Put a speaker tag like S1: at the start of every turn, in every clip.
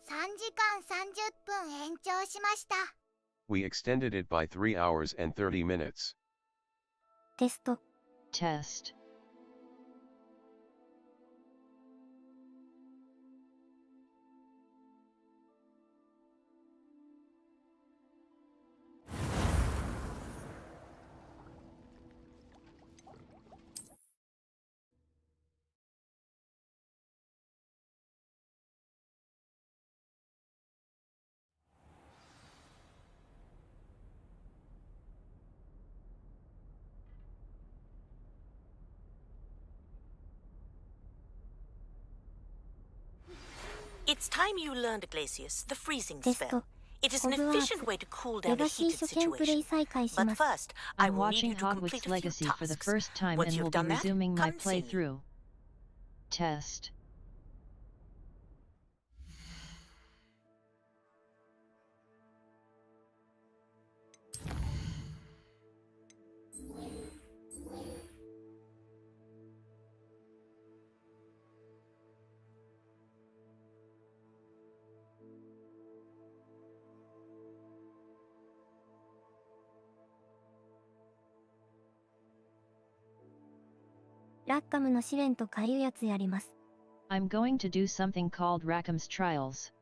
S1: 3時間30分延長しました。
S2: We extended it by 3 hours and 30 minutes.
S3: テスト。
S4: Test.
S5: It's time you learned, Glacius, the freezing
S3: テスト。
S5: spell. It is an
S3: ホグワーツ
S5: efficient way to cool
S3: レ
S5: down a
S3: ガシー
S5: heated
S3: 初見プレイ
S5: situation.
S3: 再開し
S5: But
S3: ます。
S5: first, I
S4: I'm
S5: will need you
S4: watching
S5: to complete
S4: Hogwarts
S5: a few
S4: Legacy for the
S5: tasks.
S4: first time
S5: Once
S4: and
S5: you've
S4: will be
S5: done that,
S4: resuming my
S5: come and see me.
S4: playthrough. Test.
S3: ラッカムの試練とかいうやつやります。
S4: I'm going to do something called Rackham's Trials.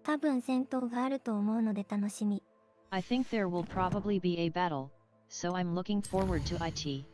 S3: 多分戦闘があると思うので楽しみ。
S4: I think there will probably be a battle, so I'm looking forward to it.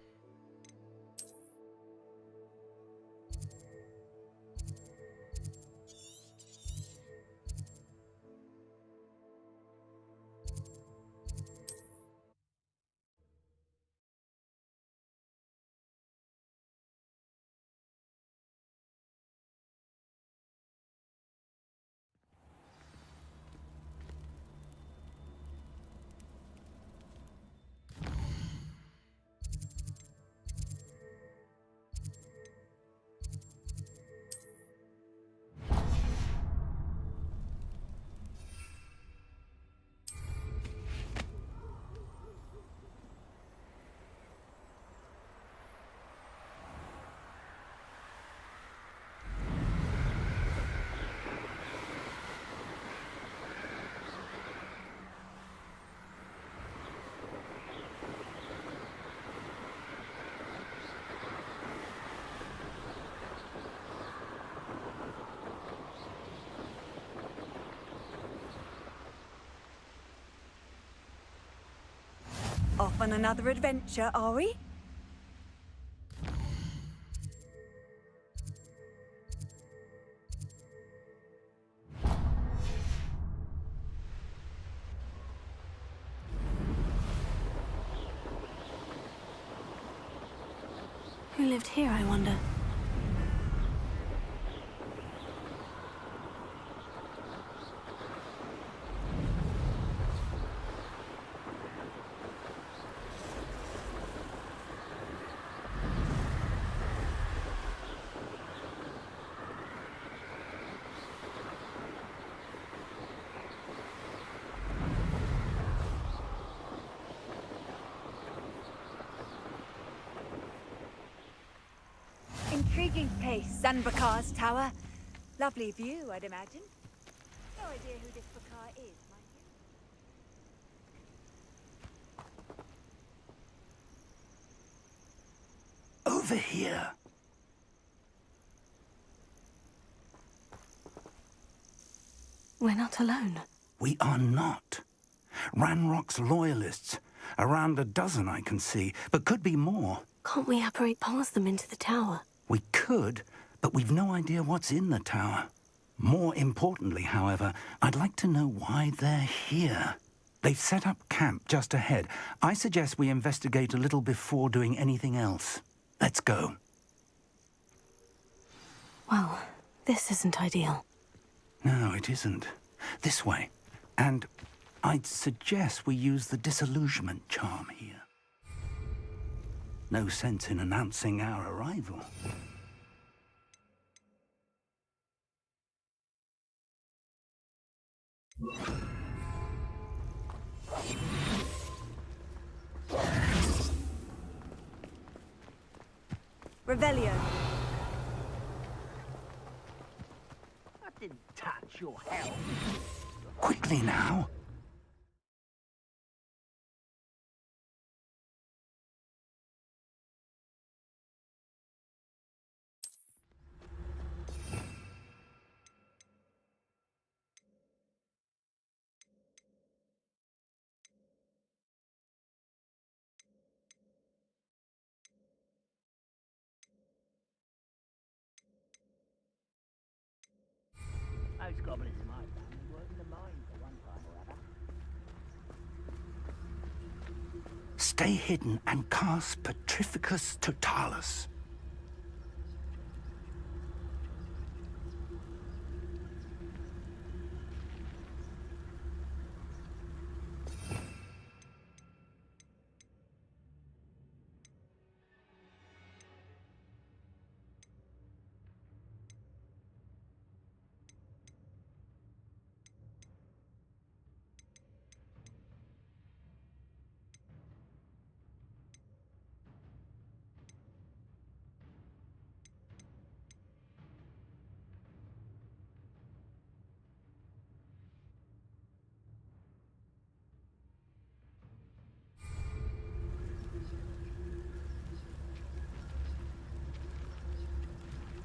S6: Off on another adventure, are we?
S5: Who lived here, I wonder?
S6: Intriguing place, Zanbakar's tower. Lovely view, I'd imagine. No idea who this Bakar is, mind you.
S7: Over here.
S5: We're not alone.
S7: We are not. Ranrock's loyalists. Around a dozen I can see, but could be more.
S5: Can't we apparate past them into the tower?
S7: We could, but we've no idea what's in the tower. More importantly, however, I'd like to know why they're here. They've set up camp just ahead. I suggest we investigate a little before doing anything else. Let's go.
S5: Well, this isn't ideal.
S7: No, it isn't. This way. And I'd suggest we use the disillusionment charm here. No sense in announcing our arrival.
S6: Revelio.
S8: What did your Helm.
S7: Quickly now.
S8: Those goblins in my family work in the mines at one time or other.
S7: Stay hidden and cast Petrificus Totalus.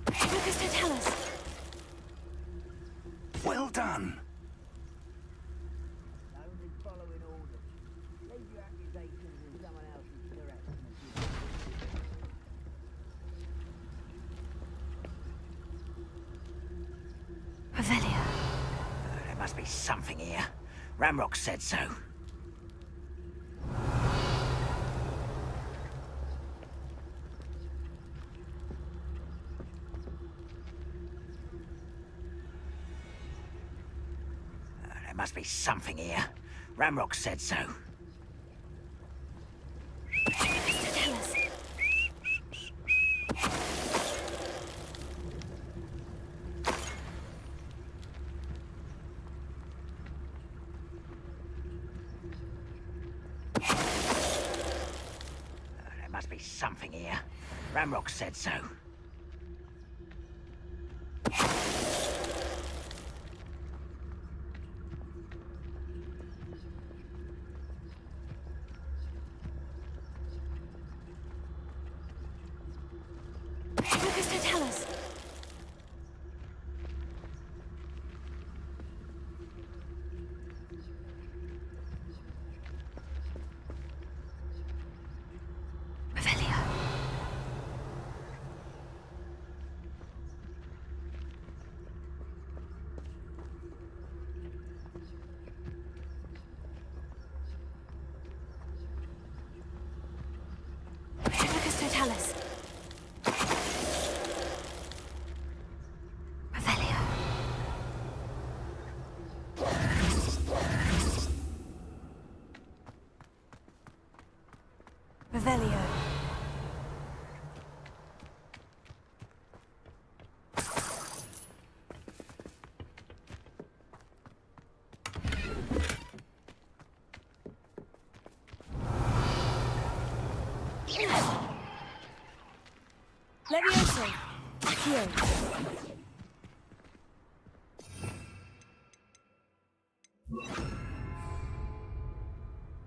S6: Focus to tell us.
S7: Well done.
S8: Only following orders. Leave your accusations in someone else's direction.
S6: Revelio.
S8: There must be something here. Ramrock said so. There must be something here. Ramrock said so.
S6: Focus to tell us.
S8: There must be something here. Ramrock said so.
S6: Focus to tell us. Revelio. Focus to tell us. Revelio. Revelio. Levioso. Accio.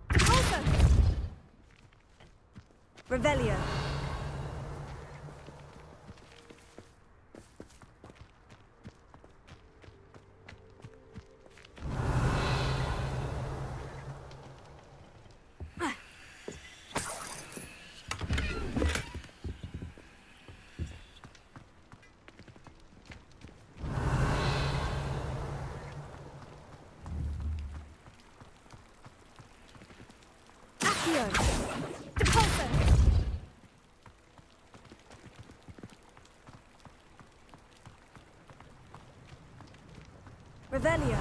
S6: Repulso. Revelio. Accio. Repulso. Revelio.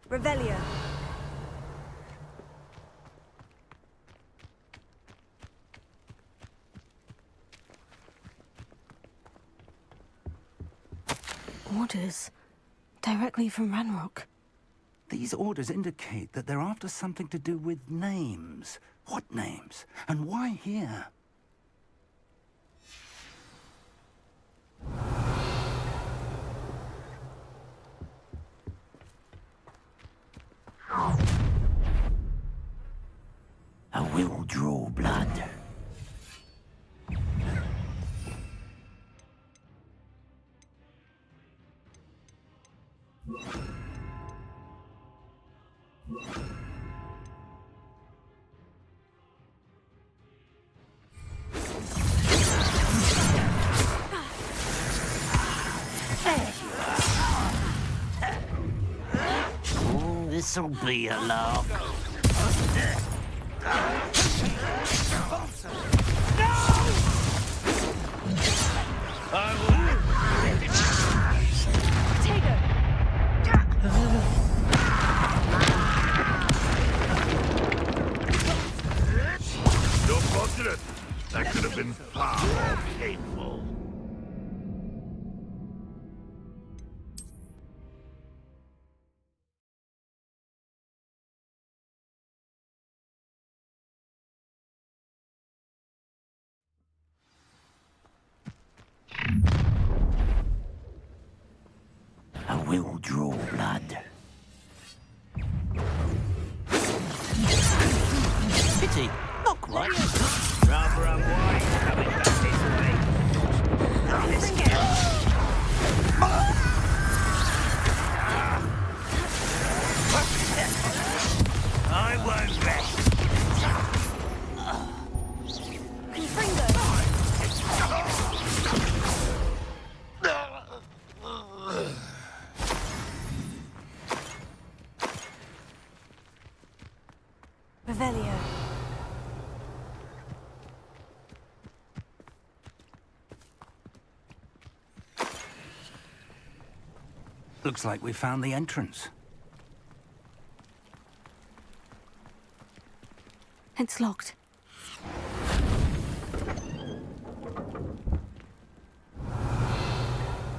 S6: Revelio.
S9: Orders. Directly from Ranrock.
S7: These orders indicate that they're after something to do with names. What names? And why here?
S8: I will draw blood. This'll be a laugh.
S10: You're fortunate. That could have been far more painful.
S8: I will draw blood. Pity, not quite. Rather unwise coming back this way. I won't rest.
S6: Revelio.
S7: Looks like we found the entrance.
S9: It's locked.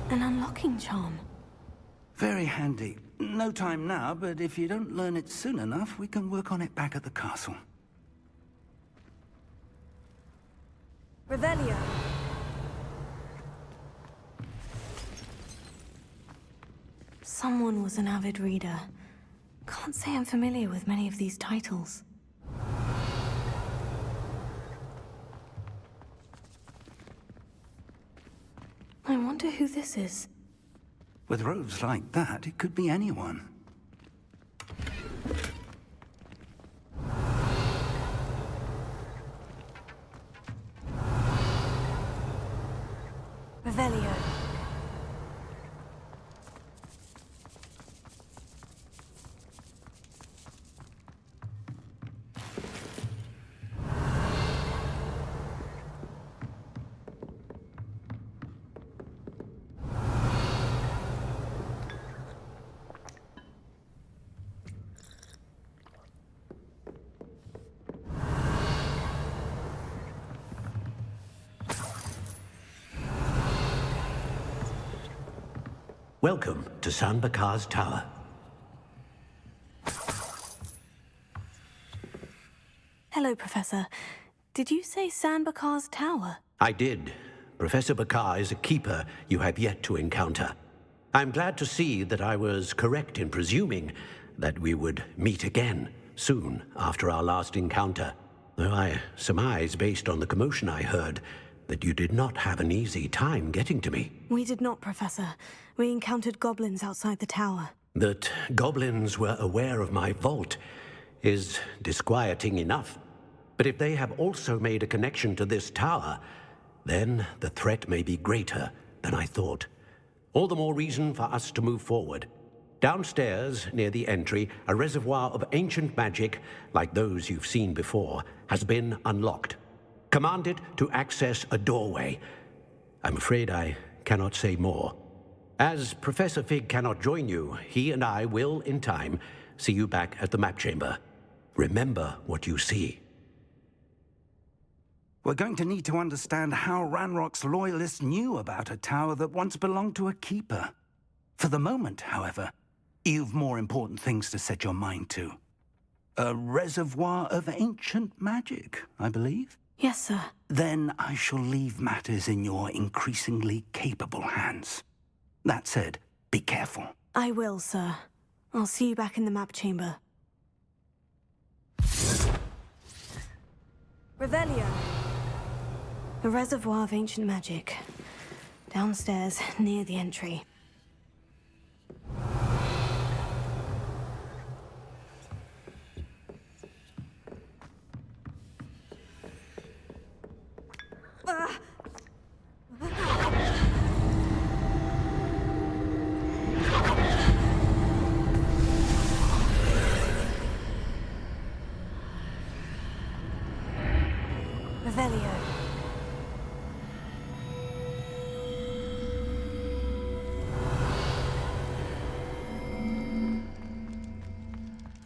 S9: An unlocking charm.
S7: Very handy. No time now, but if you don't learn it soon enough, we can work on it back at the castle.
S6: Revelio.
S9: Someone was an avid reader. Can't say I'm familiar with many of these titles. I wonder who this is.
S7: With robes like that, it could be anyone.
S6: Revelio.
S11: Welcome to San Bakar's Tower.
S9: Hello, Professor. Did you say San Bakar's Tower?
S11: I did. Professor Bakar is a keeper you have yet to encounter. I'm glad to see that I was correct in presuming that we would meet again soon after our last encounter, though I surmise, based on the commotion I heard, that you did not have an easy time getting to me.
S9: We did not, Professor. We encountered goblins outside the tower.
S11: That goblins were aware of my vault is disquieting enough. But if they have also made a connection to this tower, then the threat may be greater than I thought. All the more reason for us to move forward. Downstairs, near the entry, a reservoir of ancient magic, like those you've seen before, has been unlocked. Command it to access a doorway. I'm afraid I cannot say more. As Professor Fig cannot join you, he and I will, in time, see you back at the map chamber. Remember what you see.
S7: We're going to need to understand how Ranrock's loyalists knew about a tower that once belonged to a keeper. For the moment, however, you've more important things to set your mind to. A reservoir of ancient magic, I believe?
S9: Yes, sir.
S7: Then I shall leave matters in your increasingly capable hands. That said, be careful.
S9: I will, sir. I'll see you back in the map chamber. Revelio. A reservoir of ancient magic. Downstairs, near the entry. Revelio.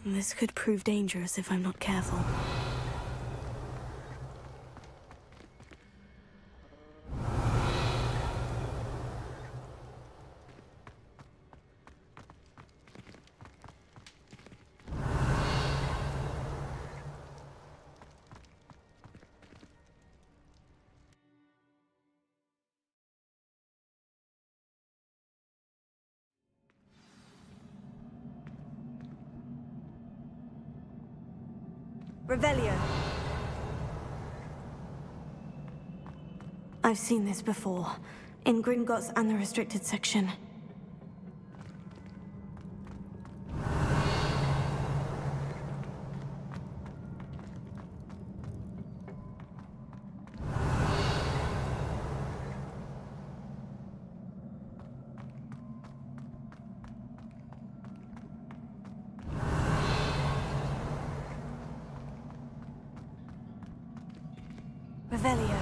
S9: This could prove dangerous if I'm not careful. Revelio. I've seen this before, in Gringotts and the restricted section. Revelio.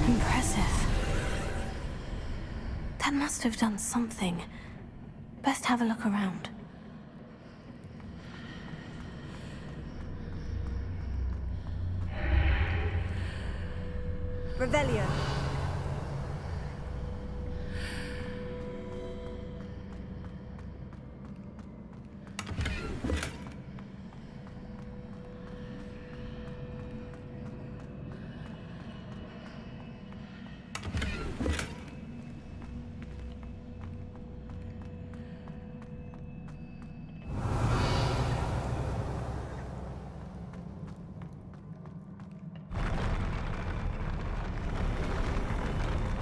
S9: Impressive. That must have done something. Best have a look around. Revelio.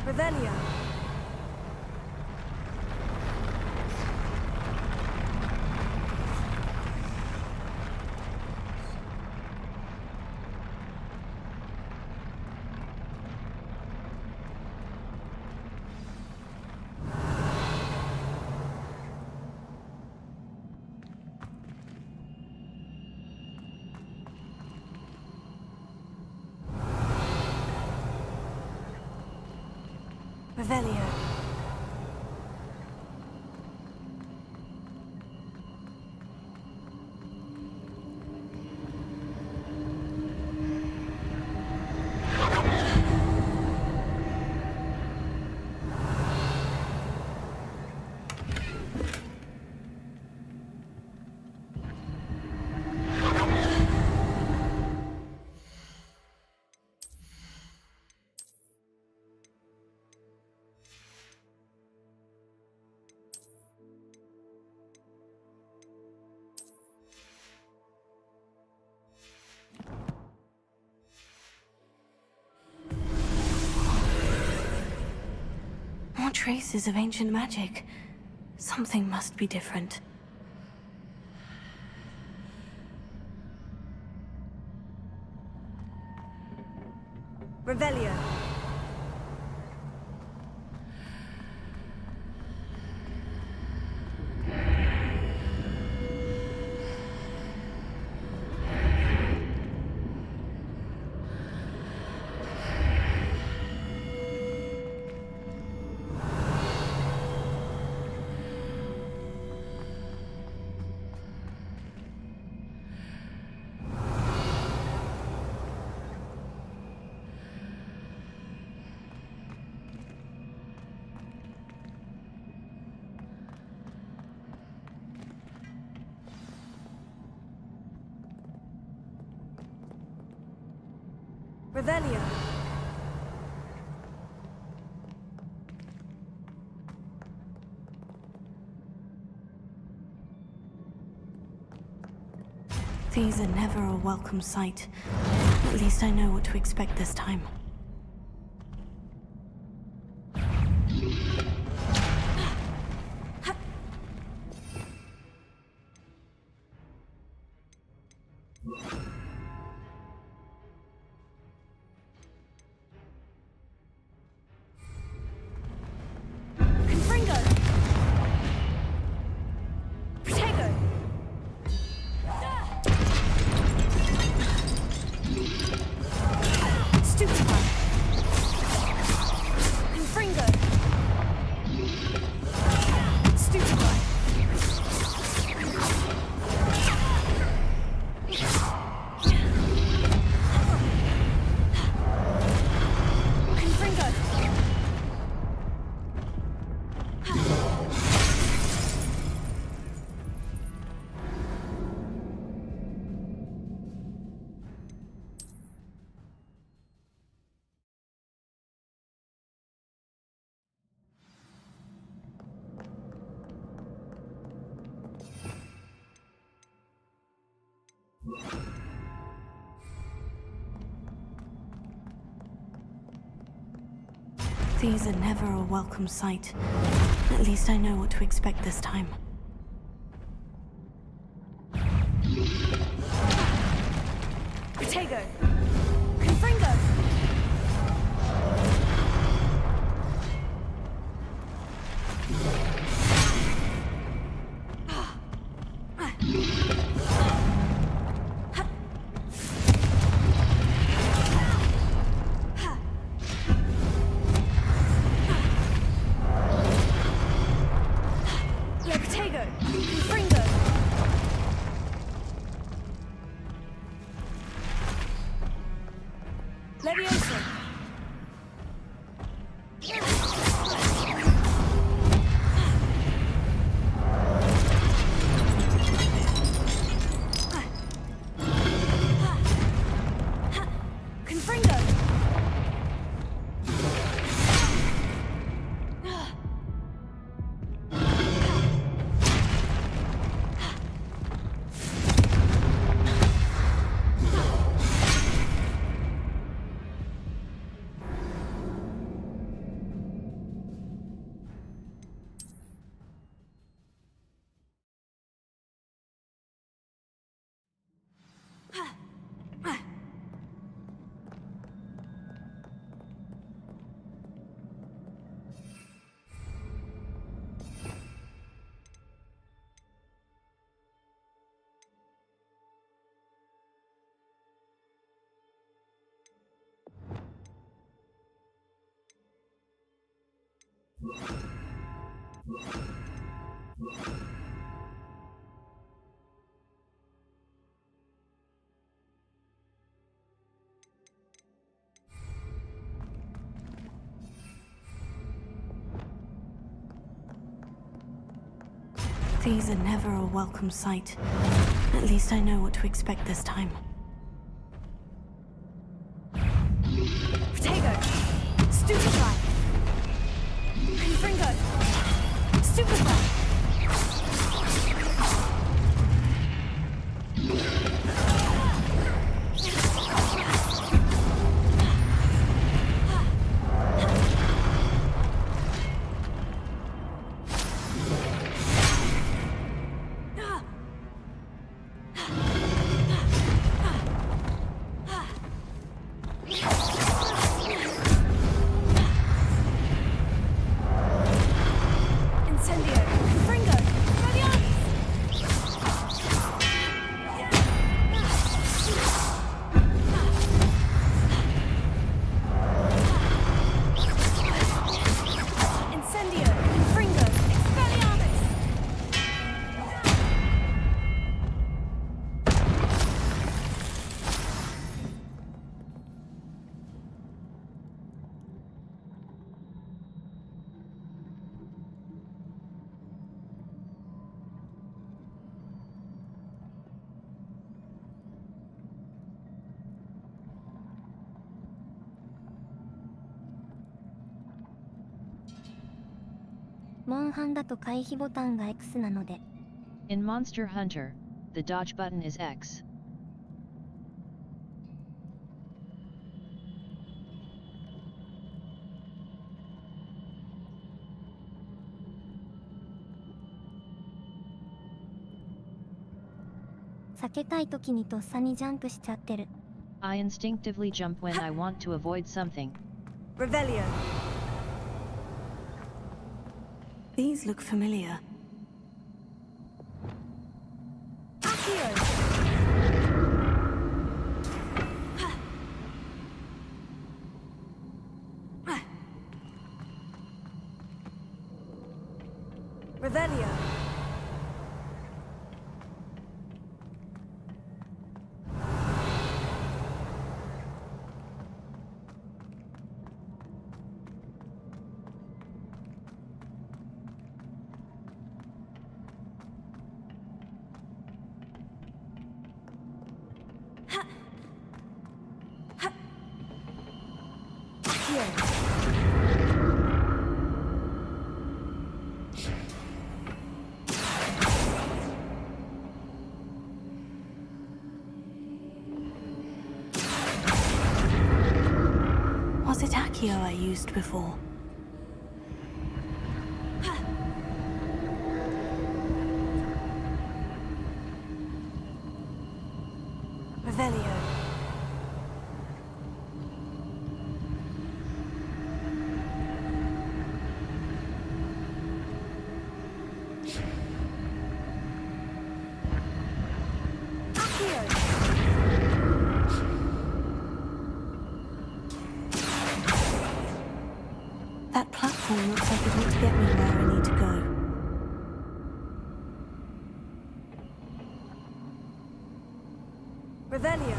S9: Revelio. Revelio. traces of ancient magic. Something must be different.
S6: Revelio. Revelio.
S9: These are never a welcome sight. At least I know what to expect this time. These are never a welcome sight. At least I know what to expect this time.
S6: Protego. Confringo.
S9: These are never a welcome sight. At least I know what to expect this time.
S6: Protego. Stupefy. Confringo. Stupefy.
S3: ンハンだと回避ボタンが X なので。
S4: In Monster Hunter, the dodge button is X.
S3: 避けたい時にとっさにジャンプしちゃってる。
S4: I instinctively jump when I want to avoid something.
S6: Revelio.
S9: These look familiar.
S6: Accio. Revelio.
S9: Was it Accio I used before?
S6: Revelio.
S9: That platform looks like it ought to get me where I need to go.
S6: Revelio.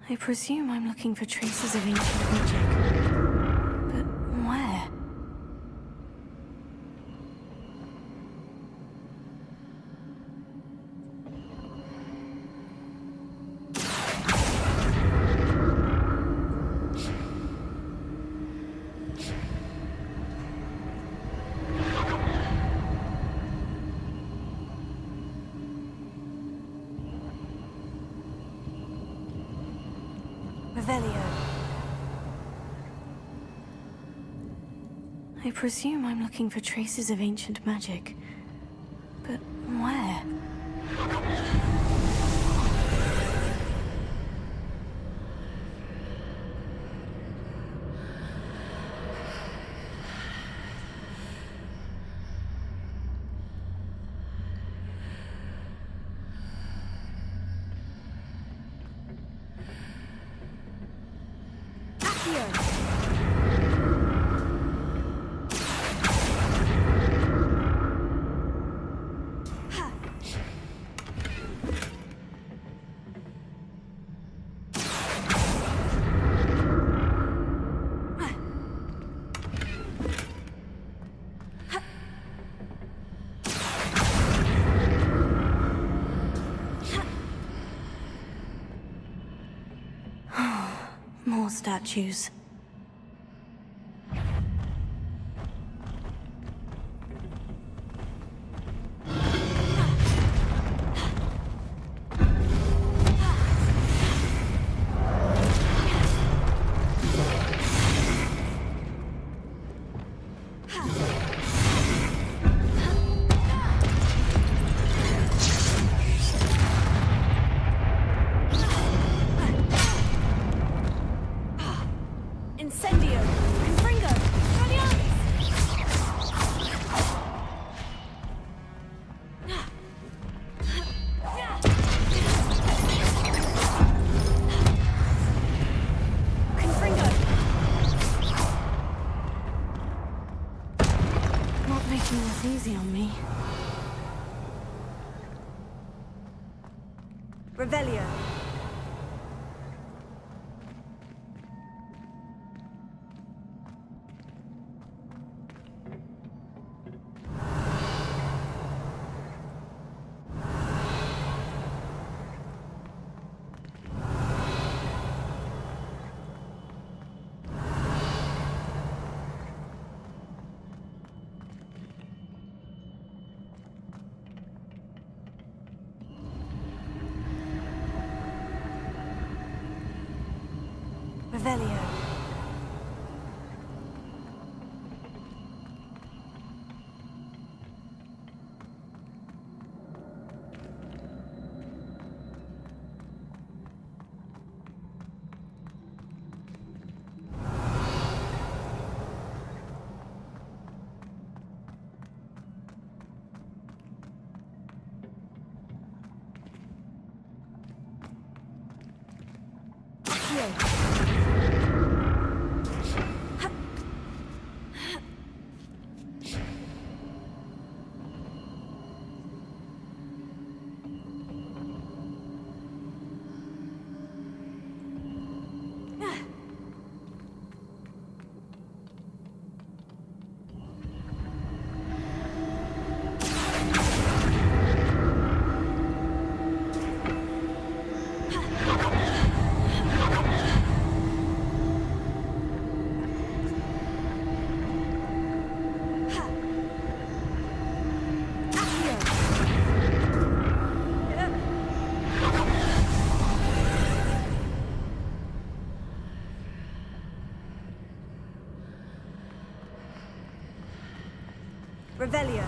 S9: I presume I'm looking for traces of ancient magic. But where?
S6: Revelio.
S9: I presume I'm looking for traces of ancient magic. But where? More statues. Easy on me.
S6: Revelio.
S9: Revelio. Revelio.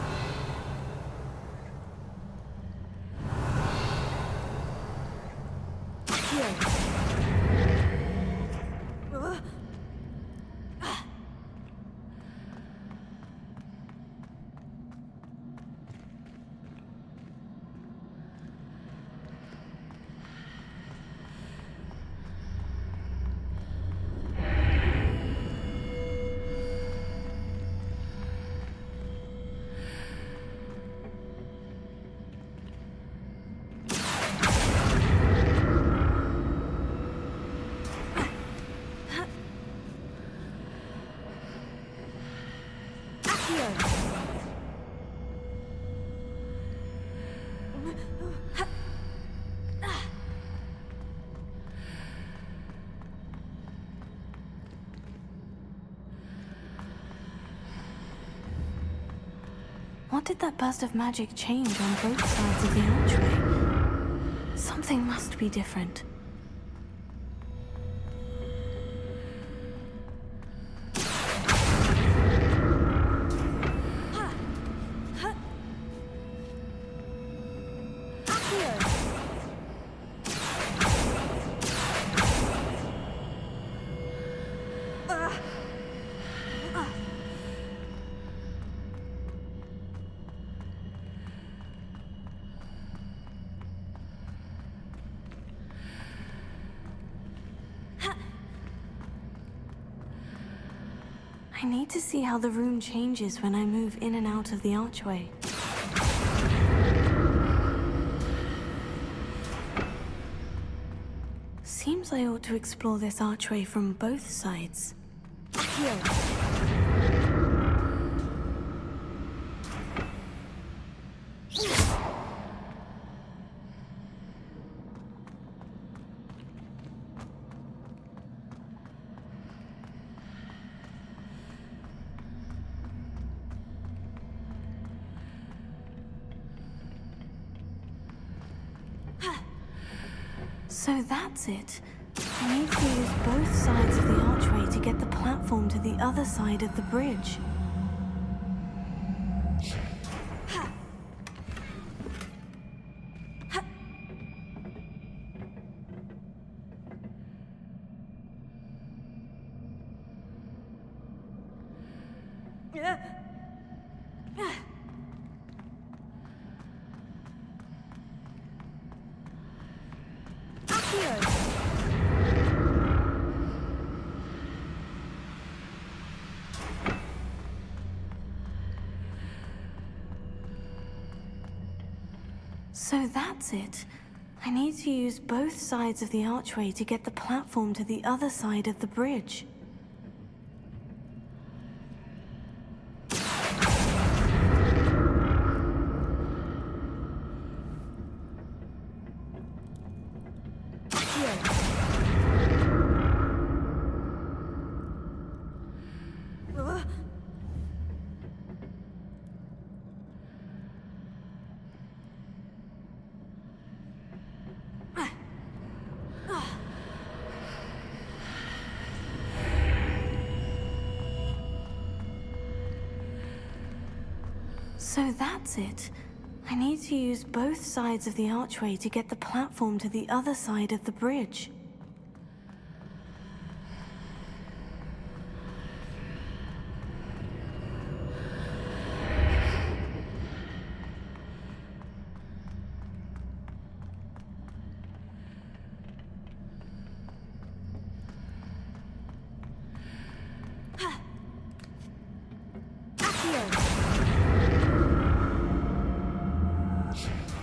S9: What did that burst of magic change on both sides of the archway? Something must be different. I need to see how the room changes when I move in and out of the archway. Seems I ought to explore this archway from both sides. Here. So that's it. I need to use both sides of the archway to get the platform to the other side of the bridge. So that's it. I need to use both sides of the archway to get the platform to the other side of the bridge. So that's it. I need to use both sides of the archway to get the platform to the other side of the bridge.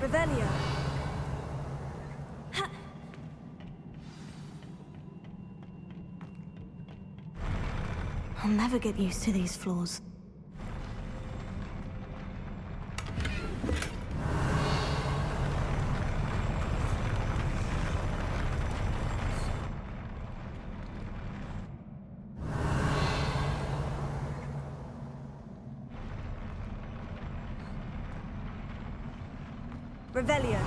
S6: Revelio.
S9: I'll never get used to these floors.
S6: Revelio.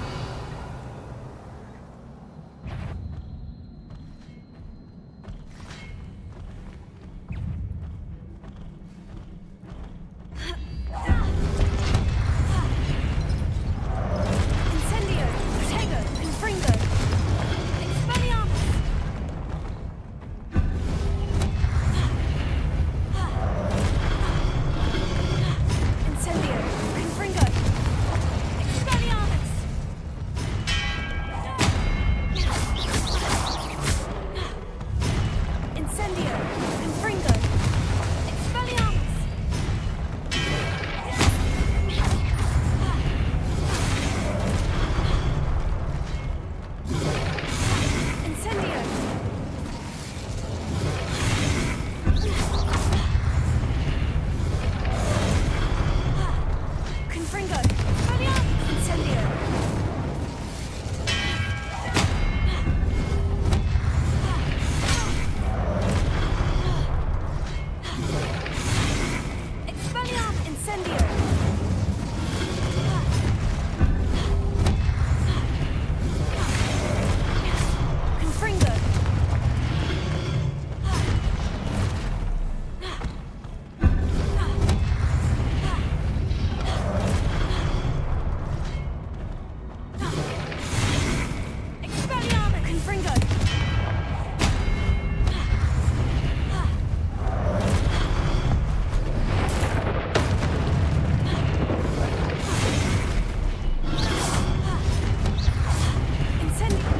S6: Incendio. Protego. Confringo. Expelliarmus. Incendio. Confringo. Expelliarmus. Incendio. Confringo. Expelliarmus. Incendio. Confringo. Expelliarmus. Incendio. Expelliarm Incendio. Confringo. Expelliarmus. Confringo. Incendio.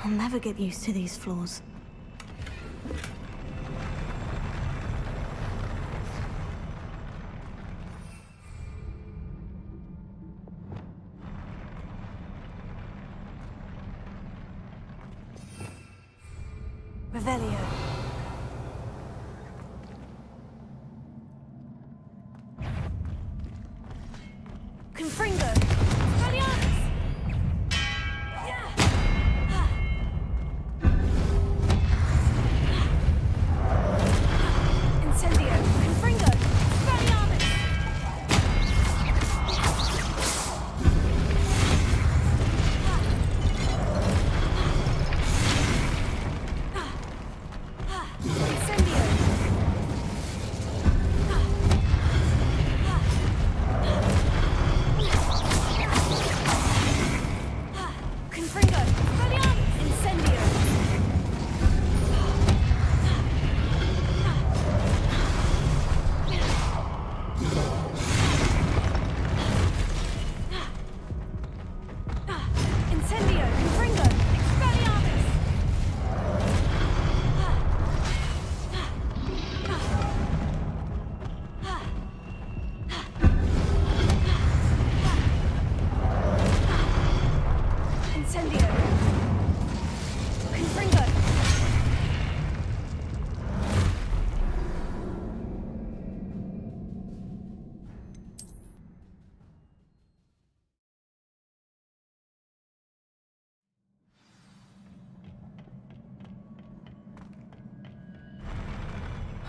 S9: I'll never get used to these floors.
S6: Revelio. Confringo. Expelliarmus. Incendio. Confringo. Expelliarmus. Incendio.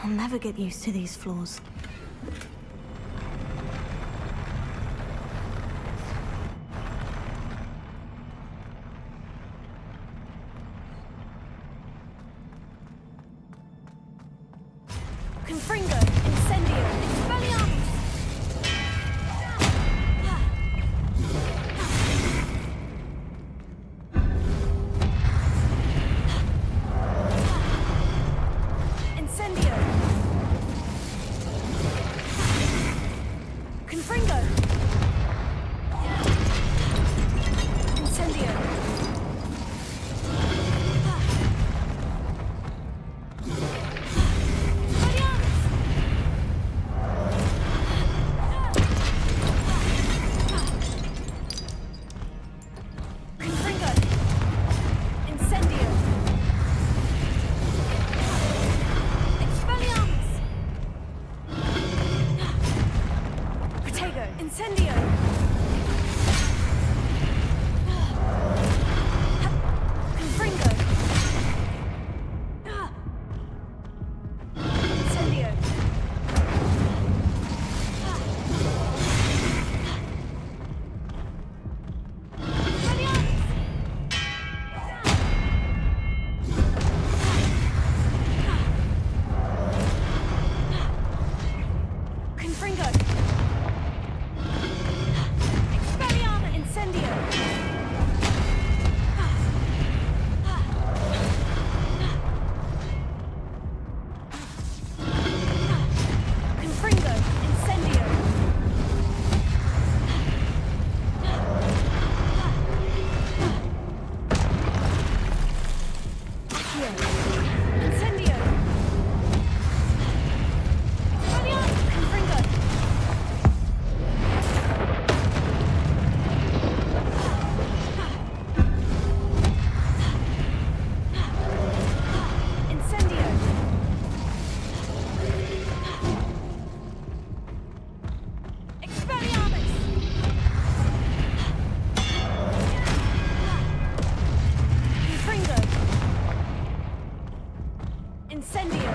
S9: I'll never get used to these floors.
S6: Confringo, Incendio, Expelliarmus! Incendio! Confringo! Incendio! Confringo! Incendio! Expelliarmus! Protego! Incendio! Confringo! Incendio! Expelliarmus! Confringo! Expelliarmus! Incendio! Confringo! Incendio! Accio! Incendio! Expelliarmus! Confringo! Incendio! Expelliarmus! Confringo! Incendio!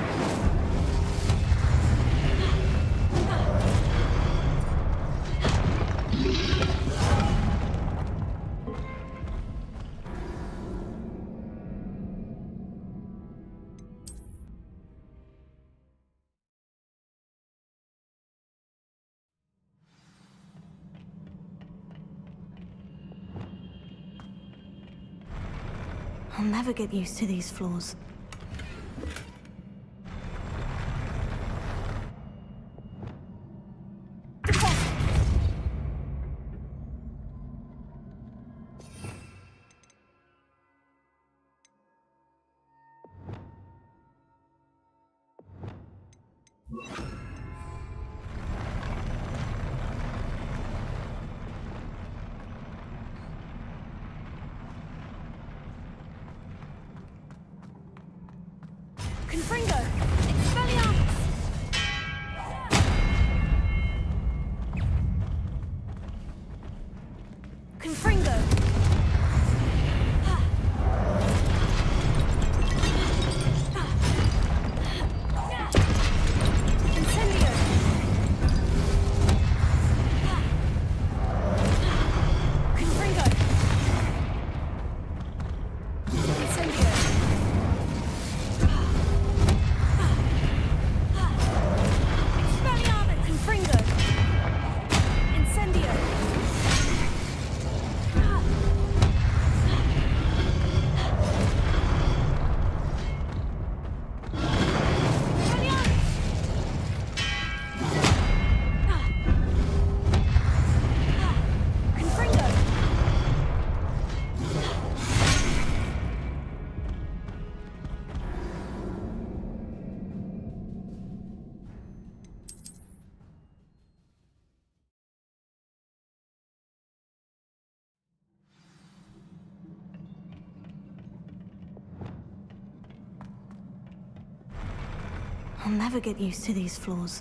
S9: I'll never get used to these floors.
S6: Confringo! Expelliarmus! Confringo! Incendio! Confringo! Incendio! Expelliarmus! Confringo! Incendio! Expelliarmus! Confringo!
S9: I'll never get used to these floors.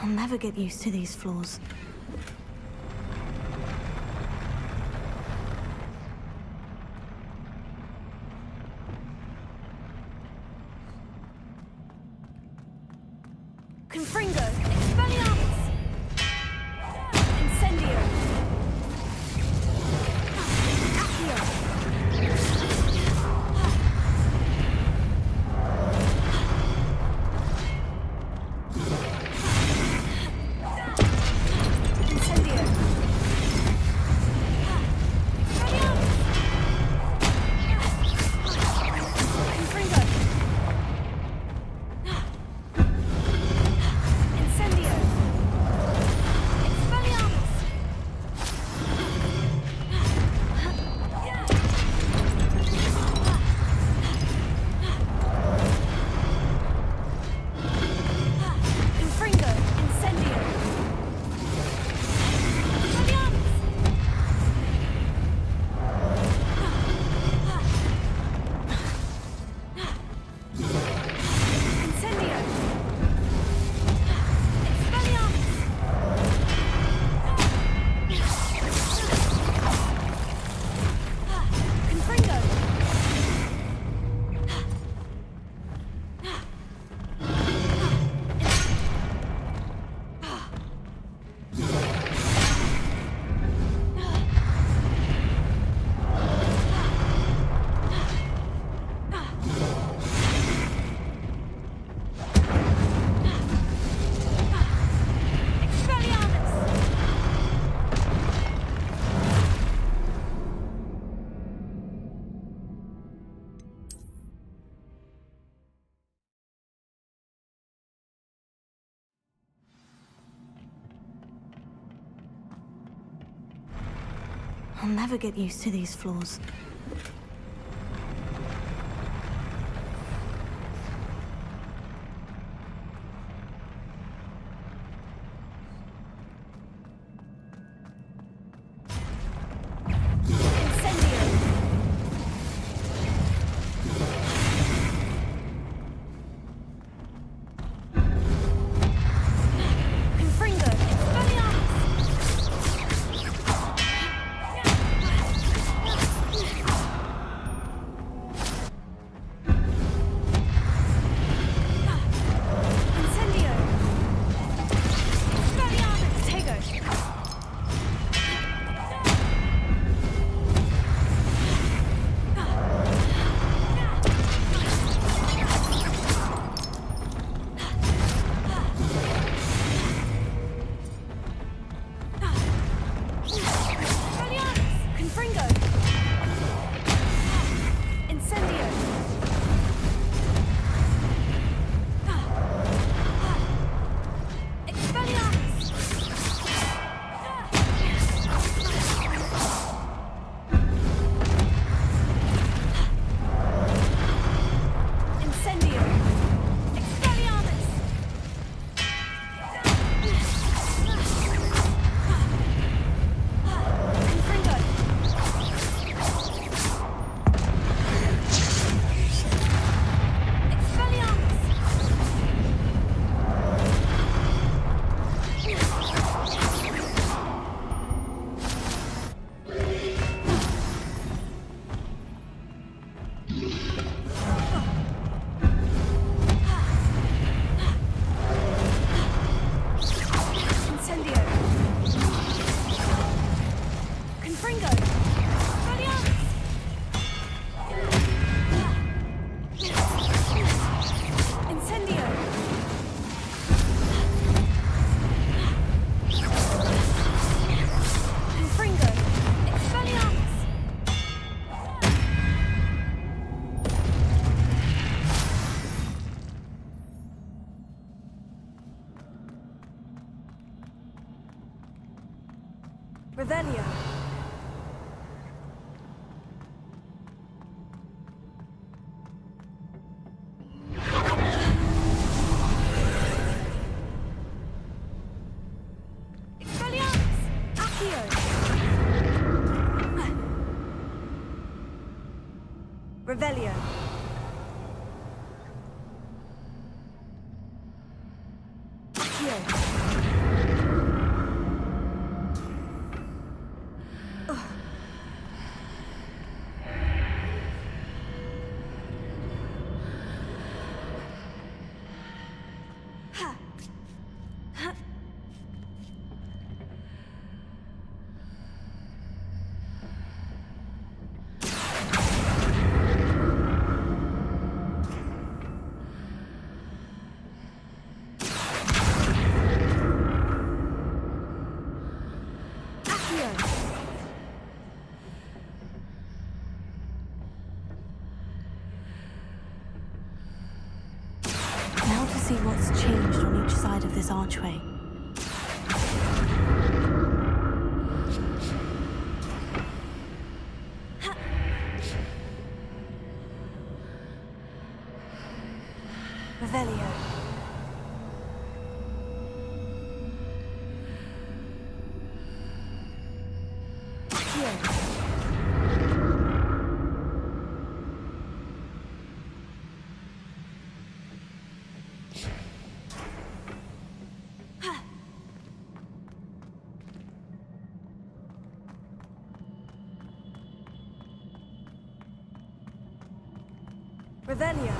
S9: I'll never get used to these floors.
S6: Confringo, Expelliarmus! Incendio! Accio! Incendio! Expelliarmus! Confringo! Incendio! Expelliarmus! Confringo! Incendio! Expelliarmus! Incendio! Expelliarmus! Confringo! Expelliarmus!
S9: I'll never get used to these floors.
S6: Incendio! Confringo! Expelliarmus! Incendio! Expelliarmus! Tego! Expelliarmus! Confringo! Incendio! Expelliarmus! Incendio! Expelliarmus! Confringo! Expelliarmus! Incendio! Confringo! Expelliarmus! Incendio! Confringo! Expelliarmus! Revelio! Expelliarmus! Accio! Revelio! Accio!
S9: see what's changed on each side of this archway. Revelio. Revelio.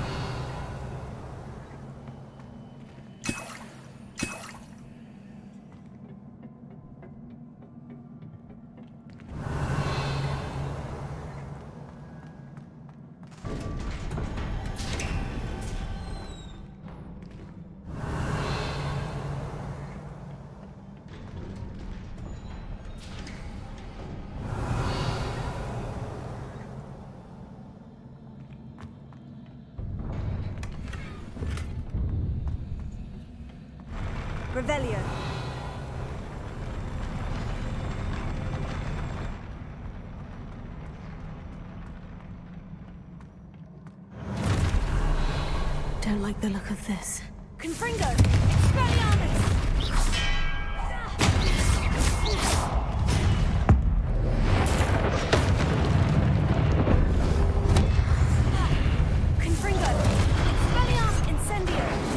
S9: Revelio. Don't like the look of this. Confringo! Expelliarmus! Confringo! Expelliarmus Incendio!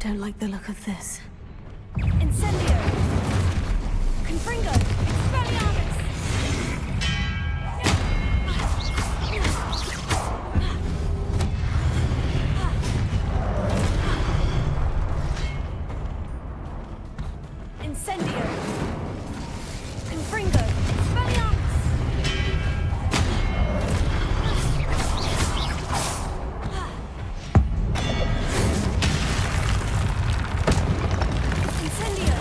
S9: Don't like the look of this. Incendio! Confringo! Expelliarmus! Incendio! Confringo! Expelliarmus! Incendio!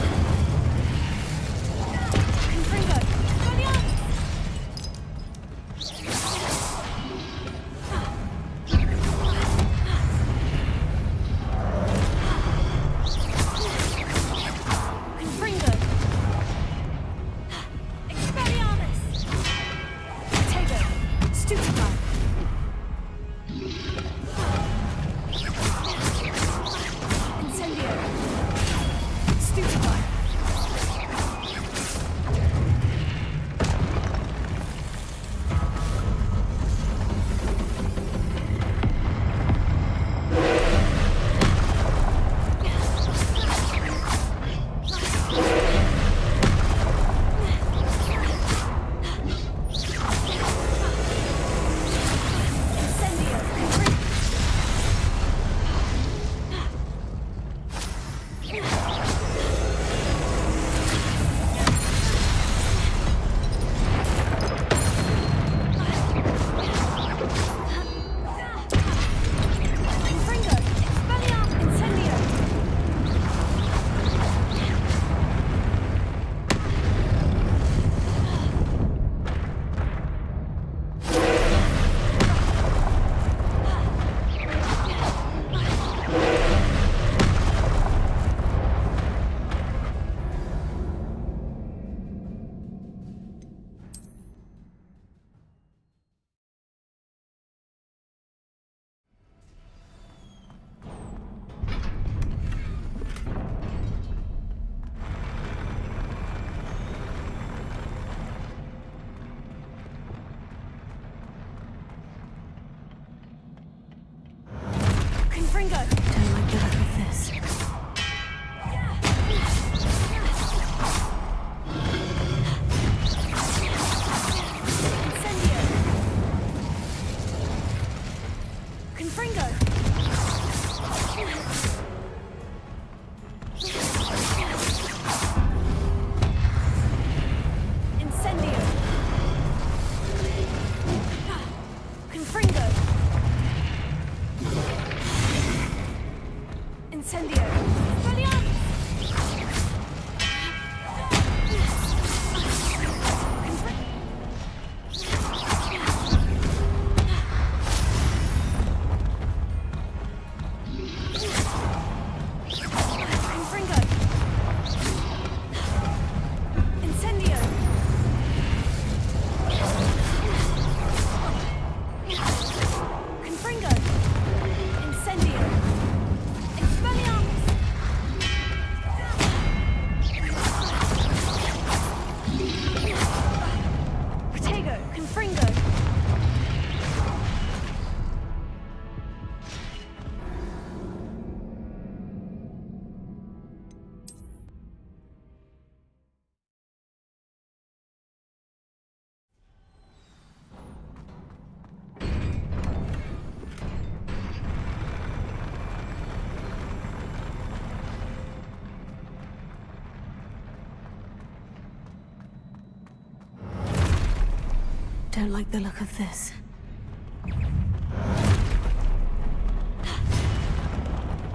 S9: Don't like the look of this.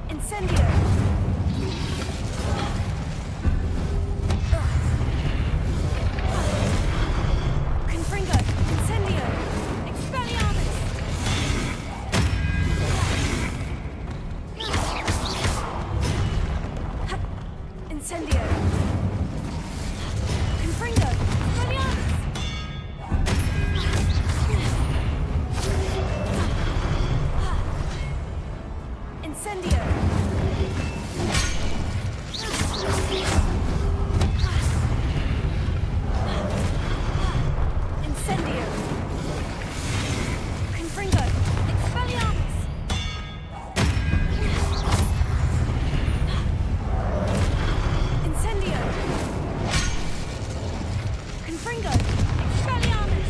S6: Incendio! Confringo! Incendio! Expelliarmus! Incendio! Confringo! Expelliarmus! Incendio! Incendio! Confringo! Expelliarmus! Incendio! Confringo! Expelliarmus!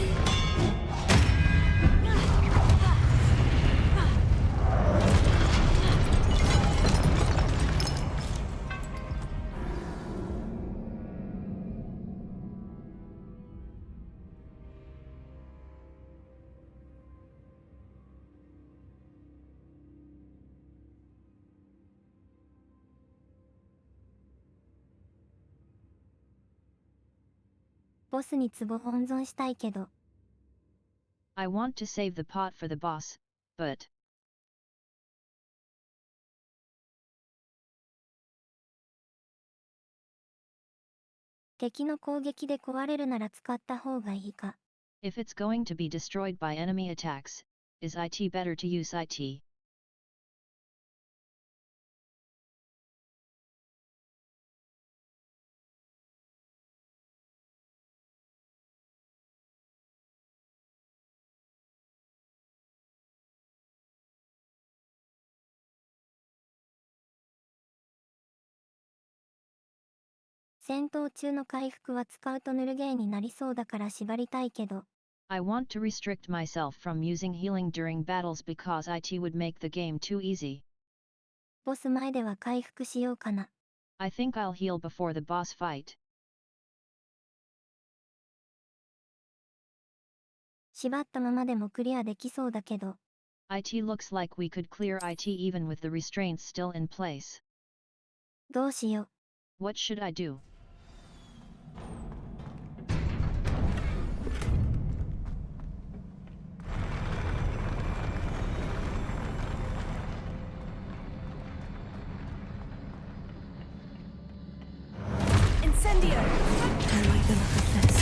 S3: boss に壺を温存したいけど、
S4: I want to save the pot for the boss, but...
S3: 敵の攻撃で壊れるなら使った方がいいか。
S4: If it's going to be destroyed by enemy attacks, is it better to use it?
S3: 戦闘中の回復は使うとヌルゲーになりそうだから縛りたいけど、
S4: I want to restrict myself from using healing during battles because it would make the game too easy.
S3: ボス前では回復しようかな。
S4: I think I'll heal before the boss fight.
S3: 縛ったままでもクリアできそうだけど、
S4: It looks like we could clear it even with the restraints still in place.
S3: どうしよう。
S4: What should I do?
S6: Incendio!
S9: Don't like the look of this.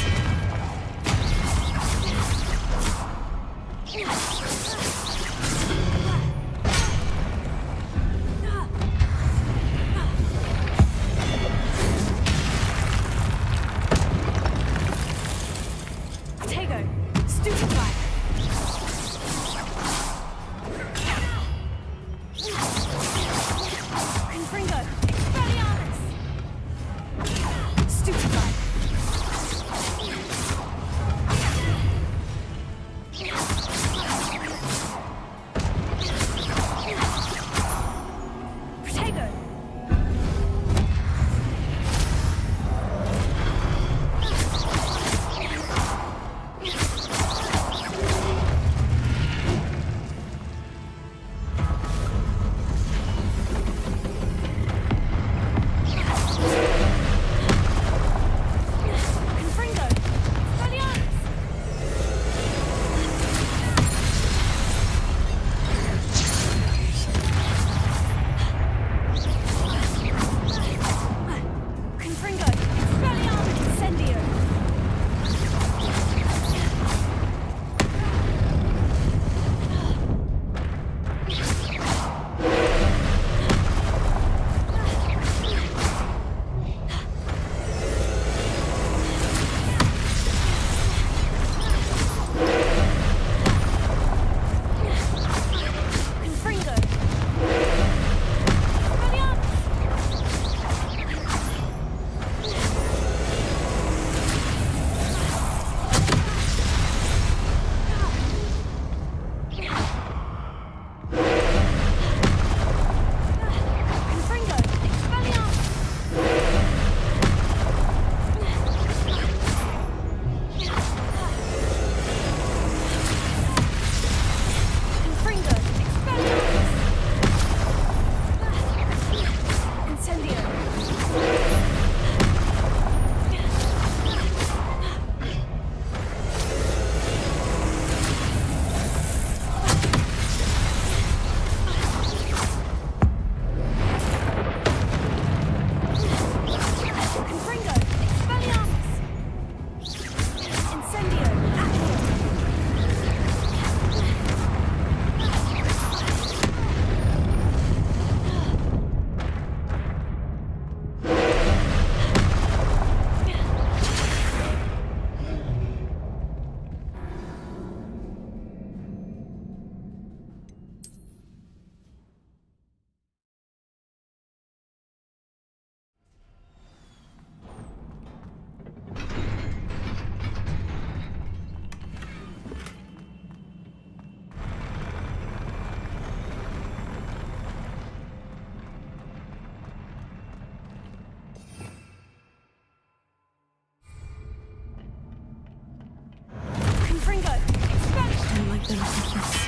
S9: the look of this.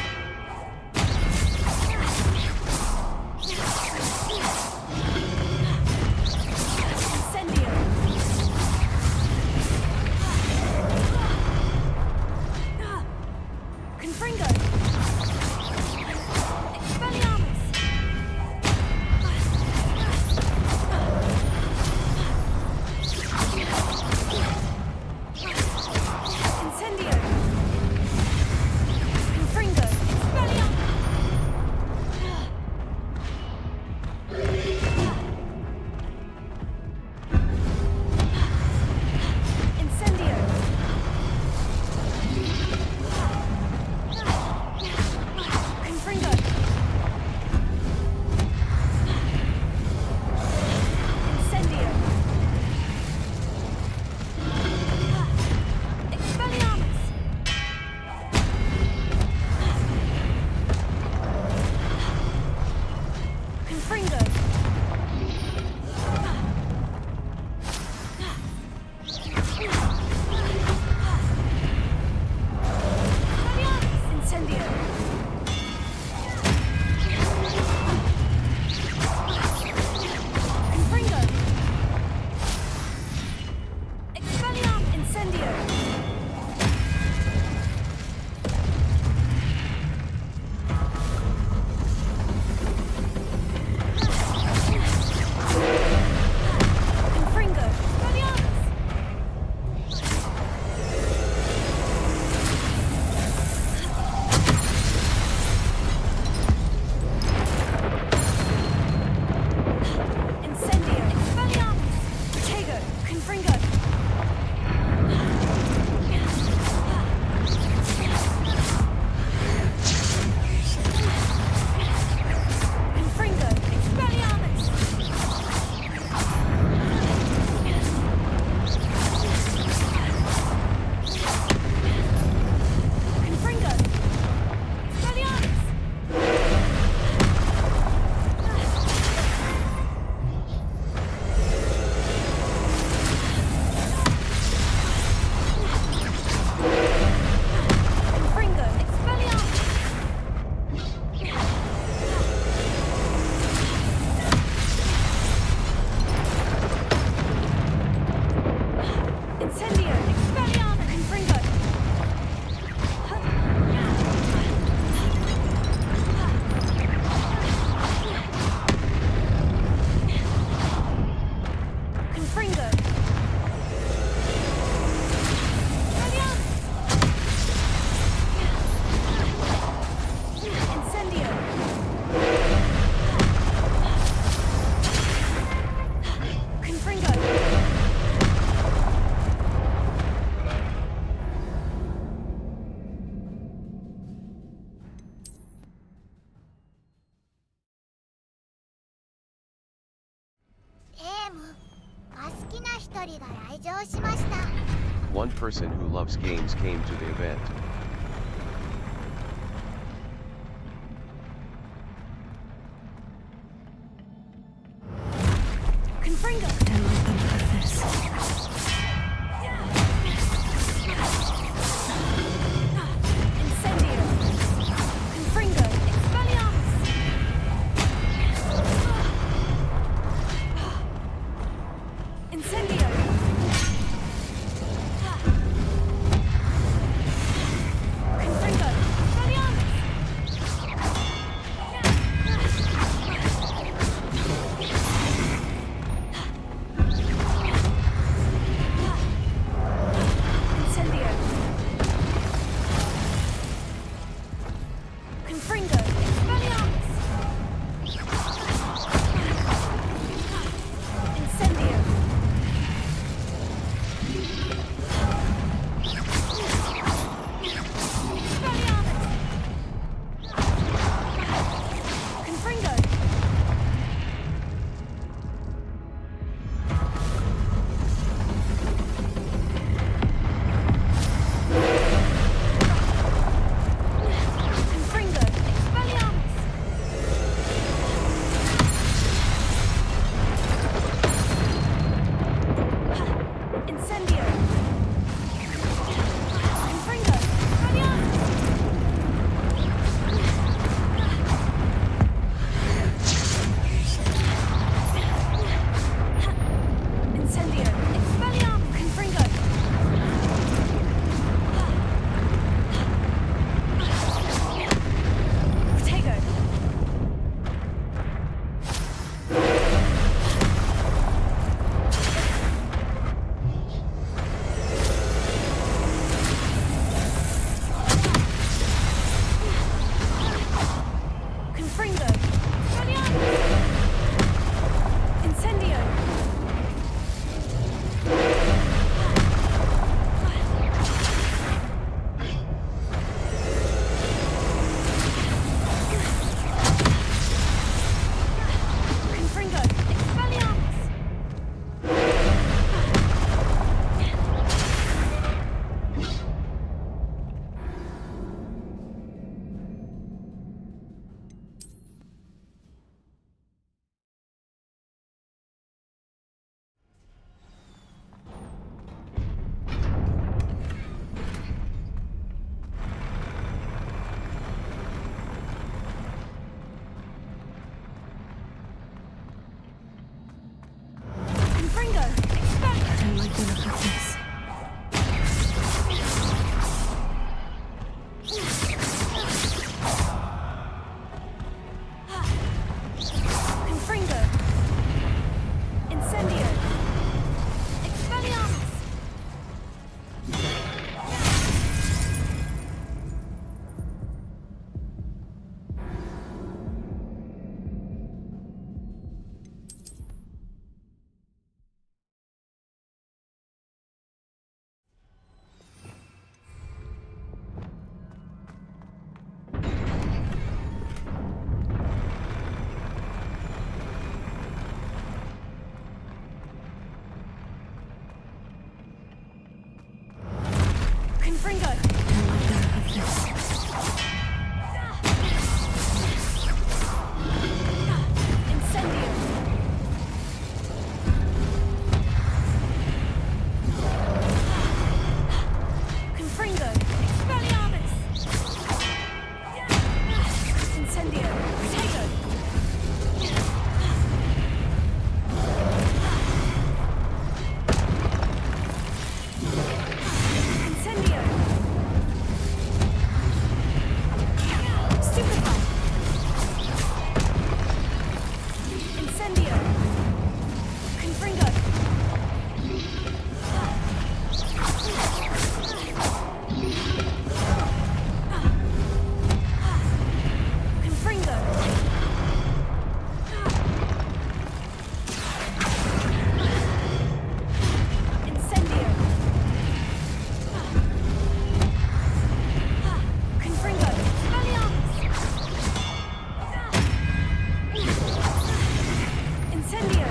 S2: One person who loves games came to the event.
S6: Confringo! Incendio! Confringo! Expelliarmus! Incendio! Potato! Incendio! Stupefy! Incendio! Confringo! Confringo! Incendio! Confringo! Expelliarmus! Incendio!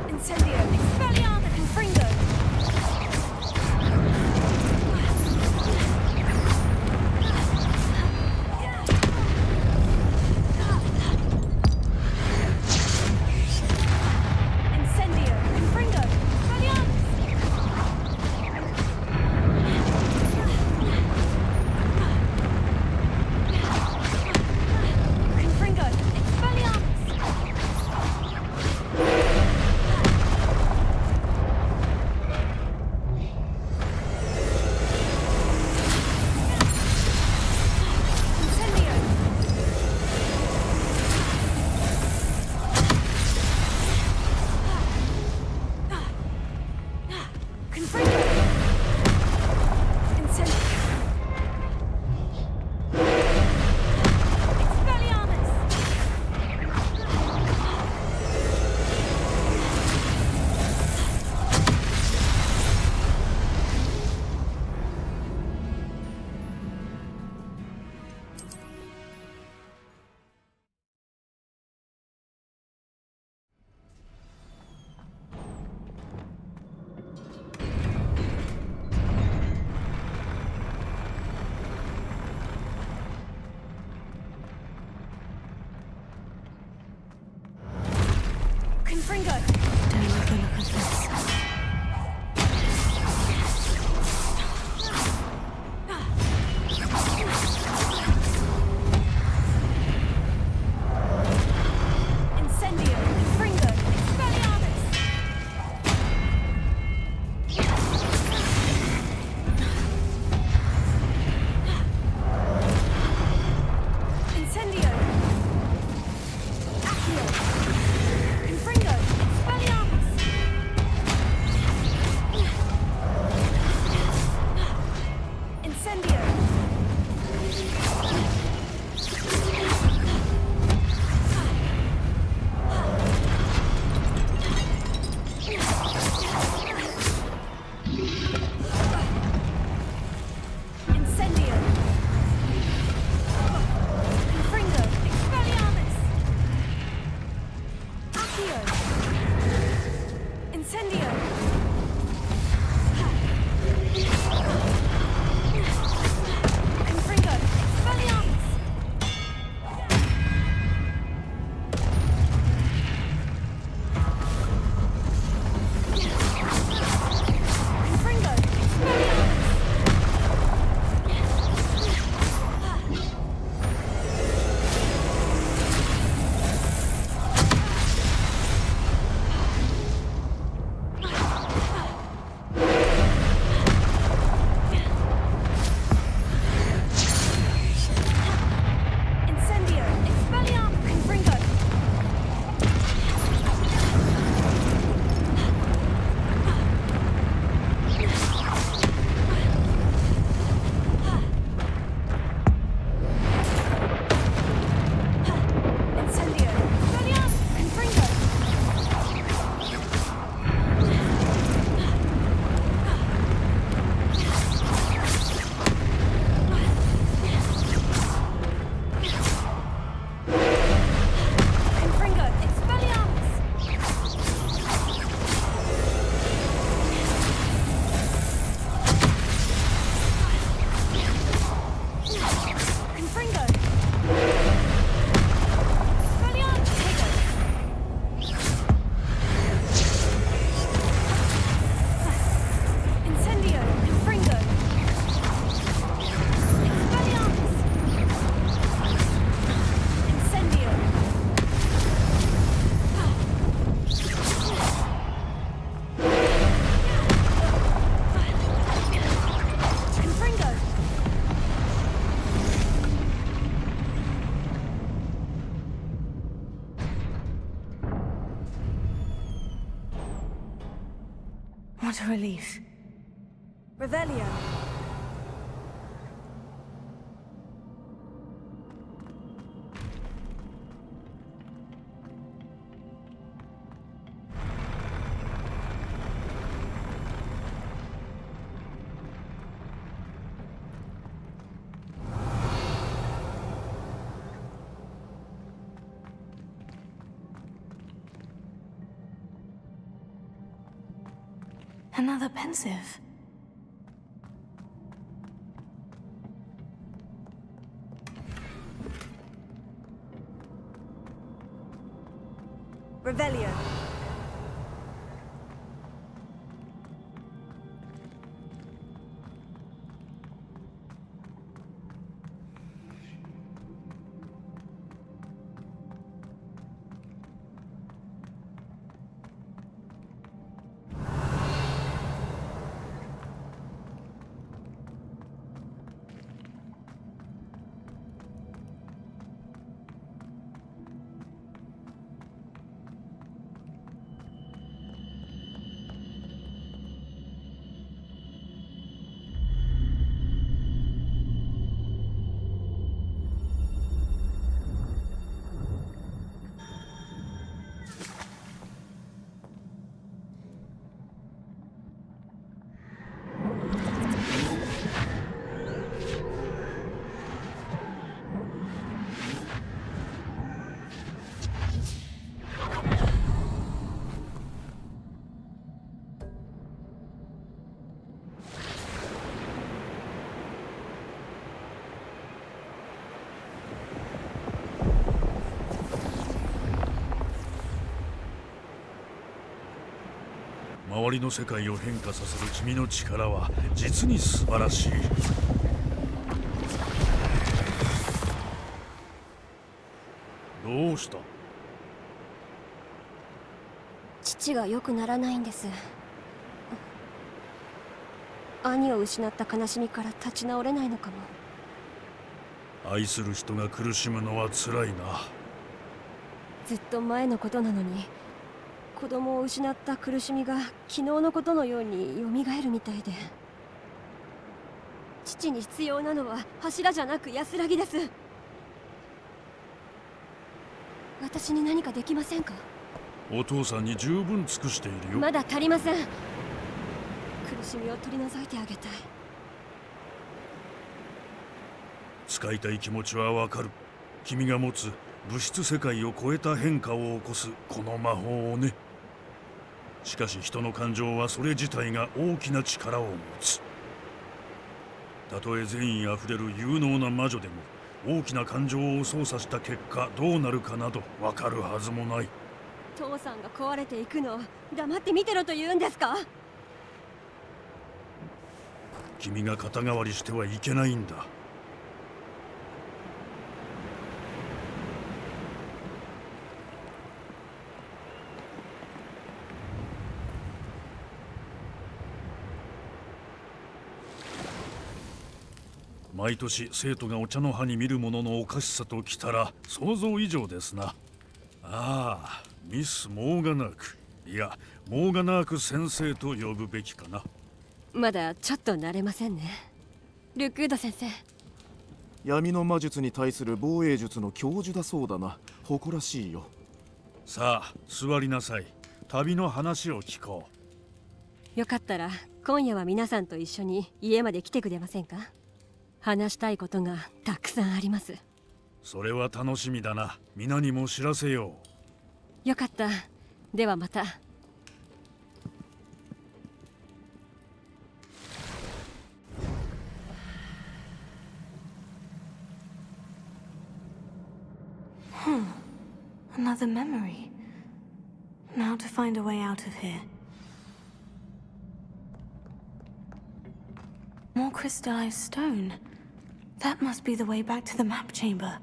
S6: Incendio! Expelliarmus! Confringo! Incendio! Confringo! Expelliarmus! Confringo! Expelliarmus! Incendio! Confringo! Incendio! Expelliarmus!
S9: What a relief.
S6: Revelio.
S9: Another pensive.
S6: Revelio.
S10: 周りの世界を変化させる君の力は実に素晴らしい。どうした？
S3: 父が良くならないんです。兄を失った悲しみから立ち直れないのかも。
S10: 愛する人が苦しむのは辛いな。
S3: ずっと前のことなのに、子供を失った苦しみが昨日のことのように蘇るみたいで。父に必要なのは柱じゃなく安らぎです。私に何かできませんか？
S10: お父さんに十分尽くしているよ。
S3: まだ足りません。苦しみを取り除いてあげたい。
S10: 使いたい気持ちはわかる。君が持つ物質世界を超えた変化を起こすこの魔法をね。しかし人の感情はそれ自体が大きな力を持つ。たとえ善意あふれる有能な魔女でも大きな感情を操作した結果どうなるかなどわかるはずもない。
S3: 父さんが壊れていくのを黙って見てろと言うんですか？
S10: 君が肩代わりしてはいけないんだ。毎年生徒がお茶の葉に見るもののおかしさときたら想像以上ですな。ああ、ミス・モーガナーク、いやモーガナーク先生と呼ぶべきかな。
S3: まだちょっと慣れませんね。ルクード先生。
S12: 闇の魔術に対する防衛術の教授だそうだな。誇らしいよ。
S10: さあ座りなさい。旅の話を聞こ
S3: う。よかったら今夜は皆さんと一緒に家まで来てくれませんか？話したいことがたくさんあります。
S10: それは楽しみだな。皆にも知らせよ
S3: う。よかった。ではまた。
S9: Another memory. Now to find a way out of here. More crystallized stone. That must be the way back to the map chamber.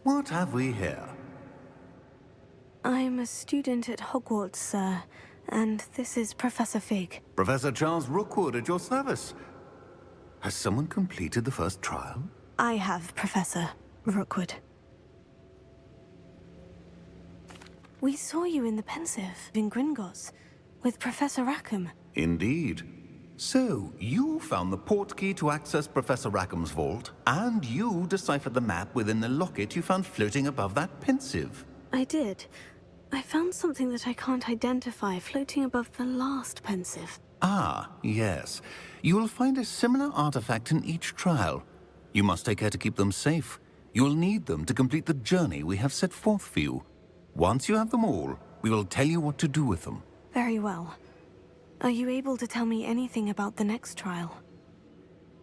S13: What have we here?
S9: I'm a student at Hogwarts, sir, and this is Professor Fig.
S13: Professor Charles Rookwood at your service. Has someone completed the first trial?
S9: I have, Professor Rookwood. We saw you in the Pensive in Gringotts with Professor Rackham.
S13: Indeed. So, you found the portkey to access Professor Rackham's vault, and you deciphered the map within the locket you found floating above that Pensive.
S9: I did. I found something that I can't identify floating above the last Pensive.
S13: Ah, yes. You will find a similar artifact in each trial. You must take care to keep them safe. You will need them to complete the journey we have set forth for you. Once you have them all, we will tell you what to do with them.
S9: Very well. Are you able to tell me anything about the next trial?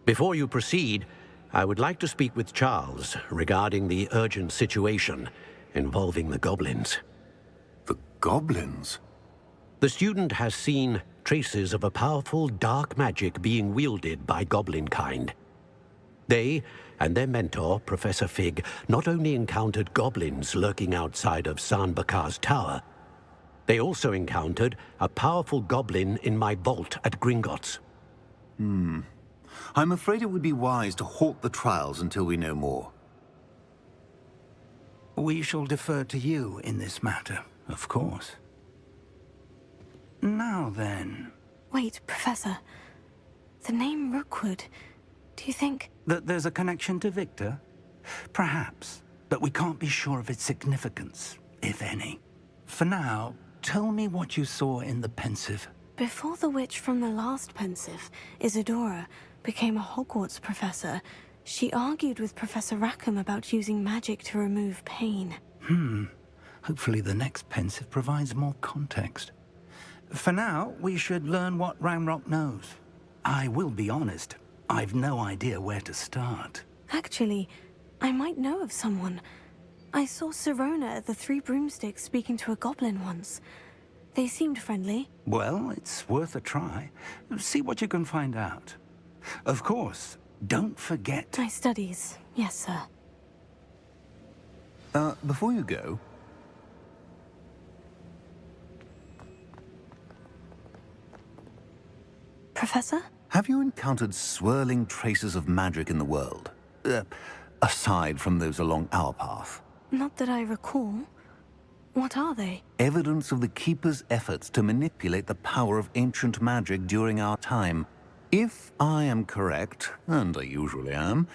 S11: Before you proceed, I would like to speak with Charles regarding the urgent situation involving the goblins.
S13: The goblins?
S11: The student has seen traces of a powerful dark magic being wielded by goblin kind. They and their mentor, Professor Fig, not only encountered goblins lurking outside of San Bakar's tower, they also encountered a powerful goblin in my vault at Gringotts.
S13: I'm afraid it would be wise to halt the trials until we know more.
S7: We shall defer to you in this matter, of course. Now then...
S9: Wait, Professor. The name Rookwood, do you think...
S7: That there's a connection to Victor? Perhaps, but we can't be sure of its significance, if any. For now, tell me what you saw in the Pensive.
S9: Before the witch from the last Pensive, Isadora, became a Hogwarts professor, she argued with Professor Rackham about using magic to remove pain.
S7: Hopefully the next Pensive provides more context. For now, we should learn what Ranrock knows. I will be honest, I've no idea where to start.
S9: Actually, I might know of someone. I saw Sirona at the Three Broomsticks speaking to a goblin once. They seemed friendly.
S7: Well, it's worth a try. See what you can find out. Of course, don't forget...
S9: My studies, yes, sir.
S13: Before you go...
S9: Professor?
S13: Have you encountered swirling traces of magic in the world? Aside from those along our path?
S9: Not that I recall. What are they?
S13: Evidence of the Keeper's efforts to manipulate the power of ancient magic during our time. If I am correct, and I usually am,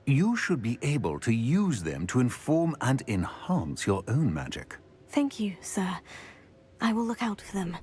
S13: you should be able to use them to inform and enhance your own magic.
S9: Thank you, sir. I will look out for them.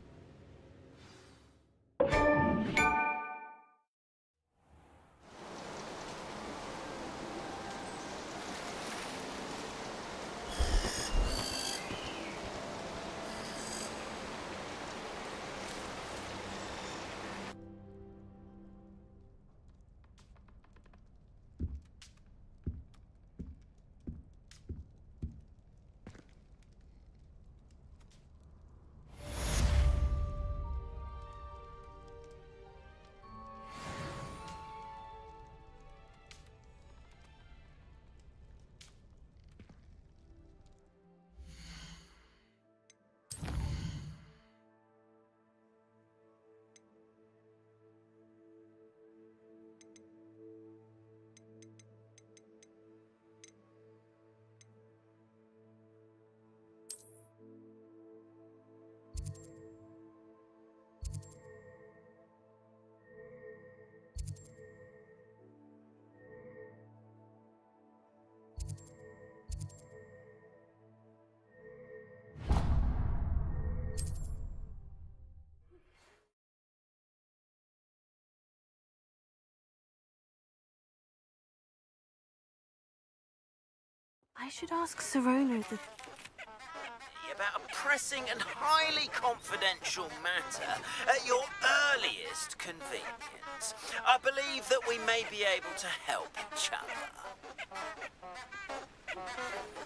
S9: I should ask Sirona the...
S14: About a pressing and highly confidential matter at your earliest convenience. I believe that we may be able to help each other.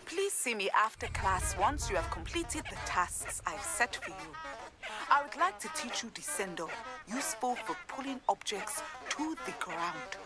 S15: Please see me after class once you have completed the tasks I've set for you. I would like to teach you Descendo, useful for pulling objects to the ground.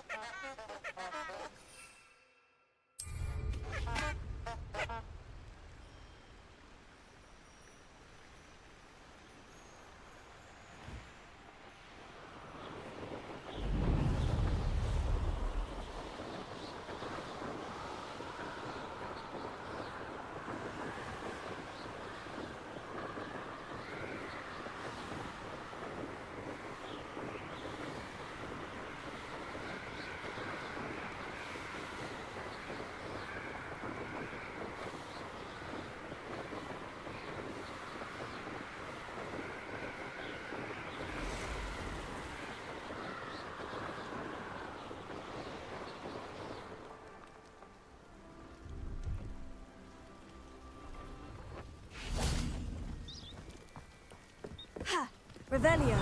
S6: Revelio.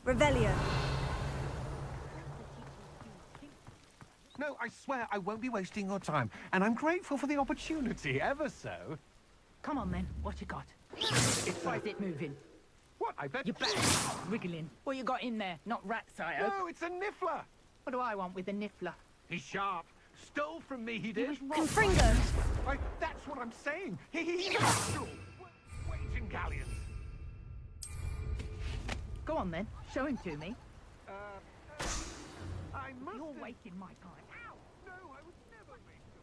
S6: Revelio.
S16: No, I swear I won't be wasting your time, and I'm grateful for the opportunity, ever so.
S17: Come on then, what you got? Why is it moving?
S16: What? I bet...
S17: Your back wriggling. What you got in there? Not rats, I hope.
S16: No, it's a niffler.
S17: What do I want with a niffler?
S16: He's sharp. Stole from me, he did.
S6: Confringo.
S16: That's what I'm saying. He's a fool. Waiting galleons.
S17: Go on then, show him to me.
S16: I must...
S17: You're wasting my time.
S16: Ow! No, I would never make you...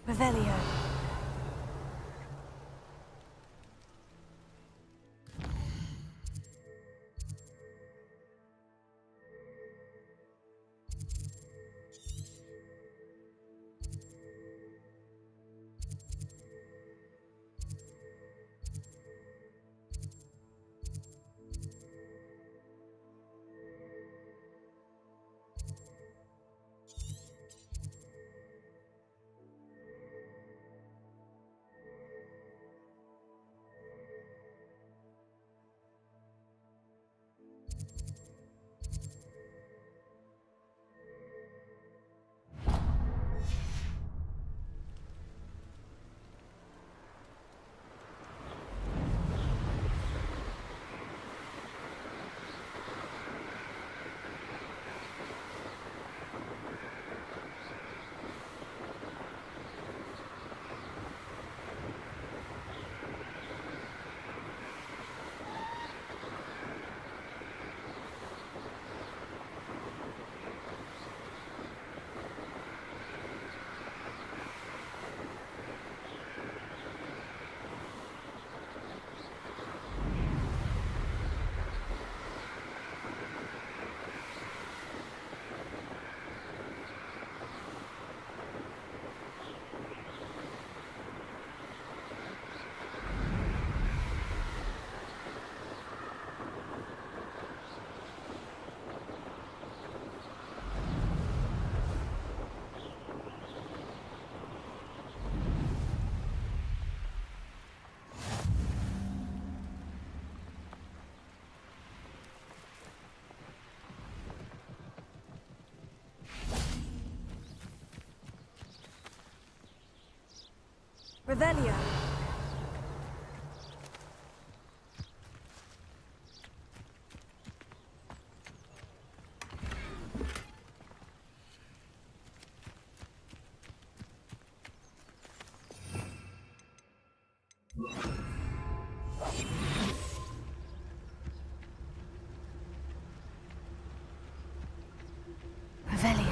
S6: Revelio. Revelio. Revelio.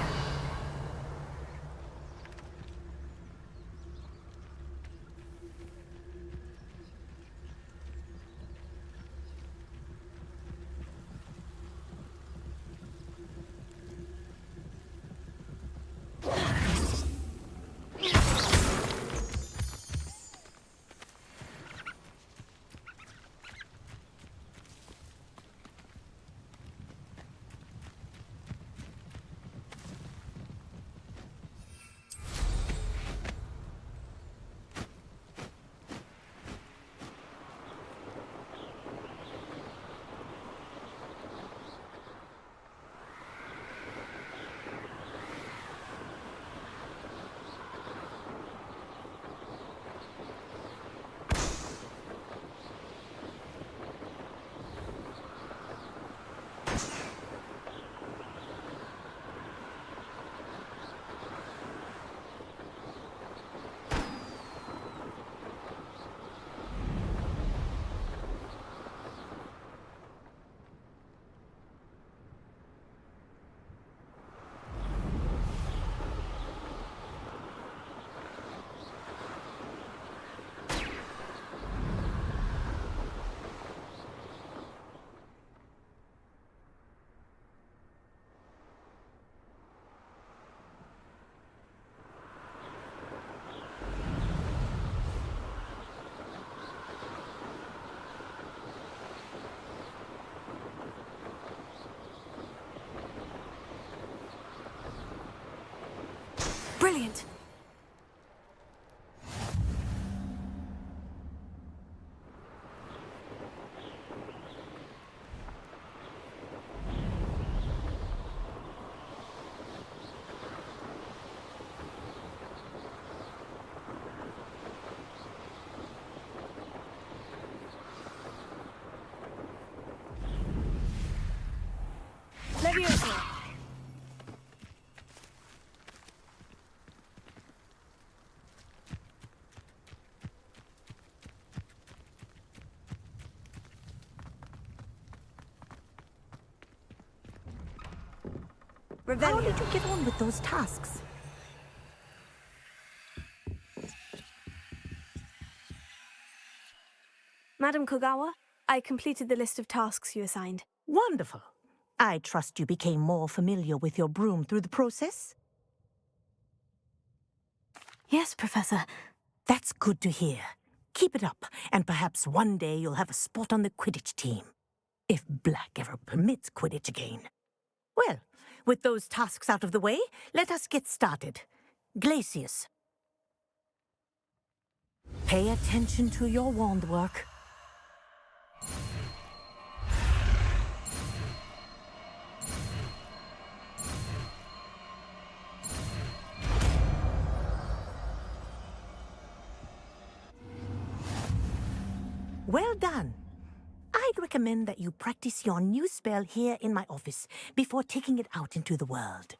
S9: Brilliant. Leviosa.
S17: How did you get on with those tasks?
S9: Madam Kogawa, I completed the list of tasks you assigned.
S17: Wonderful. I trust you became more familiar with your broom through the process?
S9: Yes, Professor.
S17: That's good to hear. Keep it up, and perhaps one day you'll have a spot on the Quidditch team. If Black ever permits Quidditch again. Well, with those tasks out of the way, let us get started. Glacius. Pay attention to your wand work. Well done. I'd recommend that you practice your new spell here in my office before taking it out into the world.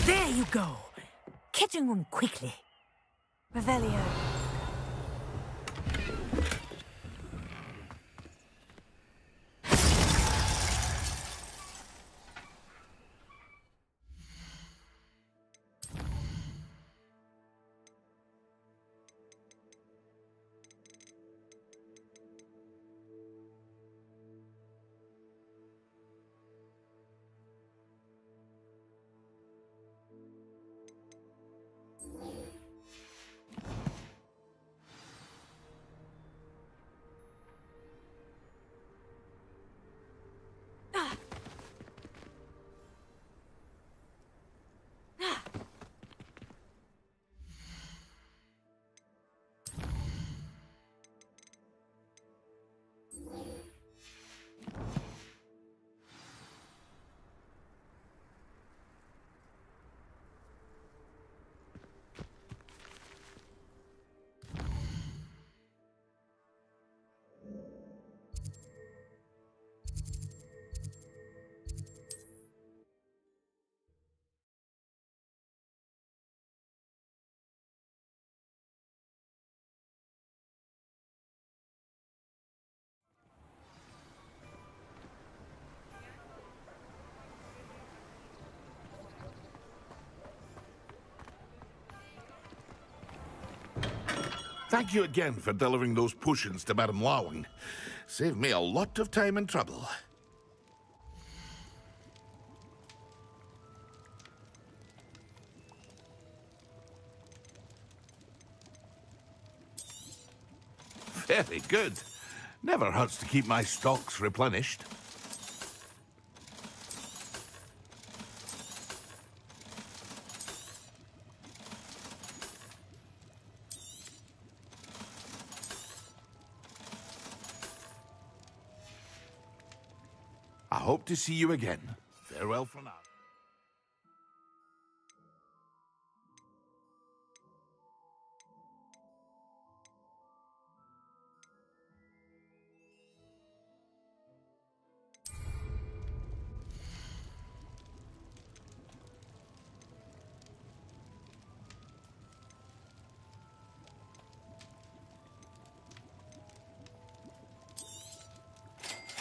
S17: There you go. Catching them quickly.
S9: Revelio.
S18: Thank you again for delivering those potions to Madame Lawing. Saved me a lot of time and trouble. Very good. Never hurts to keep my stocks replenished. I hope to see you again. Farewell for now.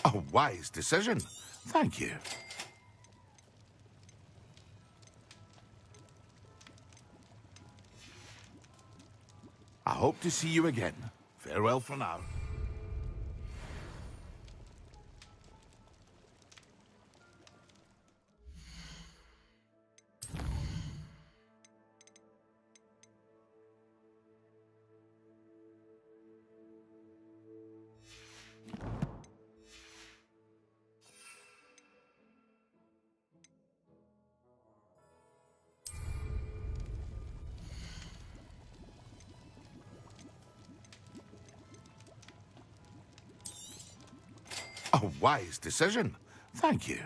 S18: A wise decision. Thank you. I hope to see you again. Farewell for now. A wise decision. Thank you.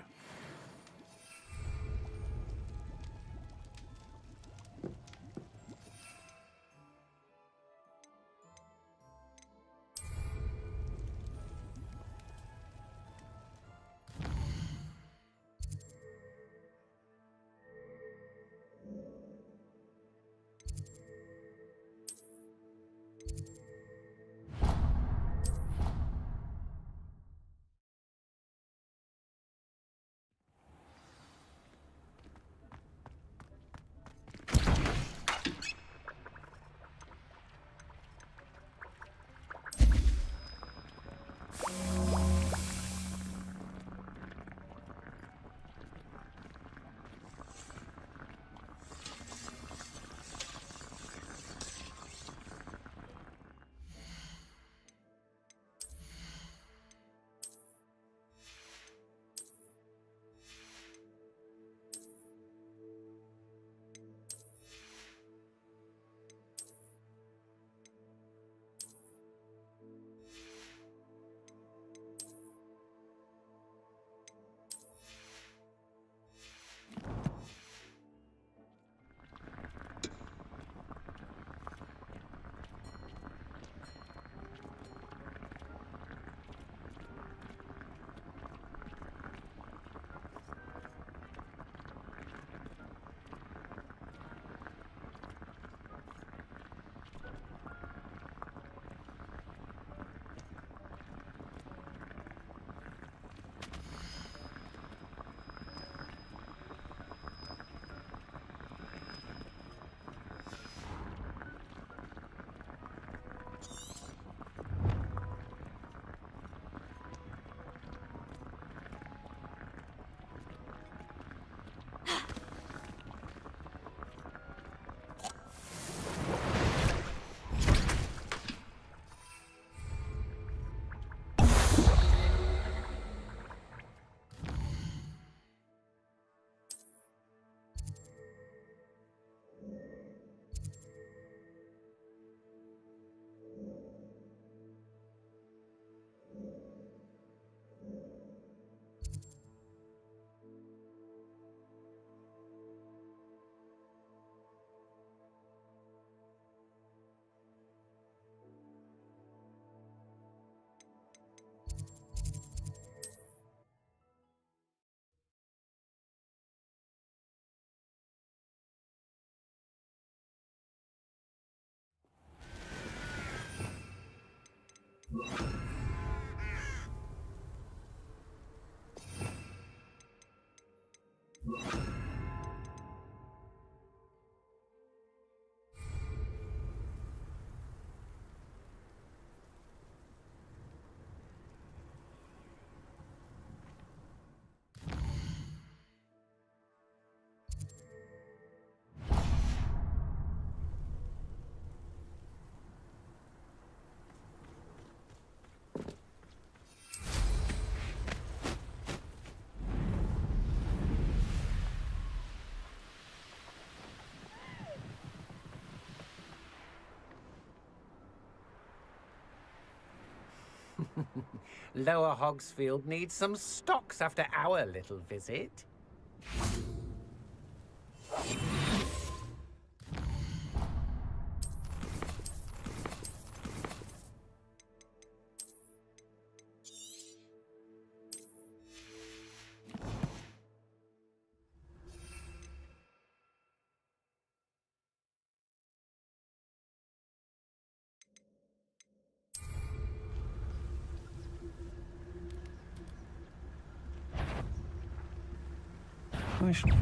S19: Lower Hogsfield needs some stocks after our little visit.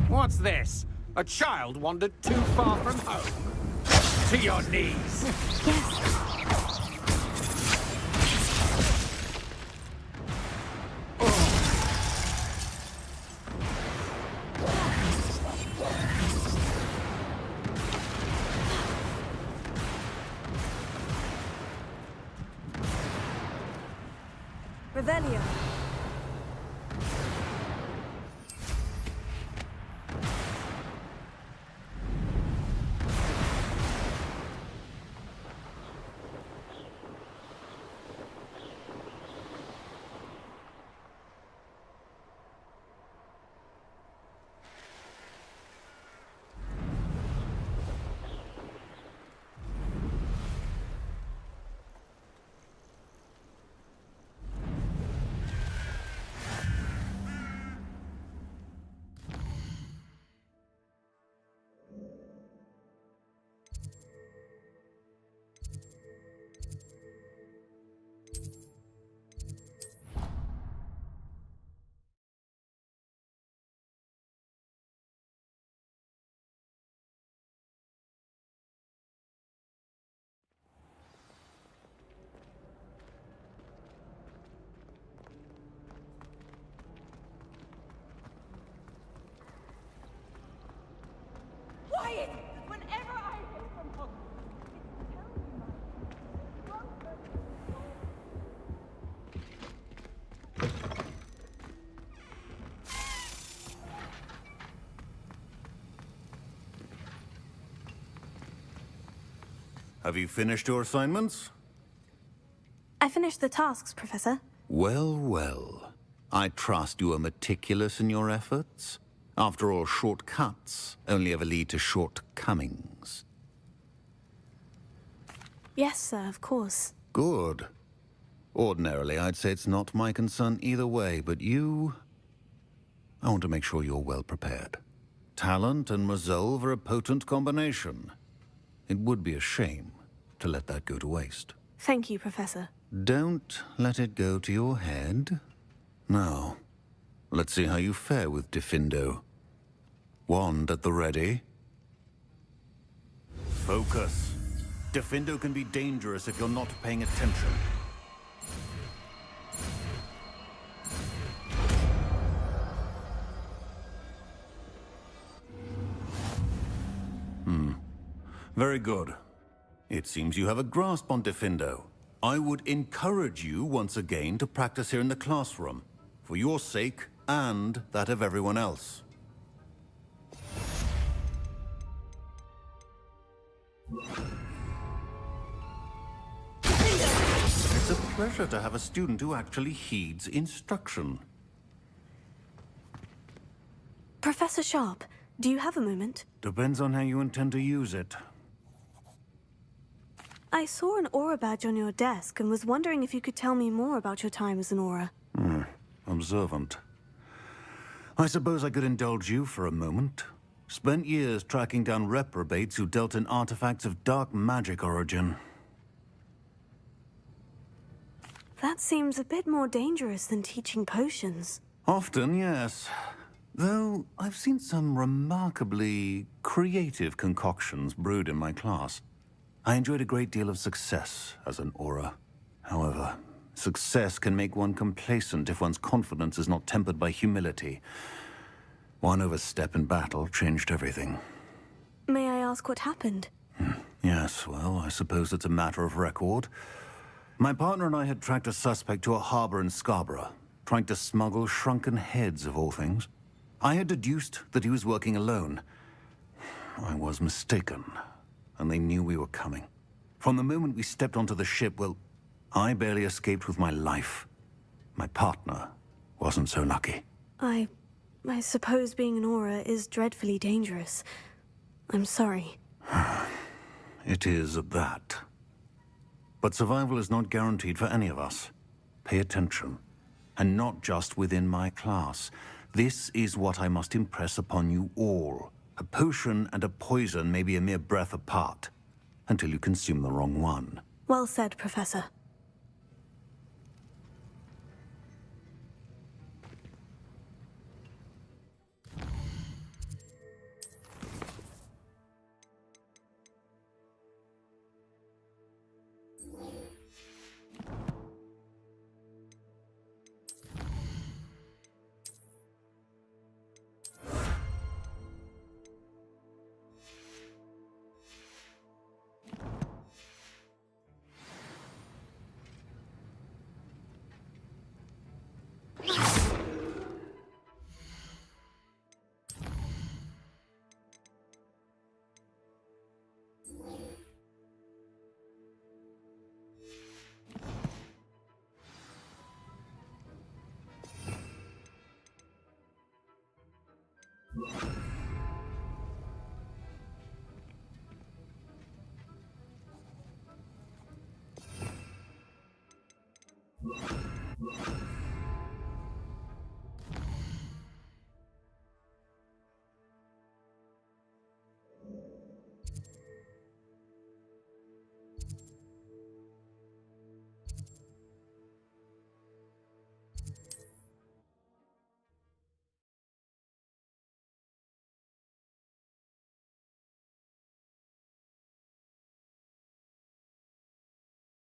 S19: What's this? A child wandered too far from home? To your knees!
S3: Revelio.
S6: Quiet! Whenever I hear from Hogwarts, it's to tell you
S13: Have you finished your assignments?
S9: I finished the tasks, Professor.
S13: Well, well. I trust you are meticulous in your efforts. After all, shortcuts only ever lead to shortcomings.
S9: Yes, sir, of course.
S13: Good. Ordinarily, I'd say it's not my concern either way, but you... I want to make sure you're well prepared. Talent and resolve are a potent combination. It would be a shame to let that go to waste.
S9: Thank you, Professor.
S13: Don't let it go to your head. Now, let's see how you fare with Diffindo. Wand at the ready. Focus. Diffindo can be dangerous if you're not paying attention. Very good. It seems you have a grasp on Diffindo. I would encourage you once again to practice here in the classroom, for your sake and that of everyone else. It's a pleasure to have a student who actually heeds instruction.
S9: Professor Sharp, do you have a moment?
S13: Depends on how you intend to use it.
S9: I saw an aura badge on your desk and was wondering if you could tell me more about your time as an aura.
S13: Observant. I suppose I could indulge you for a moment. Spent years tracking down reprobates who dealt in artifacts of dark magic origin.
S9: That seems a bit more dangerous than teaching potions.
S13: Often, yes. Though I've seen some remarkably creative concoctions brewed in my class. I enjoyed a great deal of success as an aura. However, success can make one complacent if one's confidence is not tempered by humility. One overstep in battle changed everything.
S9: May I ask what happened?
S13: Yes, well, I suppose it's a matter of record. My partner and I had tracked a suspect to a harbor in Scarborough, trying to smuggle shrunken heads of all things. I had deduced that he was working alone. I was mistaken, and they knew we were coming. From the moment we stepped onto the ship, well, I barely escaped with my life. My partner wasn't so lucky.
S9: I suppose being an aura is dreadfully dangerous. I'm sorry.
S13: It is at that. But survival is not guaranteed for any of us. Pay attention. And not just within my class. This is what I must impress upon you all. A potion and a poison may be a mere breath apart, until you consume the wrong one.
S9: Well said, Professor.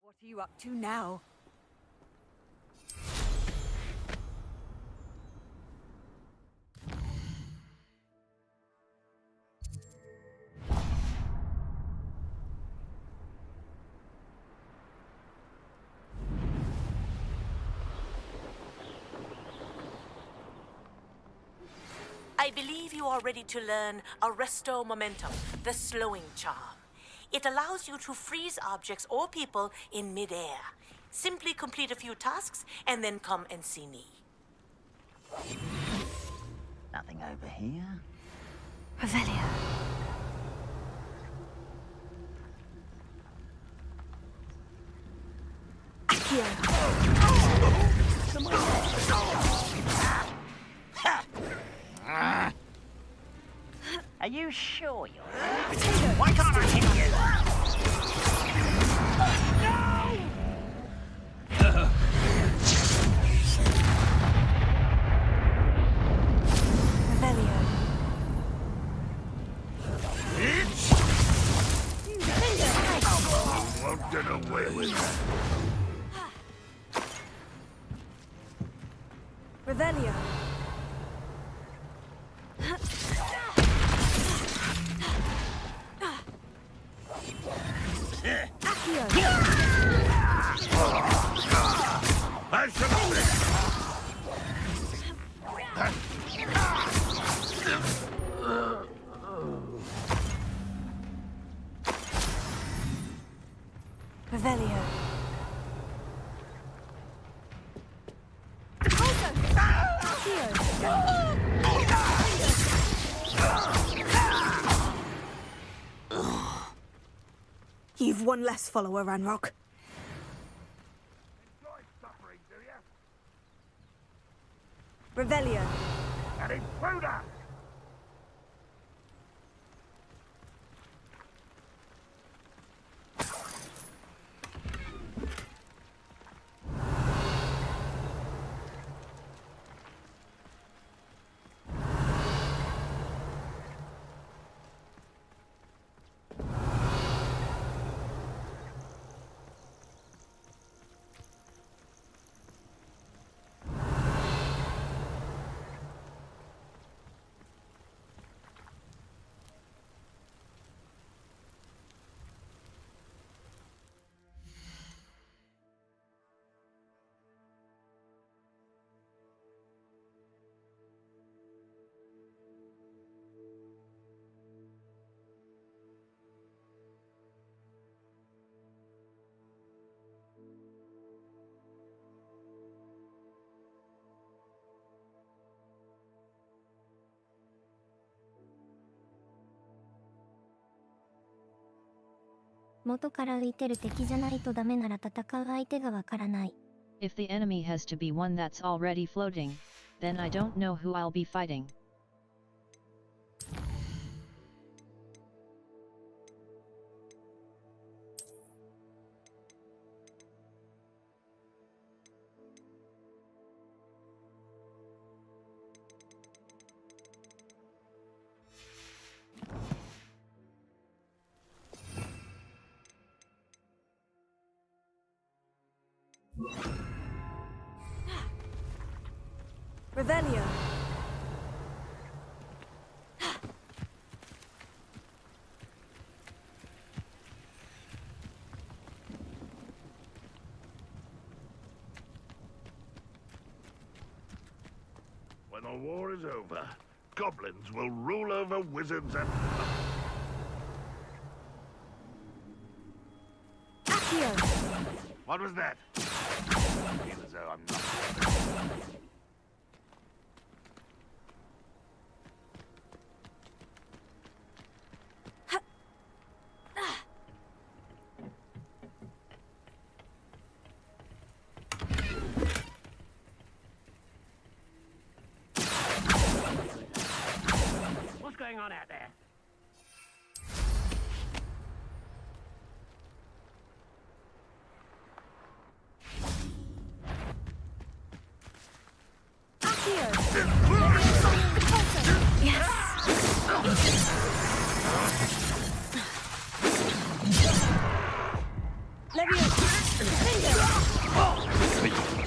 S6: What are you up to now?
S5: I believe you are ready to learn Arresto Momentum, the slowing charm. It allows you to freeze objects or people in midair. Simply complete a few tasks and then come and see me.
S14: Nothing over here.
S9: Revelio.
S14: Are you sure you're there? Why can't I hit you?
S9: Revelio.
S18: Won't get away with that.
S9: Revelio. Revelio. You've one less follower, Ranrock. Revelio.
S18: An intruder!
S20: 元から歩いてる敵じゃないとダメなら戦う相手がわからない。
S4: If the enemy has to be one that's already floating, then I don't know who I'll be fighting.
S3: Revelio.
S18: When the war is over, goblins will rule over wizards and... What was that? I feel as though I'm not...
S8: What's going on out there?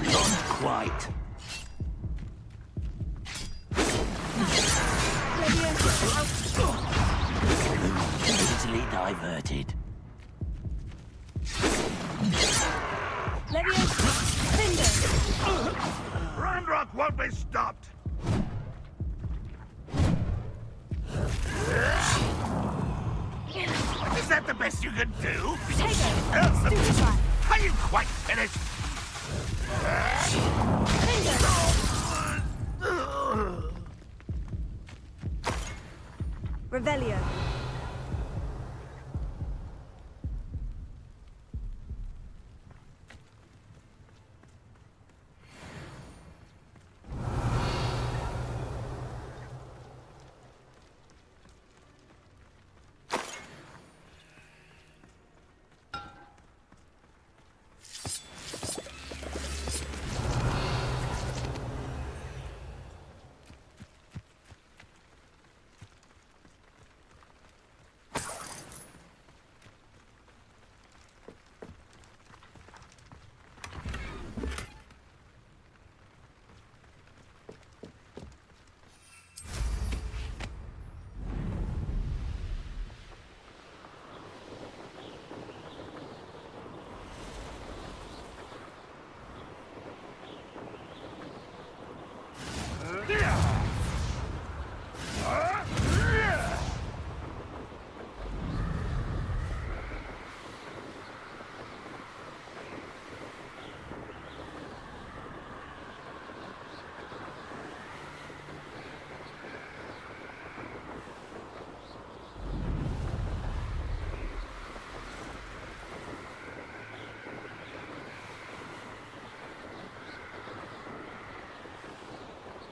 S17: Not quite. Easily diverted.
S18: Ranrock won't be stopped! Is that the best you can do? Are you quite finished?
S3: Revelio.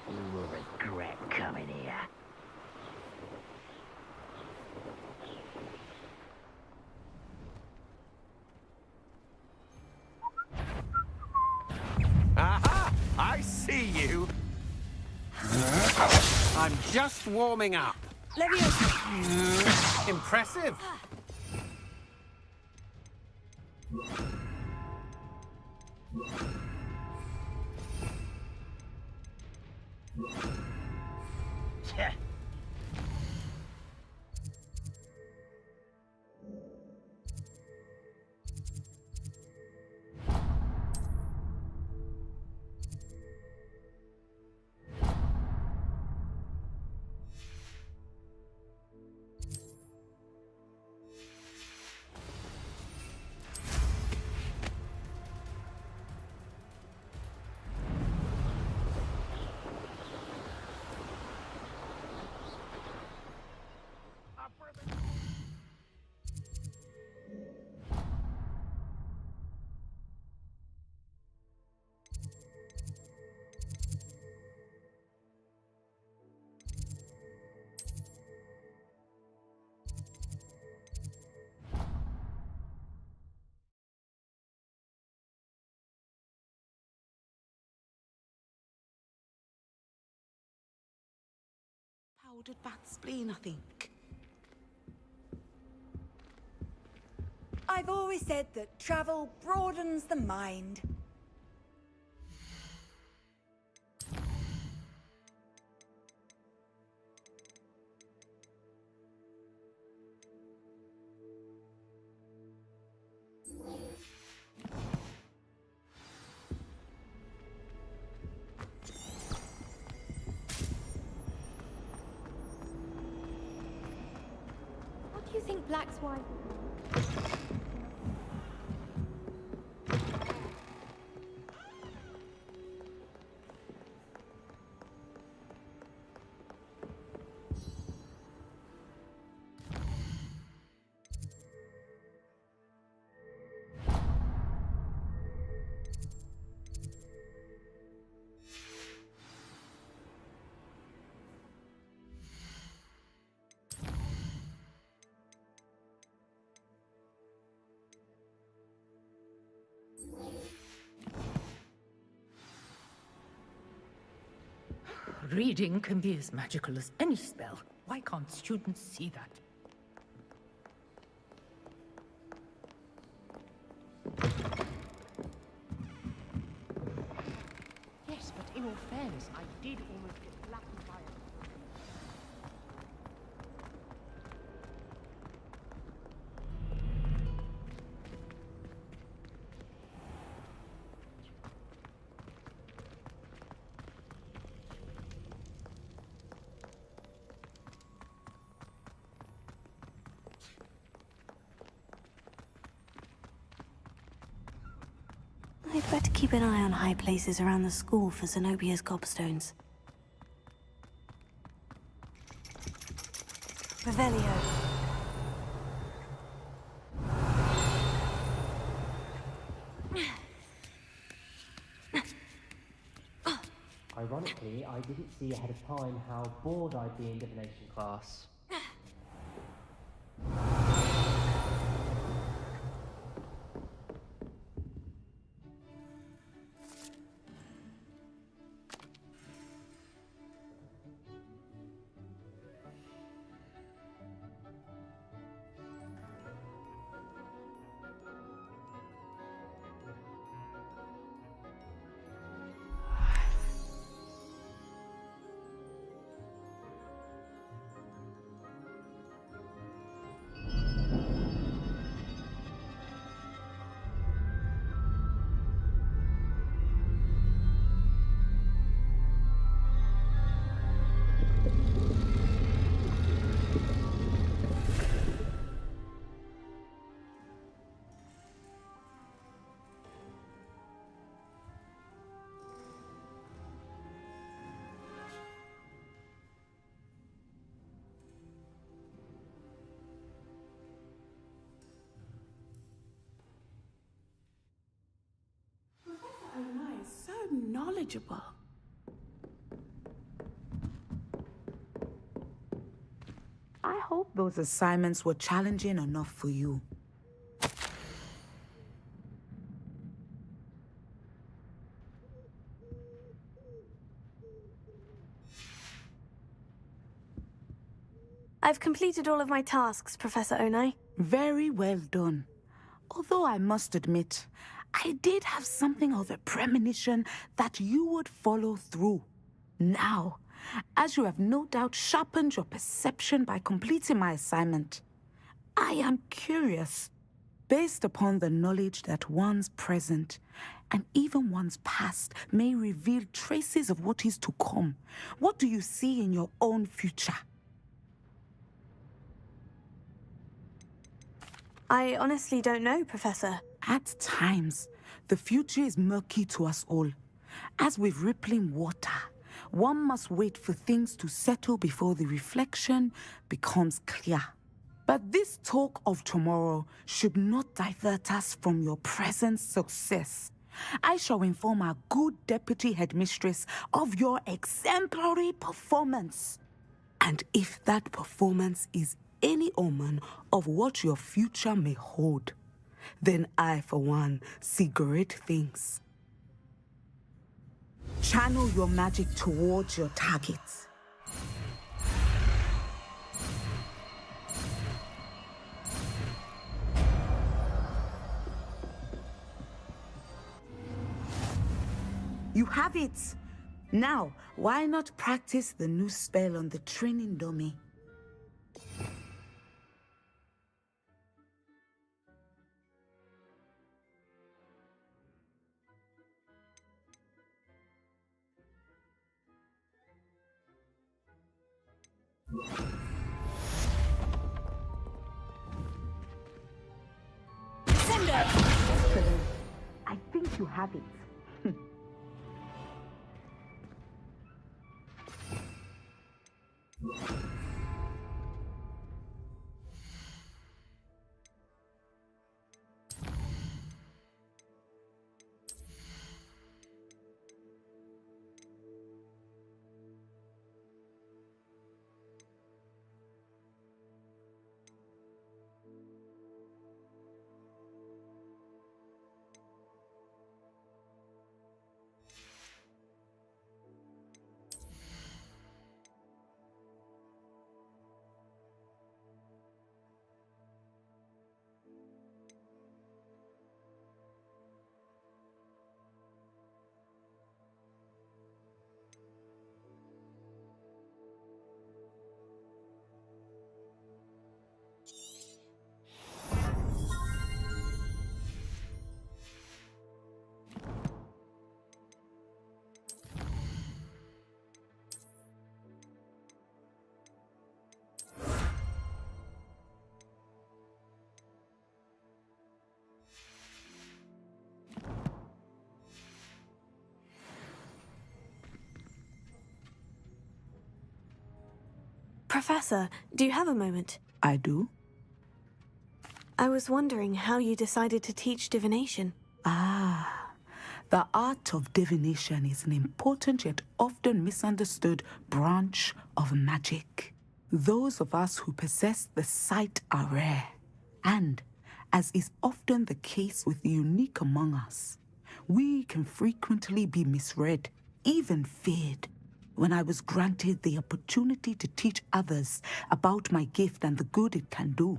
S17: You will regret coming here.
S19: Aha! I see you! I'm just warming up. Impressive.
S15: Clouded bat spleen, I think.
S6: I've always said that travel broadens the mind.
S20: What do you think Black's wife
S21: Reading can be as magical as any spell. Why can't students see that?
S22: Yes, but in all fairness, I did almost get flattened by it.
S9: I'd better keep an eye on high places around the school for Zenobia's gobstones. Revelio.
S23: Ironically, I didn't see ahead of time how bored I'd be in divination class.
S15: Onai is so knowledgeable. I hope those assignments were challenging enough for you.
S9: I've completed all of my tasks, Professor Onai.
S15: Very well done. Although I must admit, I did have something of a premonition that you would follow through. Now, as you have no doubt sharpened your perception by completing my assignment, I am curious, based upon the knowledge that one's present and even one's past may reveal traces of what is to come. What do you see in your own future?
S9: I honestly don't know, Professor.
S15: At times, the future is murky to us all. As with rippling water, one must wait for things to settle before the reflection becomes clear. But this talk of tomorrow should not divert us from your present success. I shall inform our good deputy headmistress of your exemplary performance. And if that performance is any omen of what your future may hold, then I, for one, see great things. Channel your magic towards your targets. have it. Now, why not practice the new spell on the training dummy? Excellent. I think you have it.
S9: Professor, do you have a moment?
S15: I do.
S9: I was wondering how you decided to teach divination.
S15: Ah, the art of divination is an important yet often misunderstood branch of magic. Those of us who possess the sight are rare, and, as is often the case with the unique among us, we can frequently be misread, even feared. When I was granted the opportunity to teach others about my gift and the good it can do,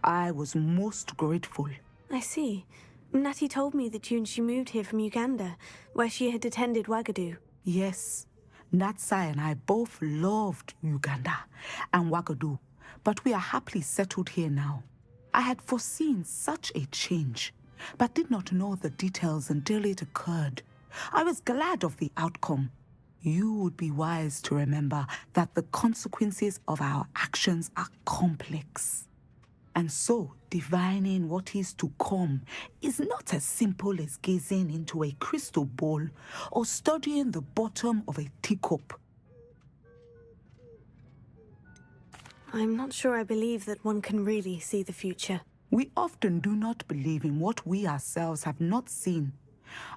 S15: I was most grateful.
S9: I see. Natty told me that you and she moved here from Uganda, where she had attended Wagadu.
S15: Yes, Natsai and I both loved Uganda and Wagadu, but we are happily settled here now. I had foreseen such a change, but did not know the details until it occurred. I was glad of the outcome. You would be wise to remember that the consequences of our actions are complex. And so, divining what is to come is not as simple as gazing into a crystal ball or studying the bottom of a teacup.
S9: I'm not sure I believe that one can really see the future.
S15: We often do not believe in what we ourselves have not seen.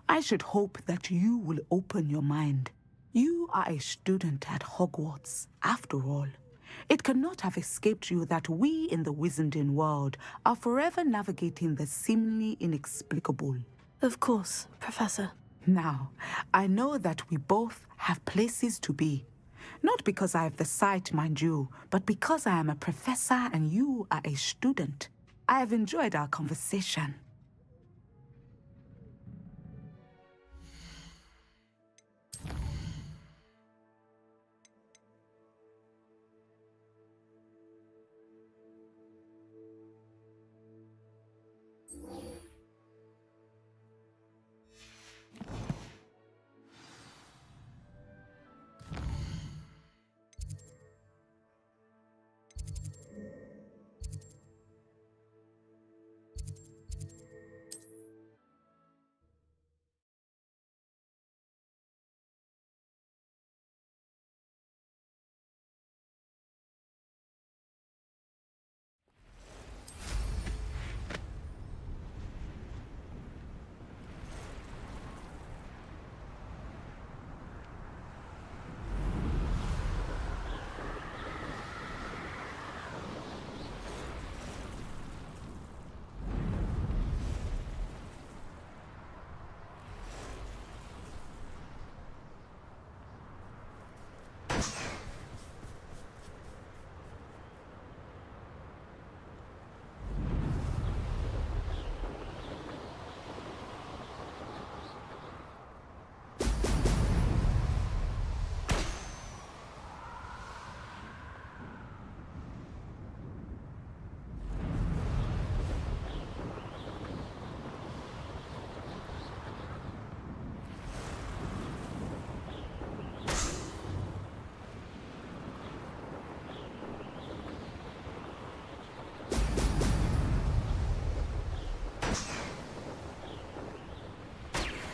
S15: I should hope that you will open your mind. You are a student at Hogwarts, after all. It cannot have escaped you that we in the Wizarding world are forever navigating the seemingly inexplicable.
S9: Of course, Professor.
S15: Now, I know that we both have places to be. Not because I have the sight, mind you, but because I am a professor and you are a student. I have enjoyed our conversation.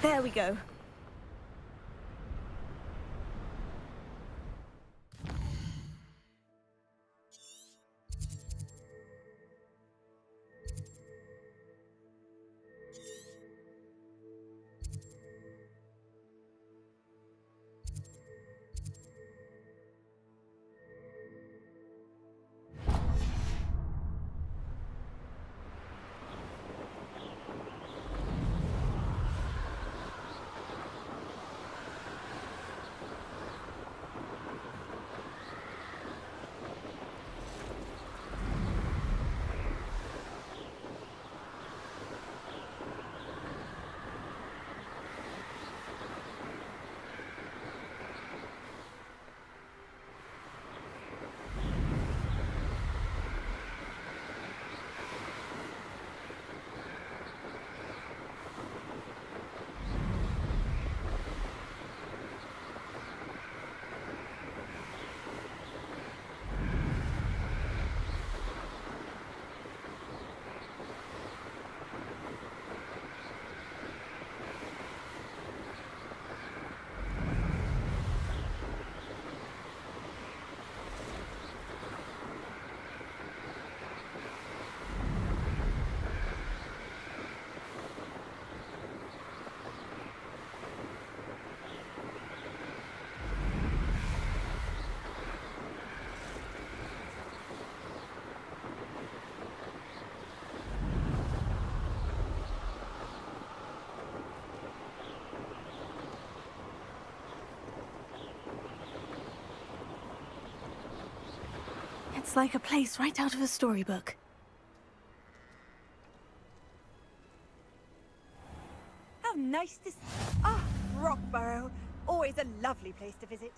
S9: There we go. It's like a place right out of a storybook.
S6: How nice to... Ah, Rockborough. Always a lovely place to visit.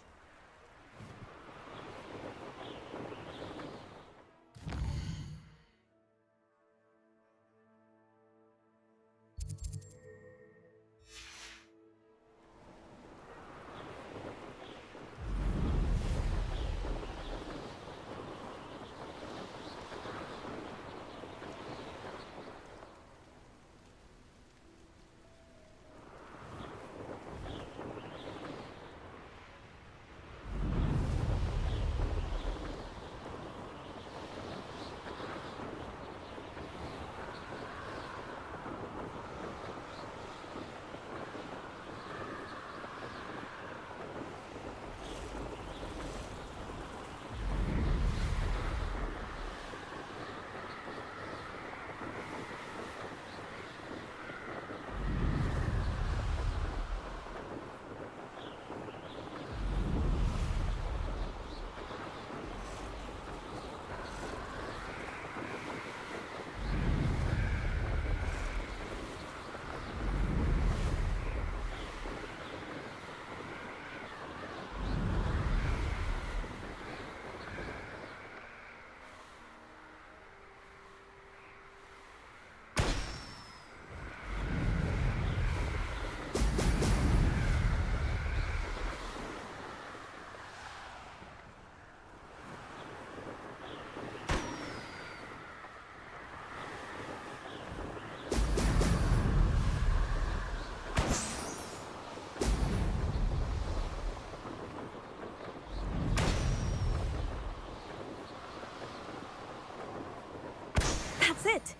S9: That's it!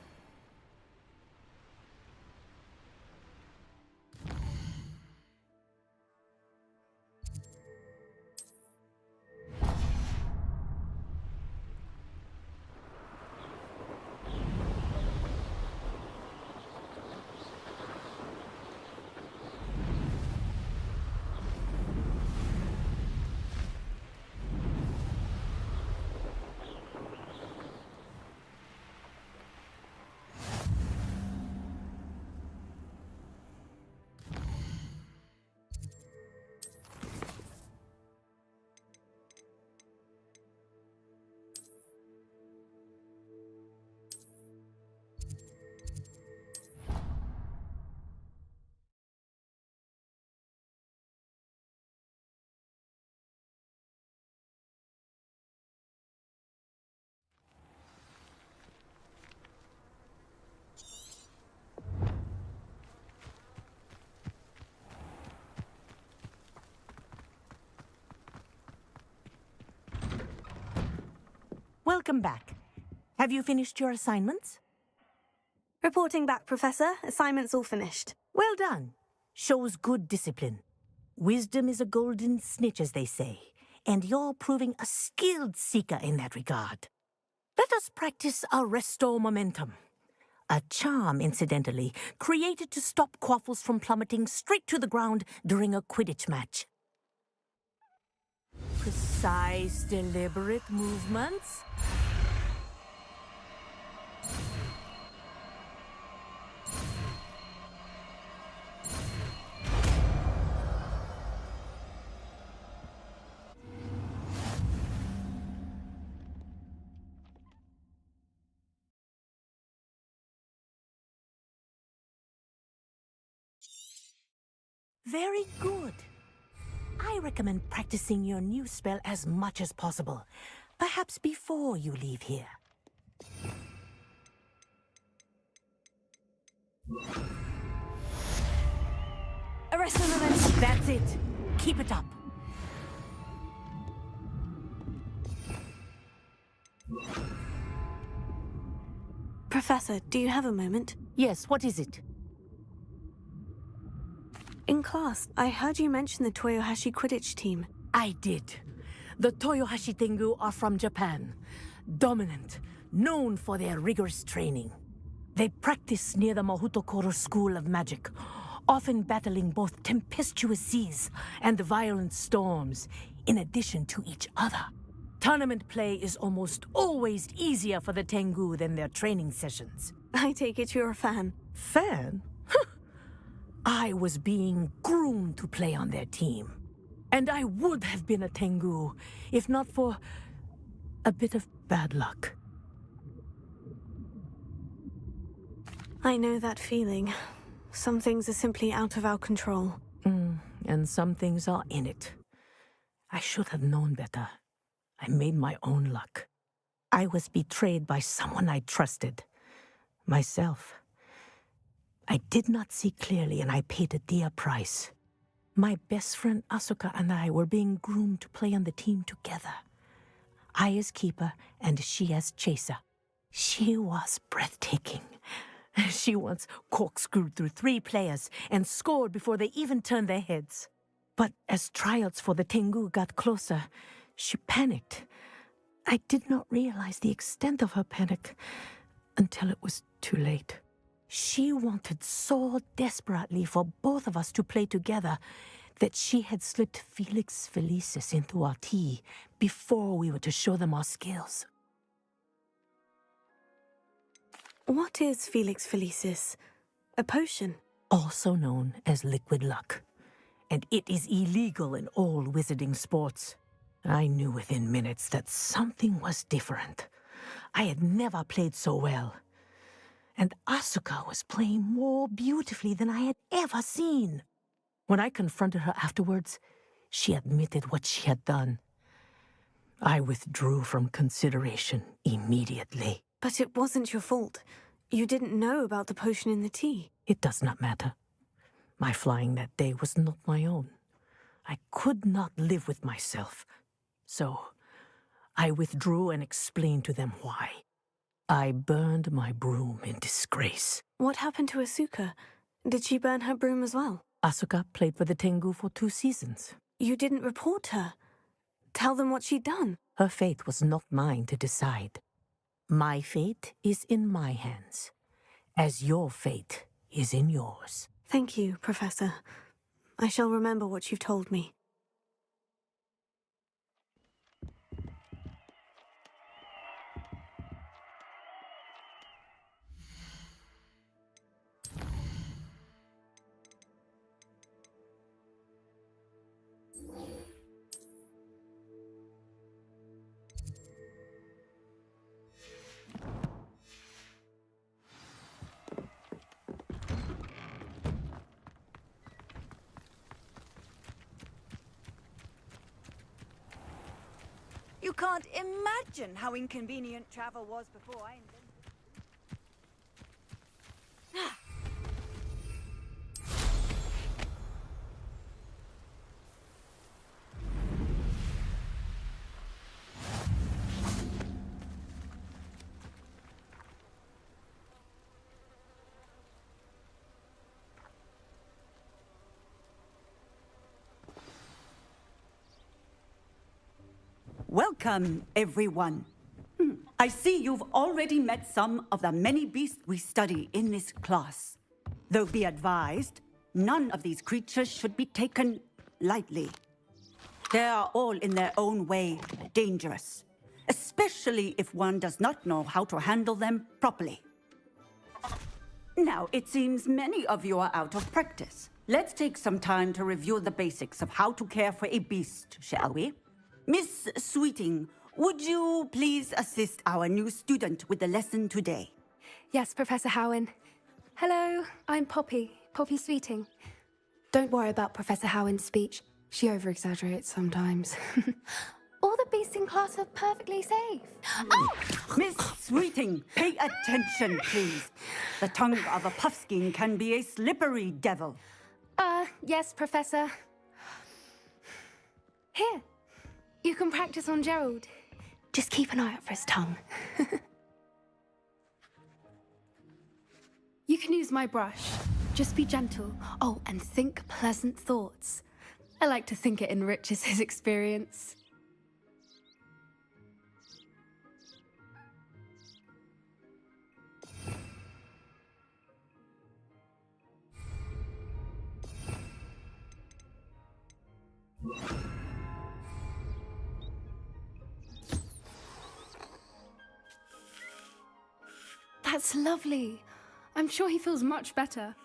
S17: Welcome back. Have you finished your assignments?
S9: Reporting back, Professor. Assignments all finished.
S17: Well done. Shows good discipline. Wisdom is a golden snitch, as they say, and you're proving a skilled seeker in that regard. Let us practice Arresto Momentum. A charm, incidentally, created to stop quaffles from plummeting straight to the ground during a Quidditch match. Precise, deliberate movements. Very good. I recommend practicing your new spell as much as possible, perhaps before you leave here.
S9: Arrest the momentum.
S17: That's it. Keep it up.
S9: Professor, do you have a moment?
S17: Yes, what is it?
S9: In class, I heard you mention the Toyohashi Quidditch team.
S17: I did. The Toyohashi Tengu are from Japan. Dominant, known for their rigorous training. They practice near the Mahutokoro School of Magic, often battling both tempestuous seas and violent storms, in addition to each other. Tournament play is almost always easier for the Tengu than their training sessions.
S9: I take it you're a fan.
S17: Fan? I was being groomed to play on their team. And I would have been a Tengu, if not for a bit of bad luck.
S9: I know that feeling. Some things are simply out of our control.
S17: And some things are in it. I should have known better. I made my own luck. I was betrayed by someone I trusted. Myself. I did not see clearly, and I paid a dear price. My best friend Asuka and I were being groomed to play on the team together. I as keeper, and she as chaser. She was breathtaking. She once corkscrewed through 3 players and scored before they even turned their heads. But as tryouts for the Tengu got closer, she panicked. I did not realize the extent of her panic until it was too late. She wanted so desperately for both of us to play together that she had slipped Felix Felicis into our tea before we were to show them our skills.
S9: What is Felix Felicis? A potion?
S17: Also known as liquid luck. And it is illegal in all wizarding sports. I knew within minutes that something was different. I had never played so well. And Asuka was playing more beautifully than I had ever seen. When I confronted her afterwards, she admitted what she had done. I withdrew from consideration immediately.
S9: But it wasn't your fault. You didn't know about the potion in the tea.
S17: It does not matter. My flying that day was not my own. I could not live with myself. So, I withdrew and explained to them why. I burned my broom in disgrace.
S9: What happened to Asuka? Did she burn her broom as well?
S17: Asuka played for the Tengu for 2 seasons.
S9: You didn't report her. Tell them what she'd done.
S17: Her fate was not mine to decide. My fate is in my hands, as your fate is in yours.
S9: Thank you, Professor. I shall remember what you've told me.
S6: You can't imagine how inconvenient travel was before I invented
S1: Welcome, everyone. I see you've already met some of the many beasts we study in this class. Though be advised, none of these creatures should be taken lightly. They are all in their own way dangerous, especially if one does not know how to handle them properly. Now, it seems many of you are out of practice. Let's take some time to review the basics of how to care for a beast, shall we? Miss Sweeting, would you please assist our new student with the lesson today?
S2: Yes, Professor Howen. Hello, I'm Poppy Sweeting. Don't worry about Professor Howen's speech. She over-exaggerates sometimes. All the beasts in class are perfectly safe. Oh!
S1: Miss Sweeting, pay attention, please. The tongue of a puffskein can be a slippery devil.
S2: Yes, Professor. Here, you can practice on Gerald. Just keep an eye out for his tongue. You can use my brush. Just be gentle. Oh, and think pleasant thoughts. I like to think it enriches his experience. That's lovely. I'm sure he feels much better.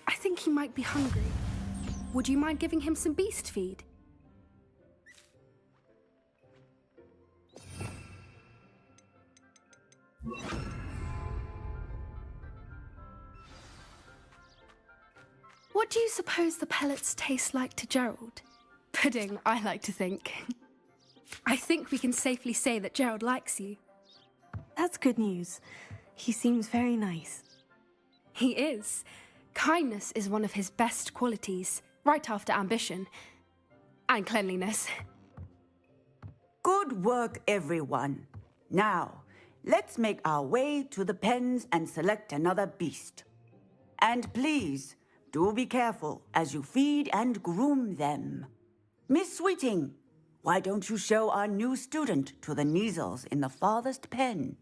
S2: I think he might be hungry. Would you mind giving him some beast feed? What do you suppose the pellets taste like to Gerald? Pudding, I like to think. I think we can safely say that Gerald likes you.
S9: That's good news. He seems very nice.
S2: He is. Kindness is one of his best qualities, right after ambition. And cleanliness.
S1: Good work, everyone. Now, let's make our way to the pens and select another beast. And please, do be careful as you feed and groom them. Miss Sweeting, why don't you show our new student to the Neasels in the farthest pen?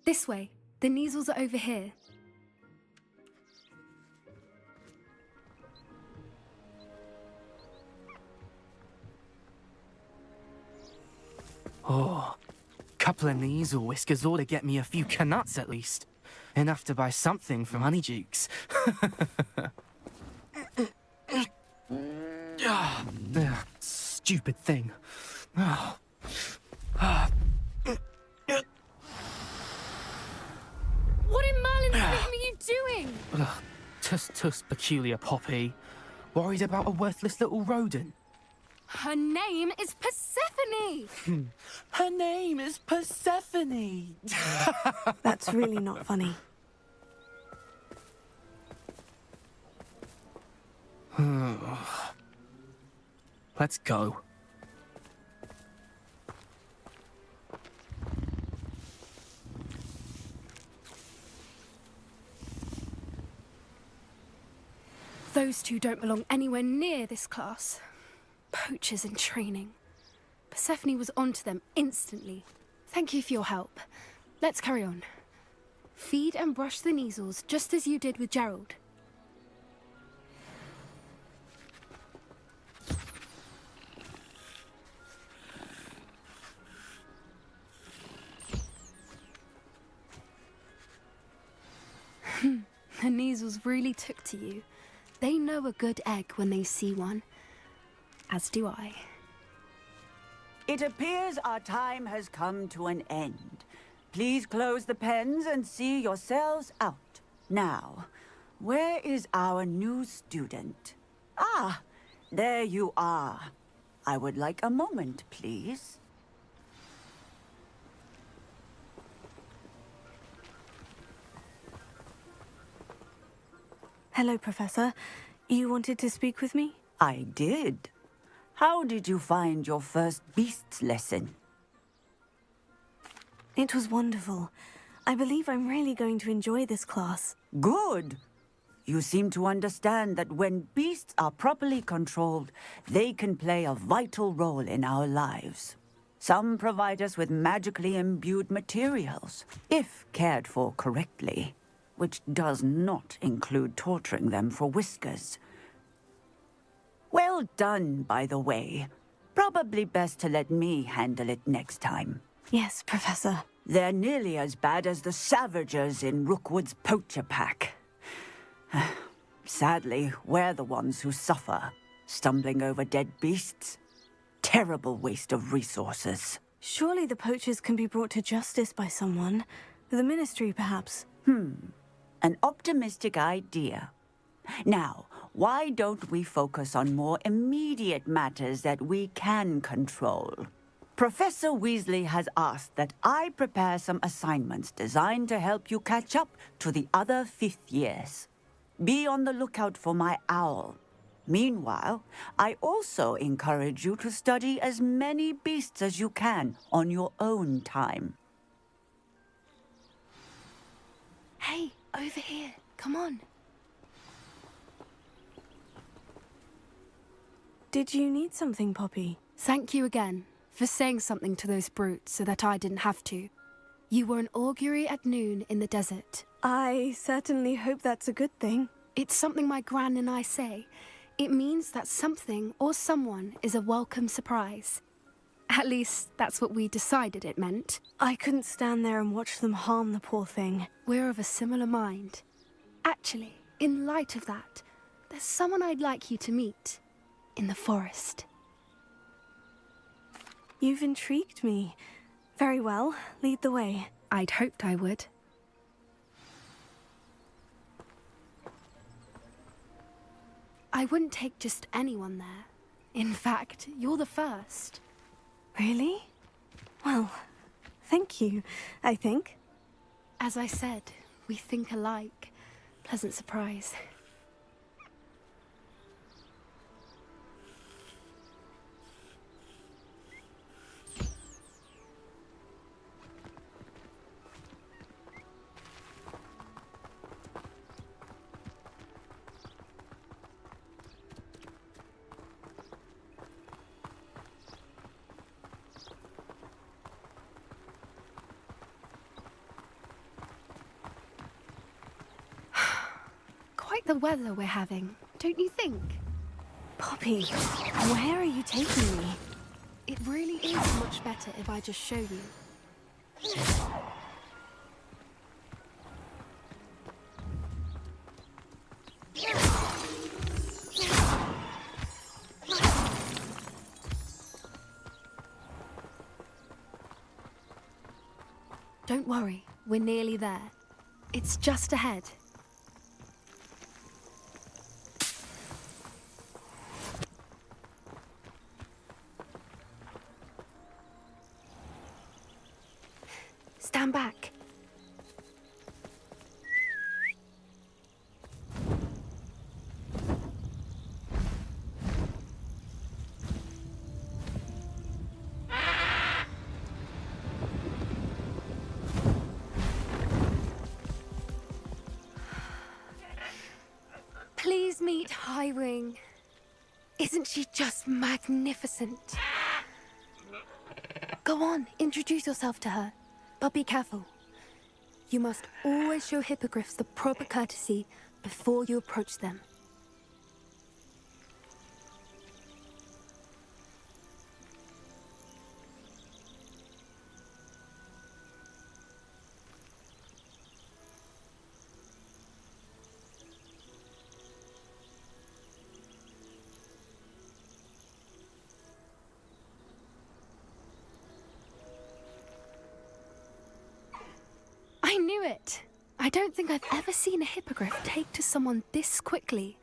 S2: This way. The Neasels are over here.
S12: Oh, couple of Neasel whiskers ought to get me a few canuts at least. Enough to buy something from Honeydukes. Stupid thing.
S2: What in Merlin's name are you doing?
S12: Tuss, peculiar Poppy. Worried about a worthless little rodent.
S2: Her name is Persephone!
S12: Her name is Persephone!
S9: That's really not funny.
S12: Let's go.
S2: Those two don't belong anywhere near this class. Poachers in training. Persephone was onto them instantly. Thank you for your help. Let's carry on. Feed and brush the Neasels just as you did with Gerald. The Neasels really took to you. They know a good egg when they see one. As do I.
S1: It appears our time has come to an end. Please close the pens and see yourselves out. Now, where is our new student? Ah, there you are. I would like a moment, please.
S9: Hello, Professor. You wanted to speak with me?
S1: I did. How did you find your first beasts lesson?
S9: It was wonderful. I believe I'm really going to enjoy this class.
S1: Good. You seem to understand that when beasts are properly controlled, they can play a vital role in our lives. Some provide us with magically imbued materials, if cared for correctly, which does not include torturing them for whiskers. Well done, by the way. Probably best to let me handle it next time.
S9: Yes, Professor.
S1: They're nearly as bad as the Savagers in Rookwood's poacher pack. Sadly, we're the ones who suffer, stumbling over dead beasts. Terrible waste of resources.
S9: Surely the poachers can be brought to justice by someone. The Ministry, perhaps.
S1: An optimistic idea. Now, why don't we focus on more immediate matters that we can control? Professor Weasley has asked that I prepare some assignments designed to help you catch up to the other 5th years. Be on the lookout for my owl. Meanwhile, I also encourage you to study as many beasts as you can on your own time.
S2: Hey, over here. Come on.
S9: Did you need something, Poppy?
S2: Thank you again for saying something to those brutes so that I didn't have to. You were an augury at noon in the desert.
S9: I certainly hope that's a good thing.
S2: It's something my gran and I say. It means that something or someone is a welcome surprise. At least, that's what we decided it meant.
S9: I couldn't stand there and watch them harm the poor thing.
S2: We're of a similar mind. Actually, in light of that, there's someone I'd like you to meet. In the forest.
S9: You've intrigued me. Very well, lead the way.
S2: I'd hoped I would. I wouldn't take just anyone there. In fact, you're the first.
S9: Really? Well, thank you, I think.
S2: As I said, we think alike. Pleasant surprise. Quite the weather we're having, don't you think?
S9: Poppy, where are you taking me?
S2: It really is much better if I just show you. Don't worry, we're nearly there. It's just ahead. Stand back. Please meet Highwing. Isn't she just magnificent? Go on, introduce yourself to her. But be careful. You must always show hippogriffs the proper courtesy before you approach them. I knew it! I don't think I've ever seen a hippogriff take to someone this quickly.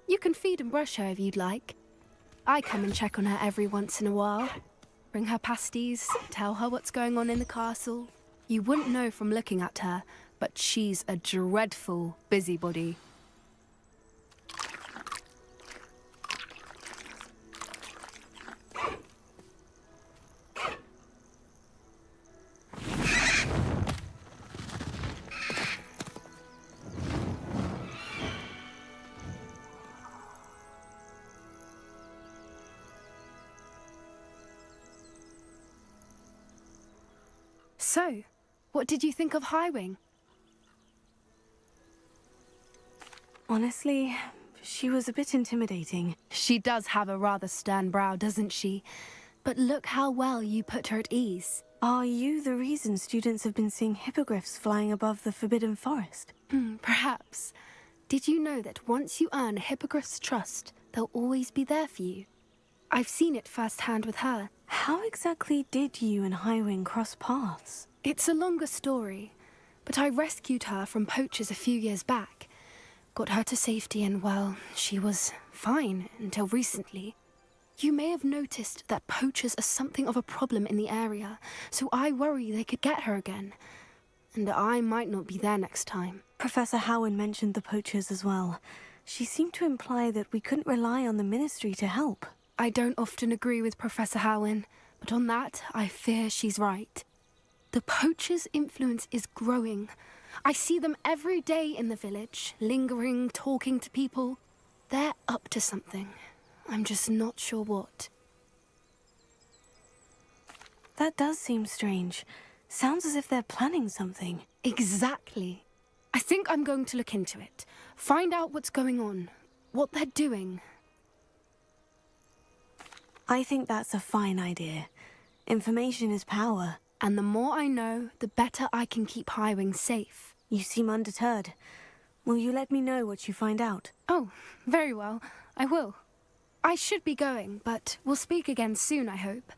S2: You can feed and brush her if you'd like. I come and check on her every once in a while. Bring her pasties, tell her what's going on in the castle. You wouldn't know from looking at her, but she's a dreadful busybody. So, what did you think of Highwing?
S9: Honestly, she was a bit intimidating.
S2: She does have a rather stern brow, doesn't she? But look how well you put her at ease.
S9: Are you the reason students have been seeing hippogriffs flying above the Forbidden Forest?
S2: Perhaps. Did you know that once you earn a hippogriff's trust, they'll always be there for you? I've seen it firsthand with her.
S9: How exactly did you and Highwing cross paths?
S2: It's a longer story, but I rescued her from poachers a few years back. Got her to safety and, well, she was fine until recently. You may have noticed that poachers are something of a problem in the area, so I worry they could get her again. And I might not be there next time.
S9: Professor Howin mentioned the poachers as well. She seemed to imply that we couldn't rely on the Ministry to help.
S2: I don't often agree with Professor Howin, but on that, I fear she's right. The poachers' influence is growing. I see them every day in the village, lingering, talking to people. They're up to something. I'm just not sure what.
S9: That does seem strange. Sounds as if they're planning something.
S2: Exactly. I think I'm going to look into it. Find out what's going on. What they're doing.
S9: I think that's a fine idea. Information is power.
S2: And the more I know, the better I can keep Highwing safe.
S9: You seem undeterred. Will you let me know what you find out?
S2: Oh, very well. I will. I should be going, but we'll speak again soon, I hope.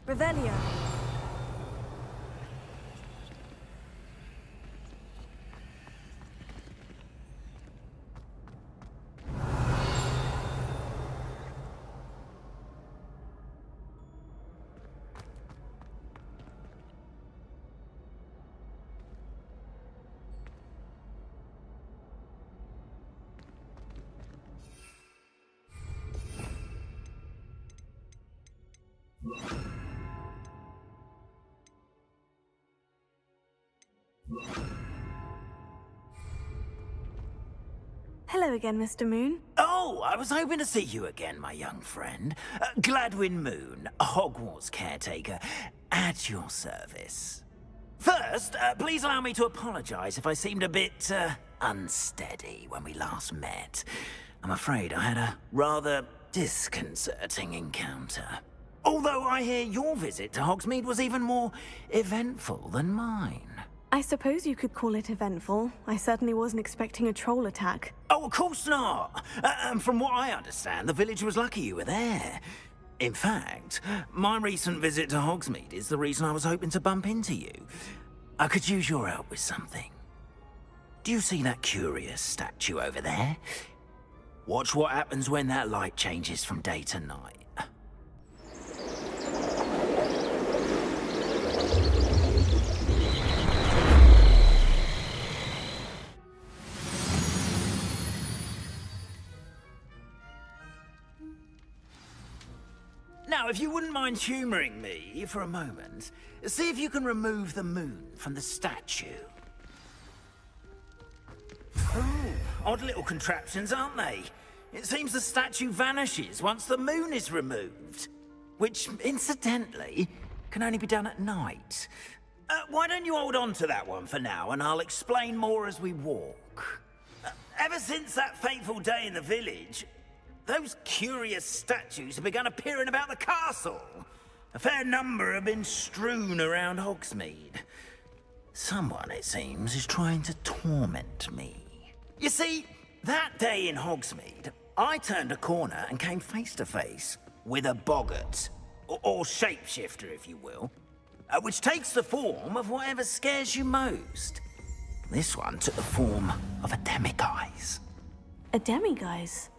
S3: Revelio.
S9: Hello again, Mr. Moon.
S14: Oh, I was hoping to see you again, my young friend. Gladwin Moon, Hogwarts Caretaker, at your service. First, please allow me to apologize if I seemed a bit, unsteady when we last met. I'm afraid I had a rather disconcerting encounter. Although I hear your visit to Hogsmeade was even more eventful than mine.
S9: I suppose you could call it eventful. I certainly wasn't expecting a troll attack.
S14: Oh, of course not! And from what I understand, the village was lucky you were there. In fact, my recent visit to Hogsmeade is the reason I was hoping to bump into you. I could use your help with something. Do you see that curious statue over there? Watch what happens when that light changes from day to night. Now, if you wouldn't mind humouring me for a moment, see if you can remove the moon from the statue. Oh, odd little contraptions, aren't they? It seems the statue vanishes once the moon is removed. Which, incidentally, can only be done at night. Why don't you hold on to that one for now, and I'll explain more as we walk. Ever since that fateful day in the village, those curious statues have begun appearing about the castle. A fair number have been strewn around Hogsmeade. Someone, it seems, is trying to torment me. You see, that day in Hogsmeade, I turned a corner and came face to face with a boggart, or shapeshifter, if you will, which takes the form of whatever scares you most. This one took the form of a demiguise.
S9: A demiguise?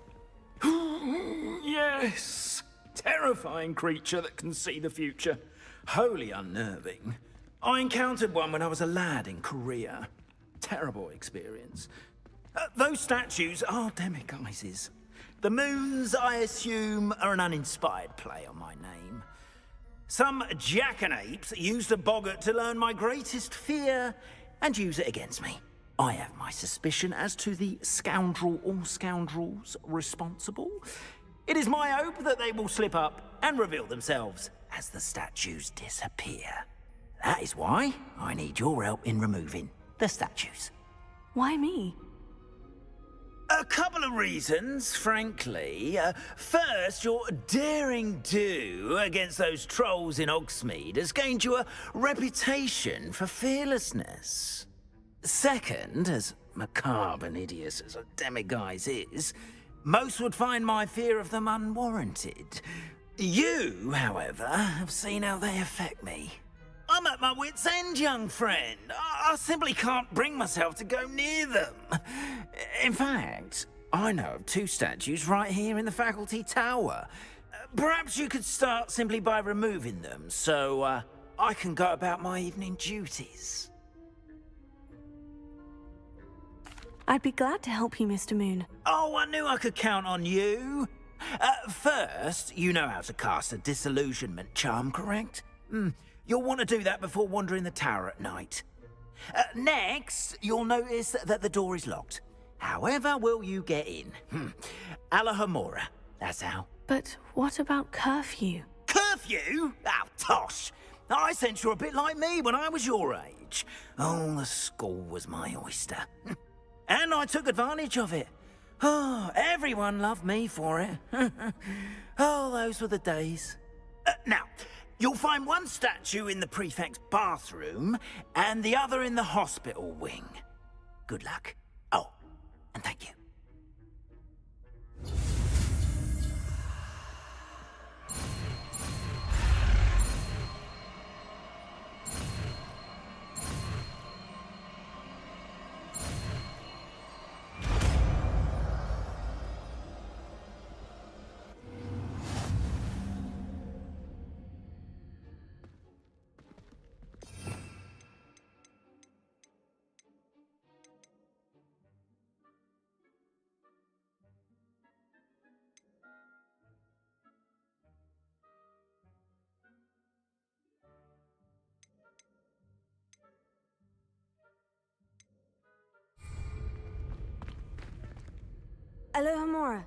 S14: Yes! Terrifying creature that can see the future. Wholly unnerving. I encountered one when I was a lad in Korea. Terrible experience. Those statues are demiguises. The moons, I assume, are an uninspired play on my name. Some jackanapes used a boggart to learn my greatest fear and use it against me. I have my suspicion as to the scoundrel or scoundrels responsible. It is my hope that they will slip up and reveal themselves as the statues disappear. That is why I need your help in removing the statues.
S9: Why me?
S14: A couple of reasons, frankly. First, your daring do against those trolls in Hogsmeade has gained you a reputation for fearlessness. Second, as macabre and hideous as a demiguise is, most would find my fear of them unwarranted. You, however, have seen how they affect me. I'm at my wit's end, young friend. I simply can't bring myself to go near them. In fact, I know of two statues right here in the faculty tower. Perhaps you could start simply by removing them, so I can go about my evening duties.
S9: I'd be glad to help you, Mr. Moon.
S14: Oh, I knew I could count on you. First, you know how to cast a disillusionment charm, correct? You'll want to do that before wandering the tower at night. Next, you'll notice that the door is locked. However will you get in? Alahomora, that's how.
S9: But what about curfew?
S14: Curfew? Oh, tosh. I sense you're a bit like me when I was your age. Oh, the school was my oyster. And I took advantage of it. Oh, everyone loved me for it. Oh, those were the days. Now, you'll find one statue in the prefect's bathroom and the other in the hospital wing. Good luck. Oh, and thank you.
S9: Alohomora.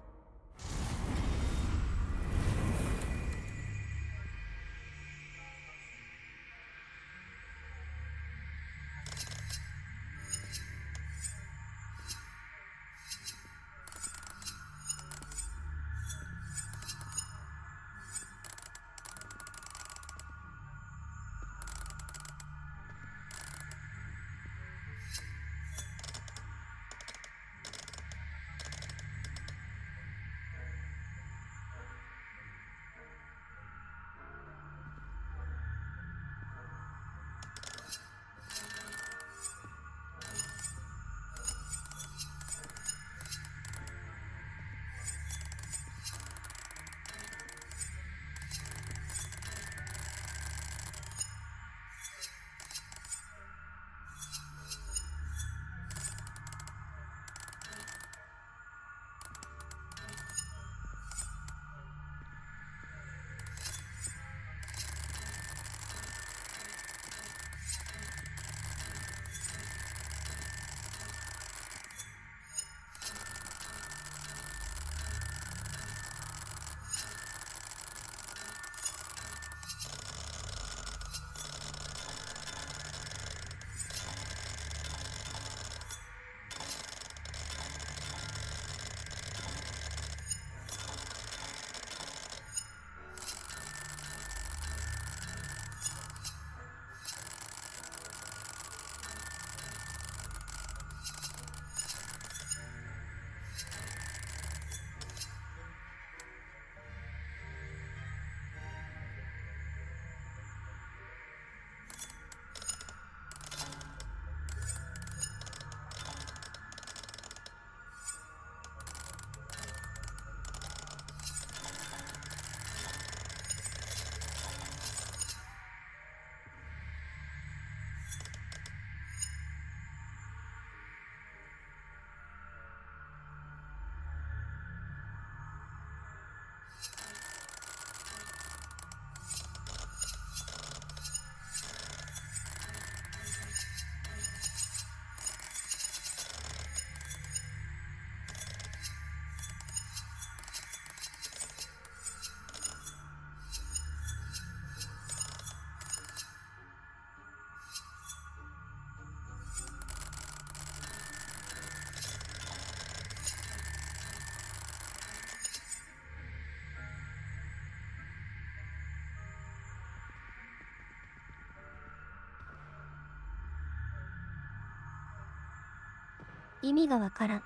S20: 意味がわからん。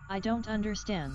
S4: I don't understand.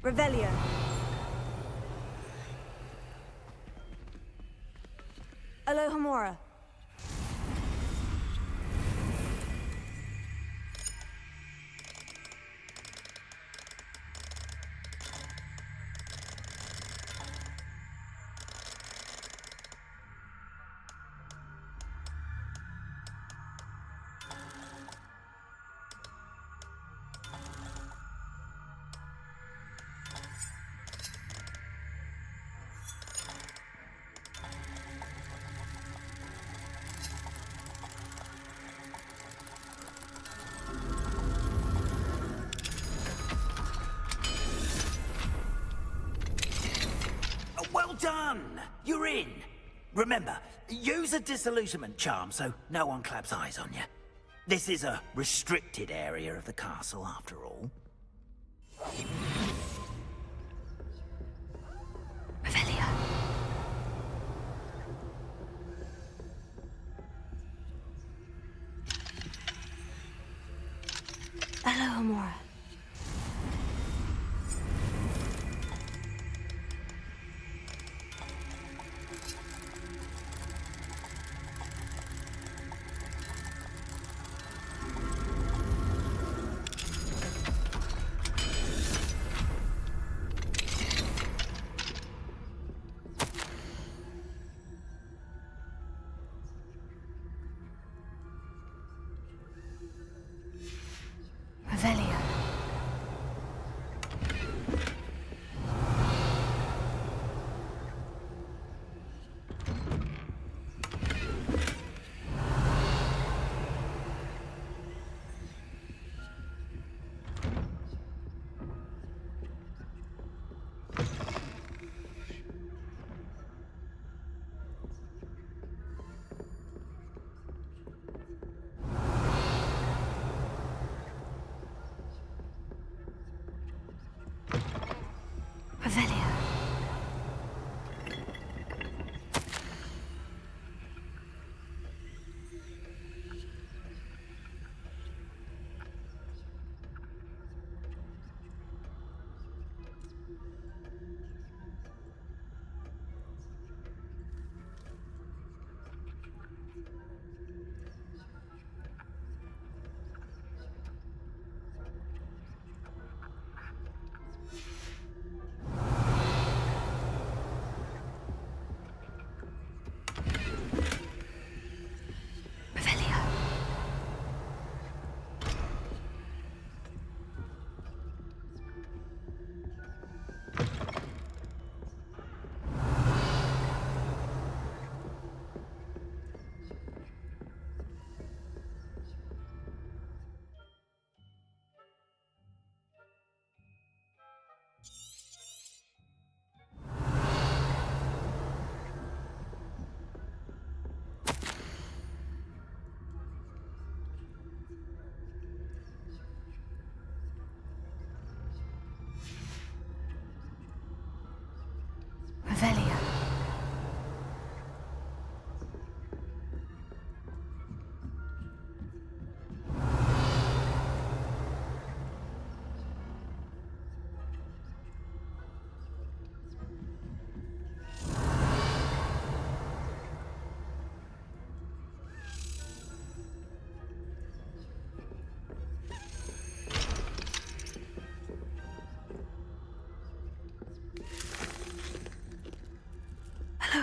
S3: Revelio. Alohomora.
S14: Well done! You're in! Remember, use a disillusionment charm so no one claps eyes on you. This is a restricted area of the castle, after all.
S3: Revelio. Alohomora. Revelio.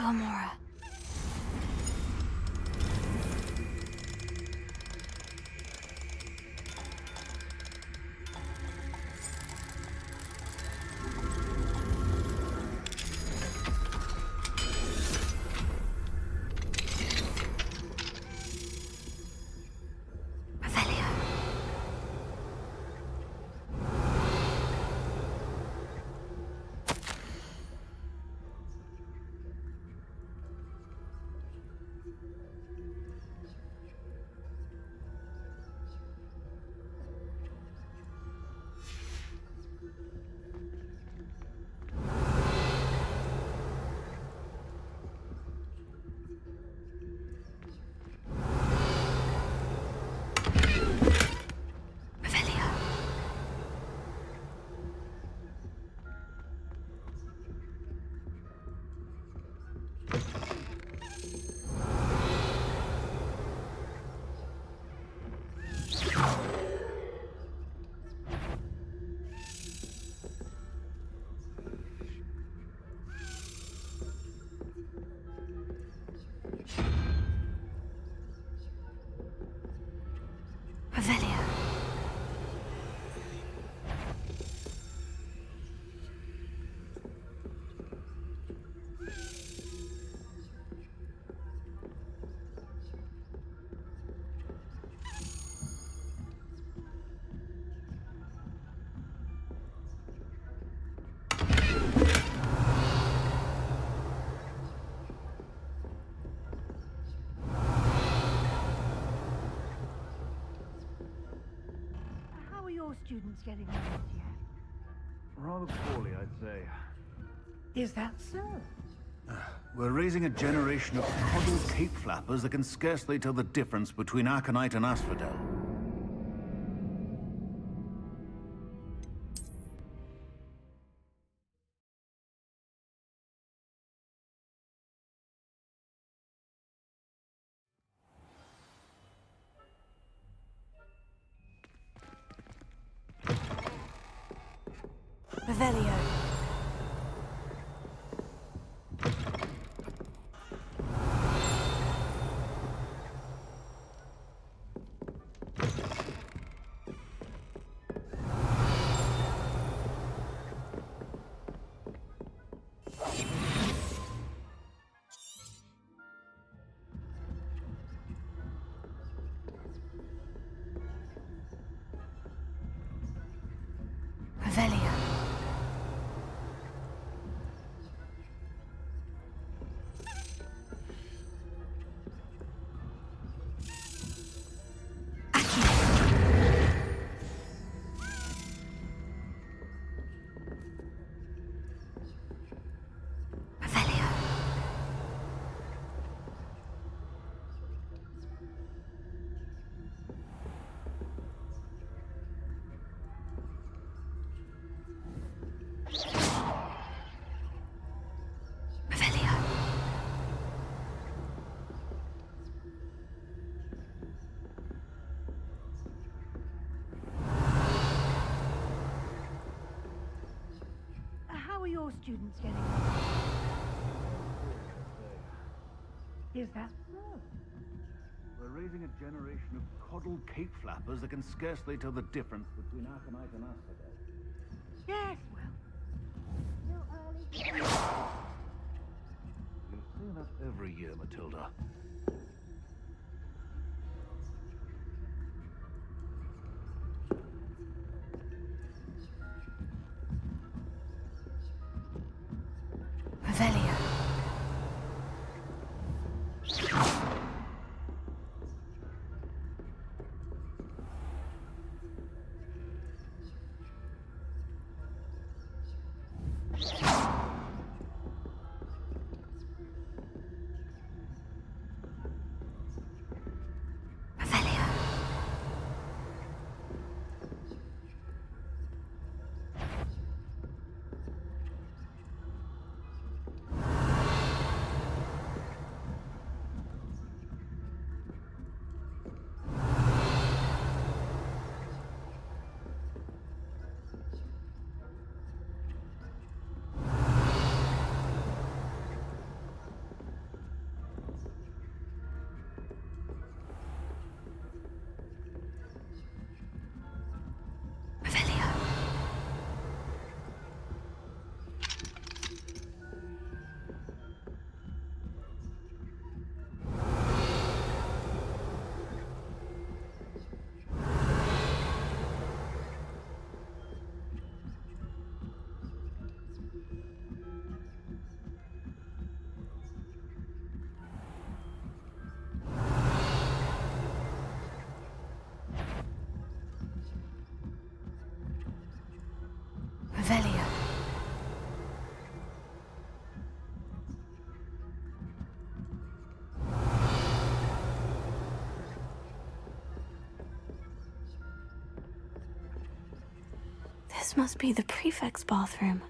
S9: Amora. Revelio.
S22: How are your students getting on this year?
S7: Rather poorly, I'd say.
S22: Is that so?
S13: We're raising a generation of coddled cape flappers that can scarcely tell the difference between Aconite and Asphodel.
S9: Revelio. Revelio.
S22: How are your students getting on? Is that so?
S13: We're raising a generation of coddled cape flappers that can scarcely tell the difference between Aconite and Asphodel.
S22: Yes, well, still early.
S13: You say that every year, Matilda.
S9: Revelio. This must be the prefect's bathroom.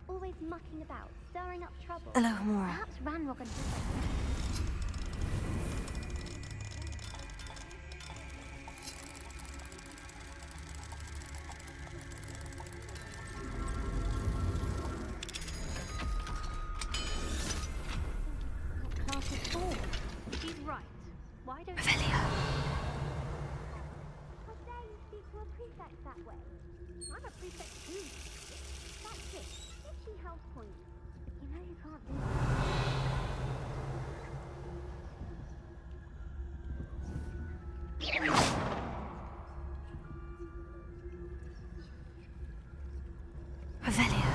S20: Always mucking about, stirring up trouble.
S9: Hello, Mora.
S20: Perhaps Ranrock and his class is for. She's right. Why don't
S9: Revelio.
S20: How dare you speak to a prefect that way? I'm a prefect too. That's it. If she house points, you know you can't do that.
S9: Revelio.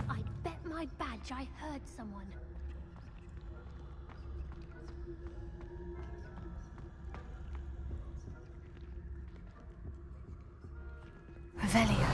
S20: I bet my badge I heard someone.
S9: Revelio.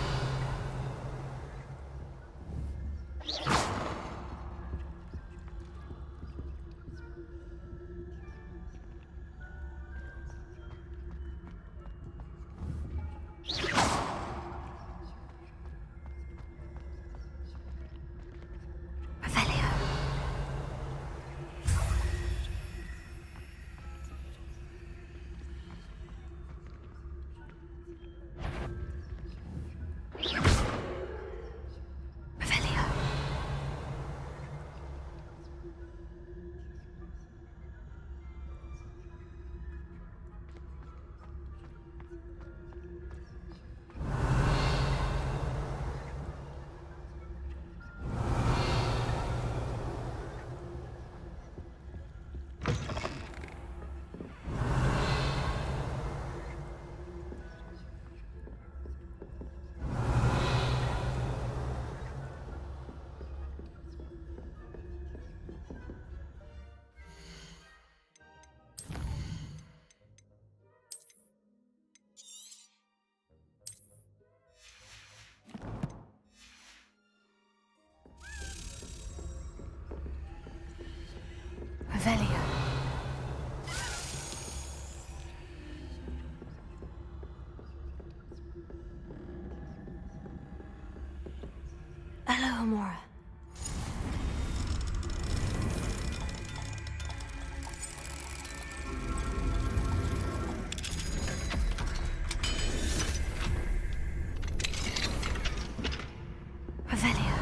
S9: Revelio. Hello, Mora. Revelio.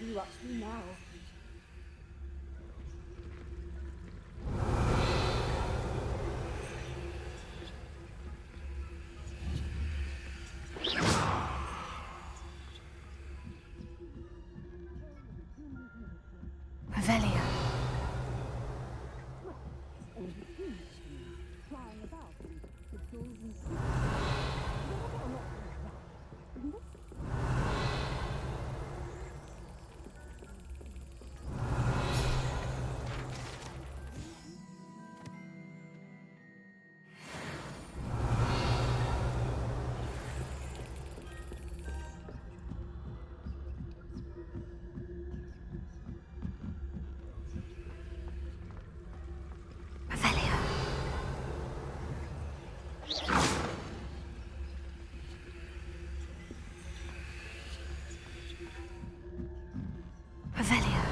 S20: do you up to now?
S2: Revelia.
S20: Flying about with doors and isn't it?
S2: Revelia.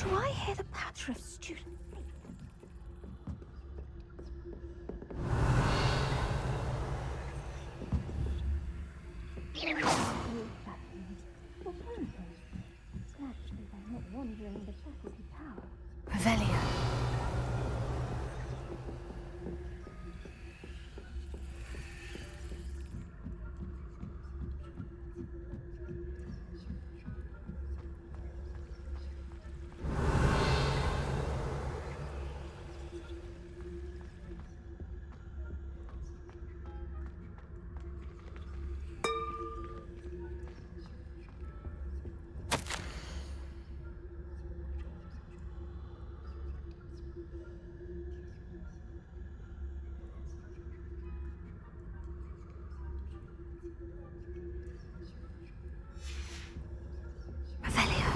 S20: Do I hear the patter of student feet? Naturally, they're not wandering in the faculty tower.
S2: Revelia. Revelia.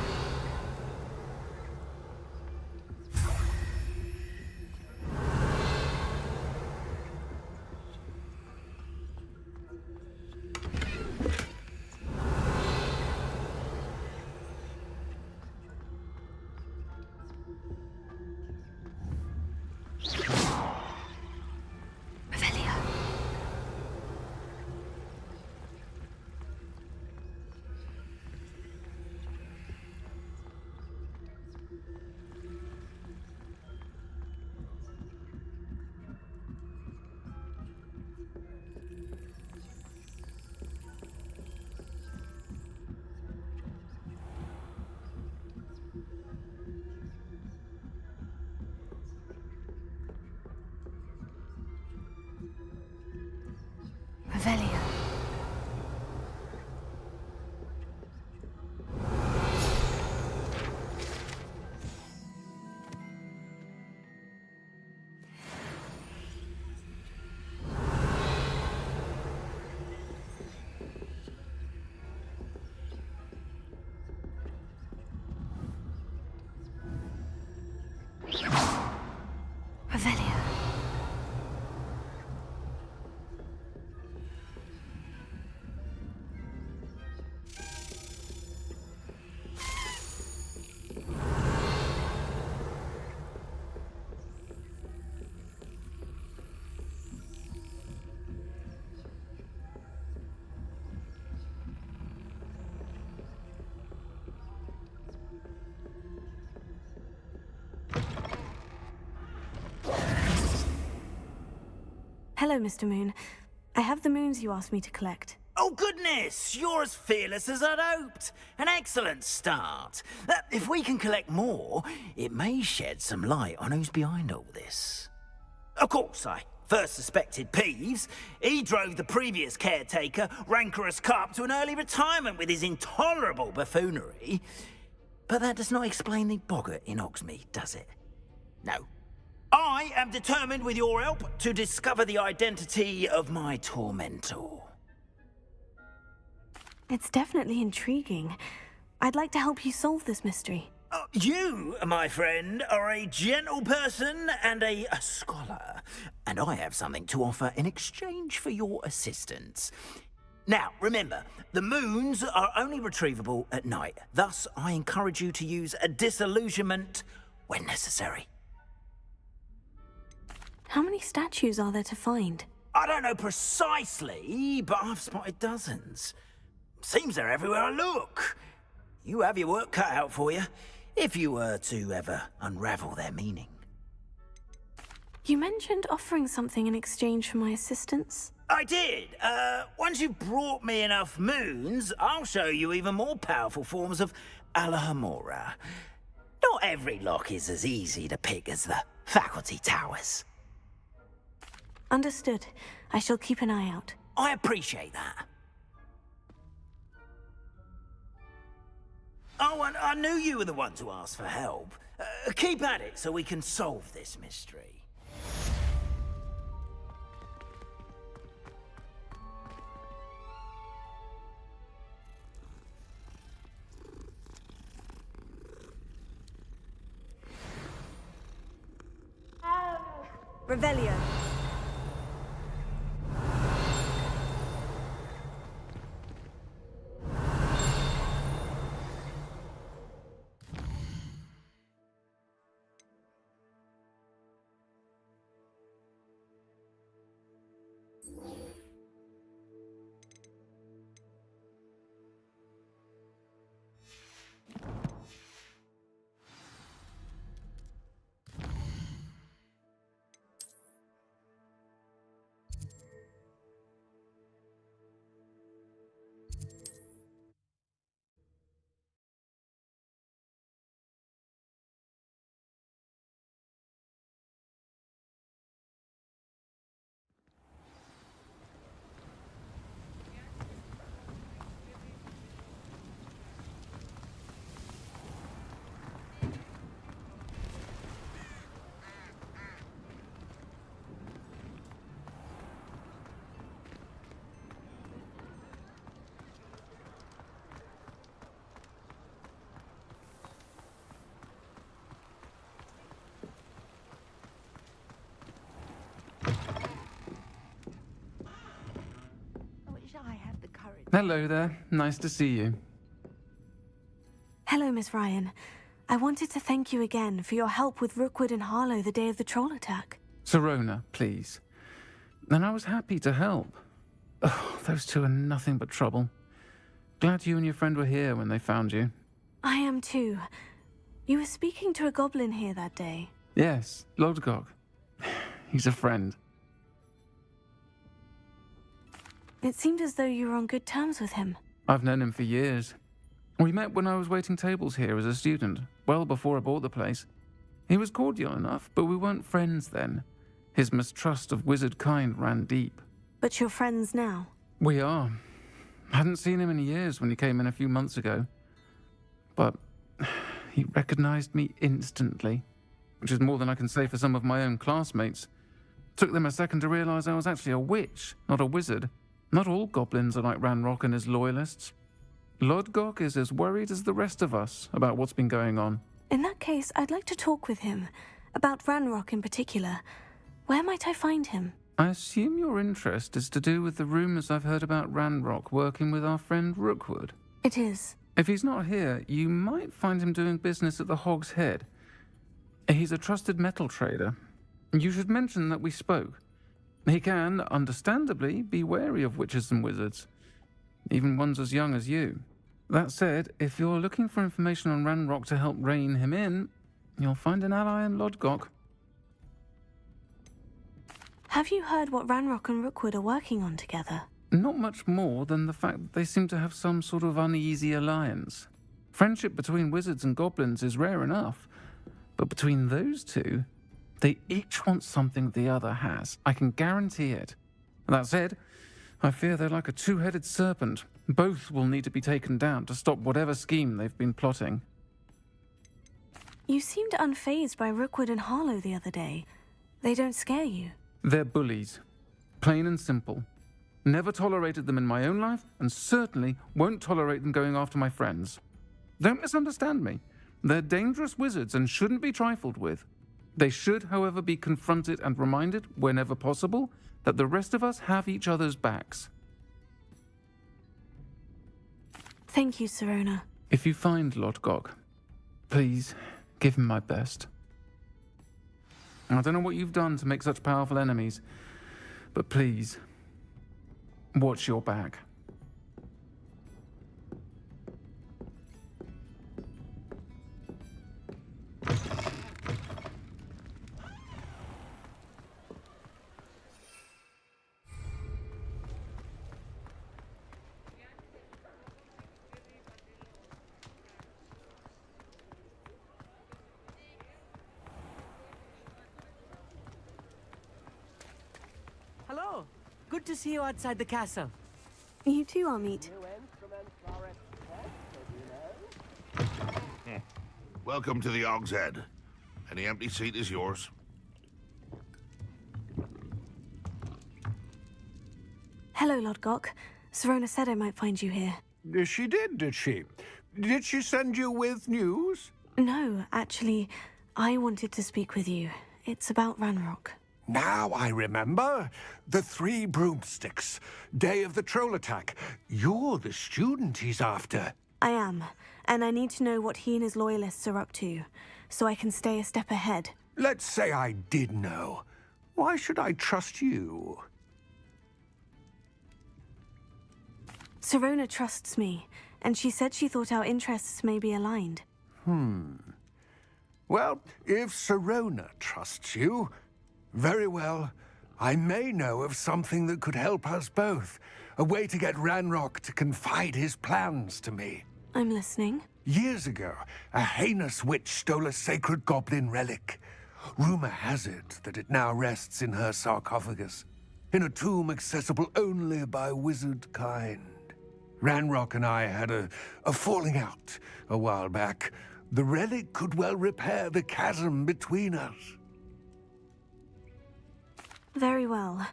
S2: Revelia.
S9: Hello, Mr. Moon. I have the moons you asked me to collect.
S14: Oh, goodness! You're as fearless as I'd hoped. An excellent start. If we can collect more, it may shed some light on who's behind all this. Of course, I first suspected Peeves. He drove the previous caretaker, rancorous Carp, to an early retirement with his intolerable buffoonery. But that does not explain the boggart in Hogsmeade, does it? No. I am determined, with your help, to discover the identity of my tormentor.
S9: It's definitely intriguing. I'd like to help you solve this mystery.
S14: You, my friend, are a gentle person and a scholar, and I have something to offer in exchange for your assistance. Now, remember, the moons are only retrievable at night. Thus, I encourage you to use a disillusionment when necessary.
S9: How many statues are there to find?
S14: I don't know precisely, but I've spotted dozens. Seems they're everywhere I look. You have your work cut out for you, if you were to ever unravel their meaning.
S9: You mentioned offering something in exchange for my assistance.
S14: I did. Once you've brought me enough moons, I'll show you even more powerful forms of Alohomora. Not every lock is as easy to pick as the faculty towers.
S9: Understood. I shall keep an eye out.
S14: I appreciate that. Oh, and I knew you were the one to ask for help. Keep at it so we can solve this mystery.
S3: Revelio.
S6: I had the courage.
S12: Hello there. Nice to see you.
S9: Hello, Miss Ryan. I wanted to thank you again for your help with Rookwood and Harlow the day of the troll attack.
S12: Serona, please. And I was happy to help. Oh, those two are nothing but trouble. Glad you and your friend were here when they found you.
S9: I am too. You were speaking to a goblin here that day.
S12: Yes, Lodgok. He's a friend.
S9: It seemed as though you were on good terms with him.
S12: I've known him for years. We met when I was waiting tables here as a student, well before I bought the place. He was cordial enough, but we weren't friends then. His mistrust of wizard kind ran deep.
S9: But you're friends now?
S12: We are. Hadn't seen him in years when he came in a few months ago. But he recognized me instantly, which is more than I can say for some of my own classmates. Took them a second to realize I was actually a witch, not a wizard. Not all goblins are like Ranrock and his loyalists. Lodgok is as worried as the rest of us about what's been going on.
S9: In that case, I'd like to talk with him. About Ranrock in particular. Where might I find him?
S12: I assume your interest is to do with the rumors I've heard about Ranrock working with our friend Rookwood.
S9: It is.
S12: If he's not here, you might find him doing business at the Hog's Head. He's a trusted metal trader. You should mention that we spoke. He can, understandably, be wary of witches and wizards, even ones as young as you. That said, if you're looking for information on Ranrock to help rein him in, you'll find an ally in Lodgok.
S9: Have you heard what Ranrock and Rookwood are working on together?
S12: Not much more than the fact that they seem to have some sort of uneasy alliance. Friendship between wizards and goblins is rare enough, but between those two, they each want something the other has. I can guarantee it. That said, I fear they're like a two-headed serpent. Both will need to be taken down to stop whatever scheme they've been plotting.
S9: You seemed unfazed by Rookwood and Harlow the other day. They don't scare you.
S12: They're bullies. Plain and simple. Never tolerated them in my own life, and certainly won't tolerate them going after my friends. Don't misunderstand me. They're dangerous wizards and shouldn't be trifled with. They should, however, be confronted and reminded, whenever possible, that the rest of us have each other's backs.
S9: Thank you, Sirona.
S12: If you find Lord Gog, please give him my best. I don't know what you've done to make such powerful enemies, but please, watch your back.
S8: Hello. Good to see you outside the castle.
S9: You too, Amit.
S18: Welcome to the Og's Head. Any empty seat is yours.
S9: Hello, Lord Gok. Sirona said I might find you here.
S19: She did she? Did she send you with news?
S9: No, actually, I wanted to speak with you. It's about Ranrock.
S19: Now I remember. The 3 broomsticks. Day of the troll attack. You're the student he's after.
S9: I am, and I need to know what he and his loyalists are up to, so I can stay a step ahead.
S19: Let's say I did know. Why should I trust you?
S9: Sirona trusts me, and she said she thought our interests may be aligned.
S19: Well, if Sirona trusts you, very well. I may know of something that could help us both. A way to get Ranrock to confide his plans to me.
S9: I'm listening.
S19: Years ago, a heinous witch stole a sacred goblin relic. Rumor has it that it now rests in her sarcophagus, in a tomb accessible only by wizard kind. Ranrock and I had a falling out a while back. The relic could well repair the chasm between us.
S9: Very well.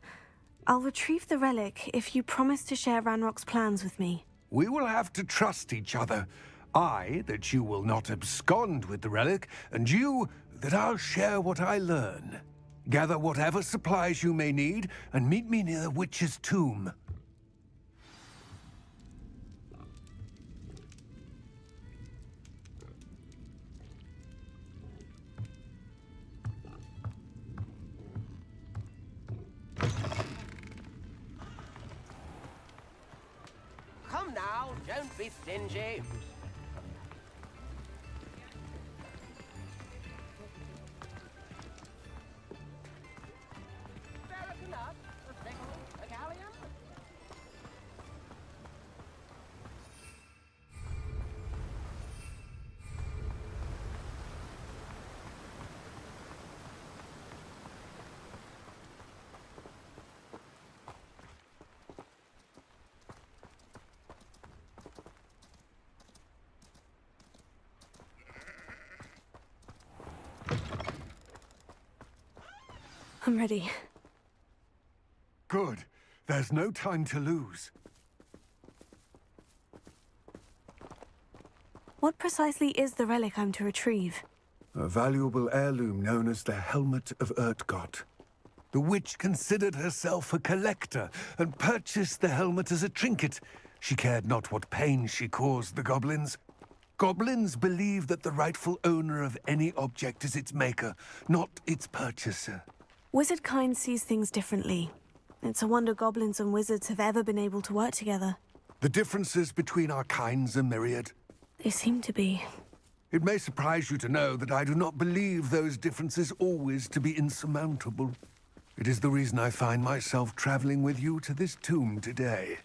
S9: I'll retrieve the relic if you promise to share Ranrock's plans with me.
S19: We will have to trust each other. I, that you will not abscond with the relic, and you, that I'll share what I learn. Gather whatever supplies you may need, and meet me near the witch's tomb.
S8: Come now, don't be stingy.
S9: I'm ready.
S19: Good. There's no time to lose.
S9: What precisely is the relic I'm to retrieve?
S19: A valuable heirloom known as the Helmet of Urtkot. The witch considered herself a collector and purchased the helmet as a trinket. She cared not what pain she caused the goblins. Goblins believe that the rightful owner of any object is its maker, not its purchaser.
S9: Wizard kind sees things differently. It's a wonder goblins and wizards have ever been able to work together.
S19: The differences between our kinds are myriad.
S9: They seem to be.
S19: It may surprise you to know that I do not believe those differences always to be insurmountable. It is the reason I find myself traveling with you to this tomb today.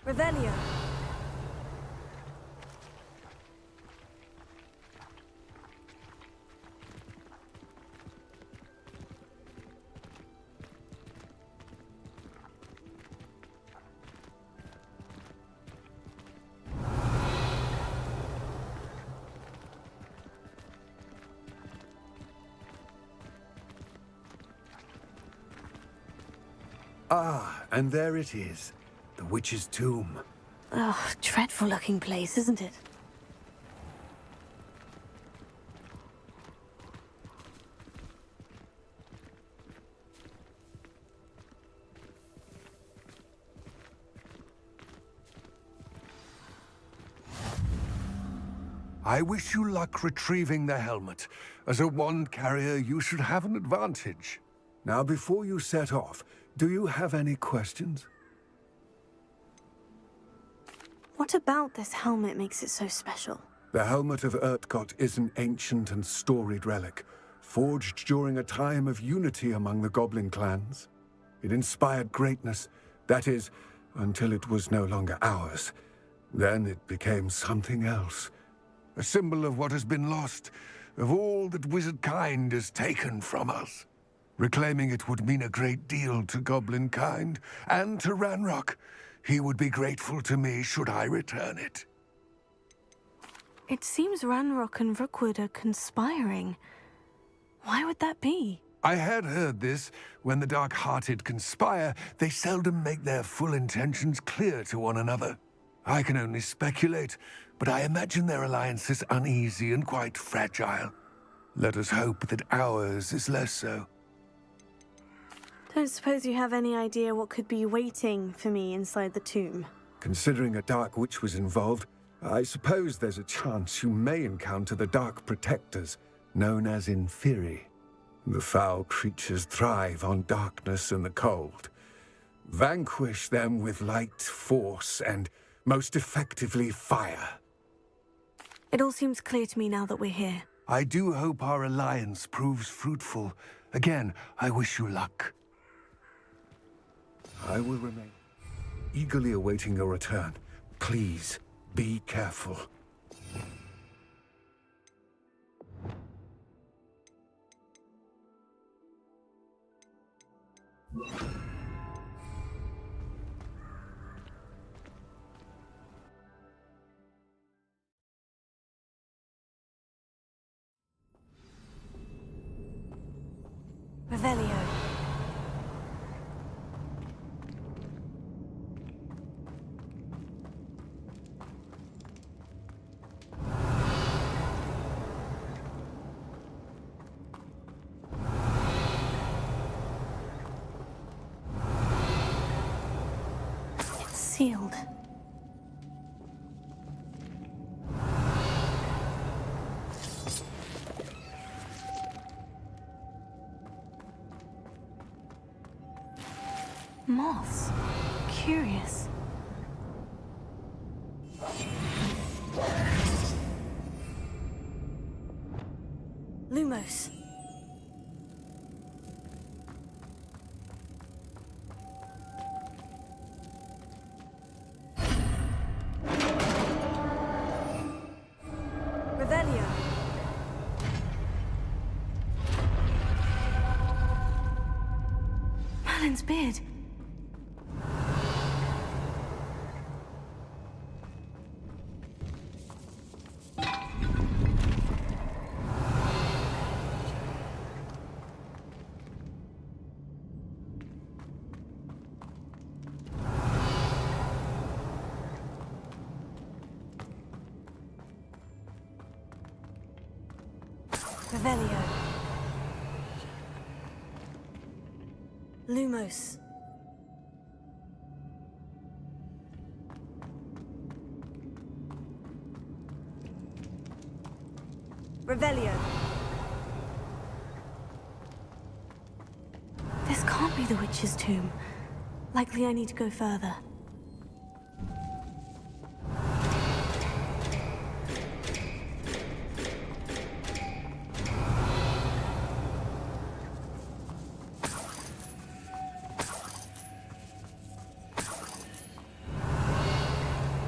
S3: Revelio.
S19: Ah, and there it is. The witch's tomb.
S9: Ugh, dreadful looking place, isn't it?
S19: I wish you luck retrieving the helmet. As a wand carrier, you should have an advantage. Now, before you set off, do you have any questions?
S9: What about this helmet makes it so special?
S19: The helmet of Urtkot is an ancient and storied relic, forged during a time of unity among the goblin clans. It inspired greatness, that is, until it was no longer ours. Then it became something else. A symbol of what has been lost, of all that wizard kind has taken from us. Reclaiming it would mean a great deal to goblin kind, and to Ranrock. He would be grateful to me should I return it.
S9: It seems Ranrock and Rookwood are conspiring. Why would that be?
S19: I had heard this. When the dark-hearted conspire, they seldom make their full intentions clear to one another. I can only speculate, but I imagine their alliance is uneasy and quite fragile. Let us hope that ours is less so.
S9: Don't suppose you have any idea what could be waiting for me inside the tomb?
S19: Considering a dark witch was involved, I suppose there's a chance you may encounter the Dark Protectors, known as Inferi. The foul creatures thrive on darkness and the cold. Vanquish them with light, force, and most effectively fire.
S9: It all seems clear to me now that we're here.
S19: I do hope our alliance proves fruitful. Again, I wish you luck. I will remain eagerly awaiting your return. Please, be careful.
S9: Revelio. It's sealed. Moths. Curious. Lumos. Revelio. Merlin's beard. Revelio. Lumos. Revelio. This can't be the witch's tomb. Likely I need to go further.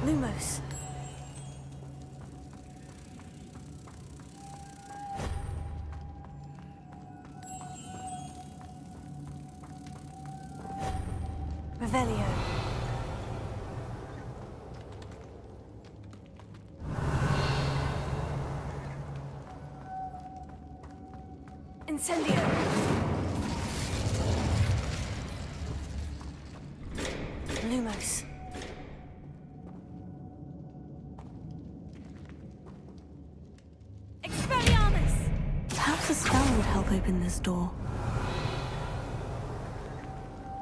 S9: Lumos. Revelio. Incendio. Lumos. Expelliarmus! Perhaps a spell would help open this door.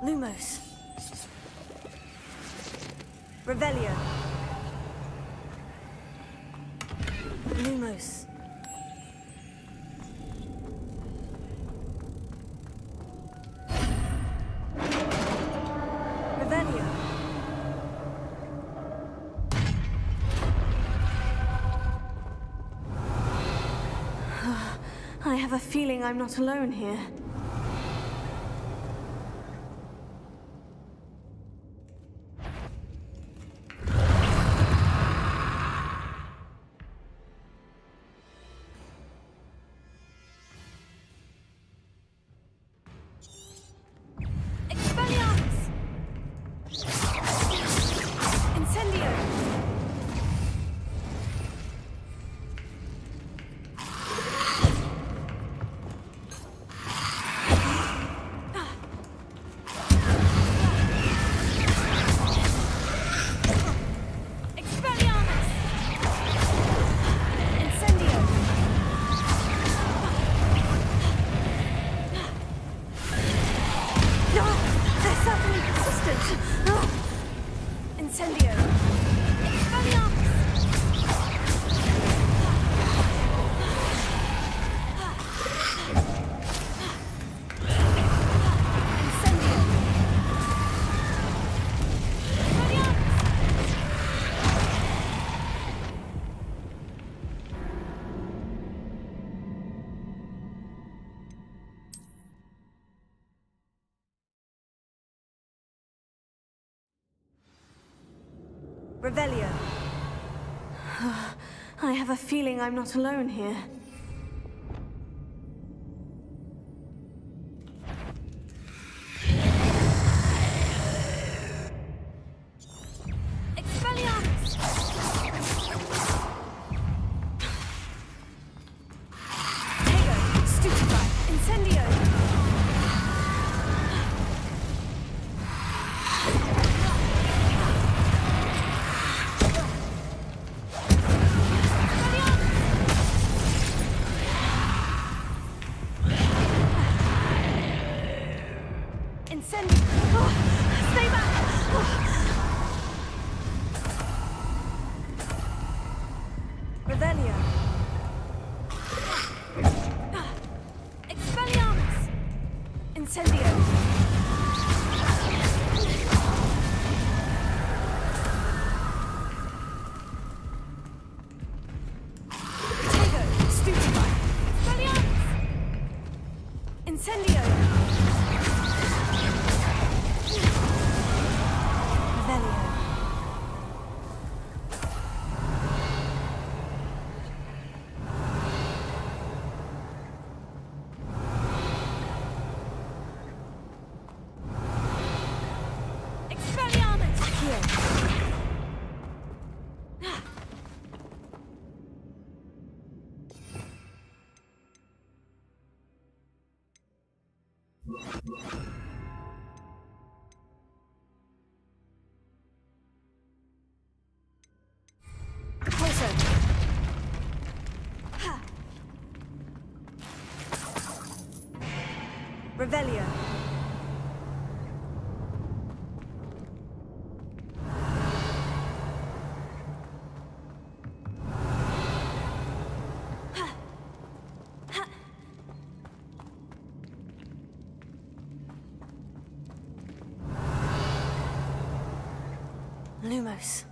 S9: Lumos. Revelio. Lumos. Revelio. I have a feeling I'm not alone here. Revelio. I have a feeling I'm not alone here. Expelliarmus! Tego, stupefy, incendio! Revelio. Lumos.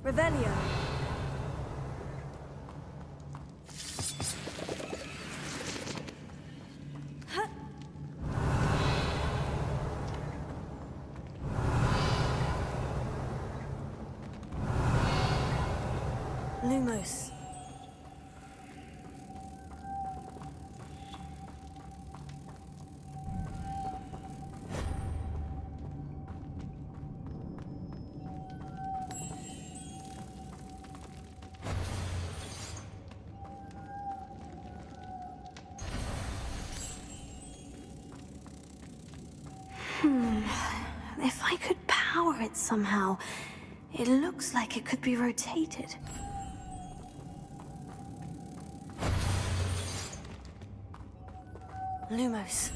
S3: Revelio. Lumos.
S9: If I could power it somehow, it looks like it could be rotated. Lumos.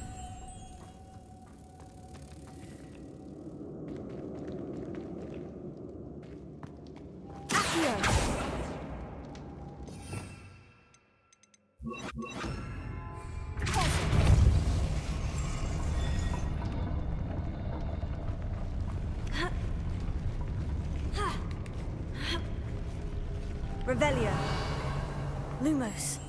S9: Accio. Revelio. Lumos.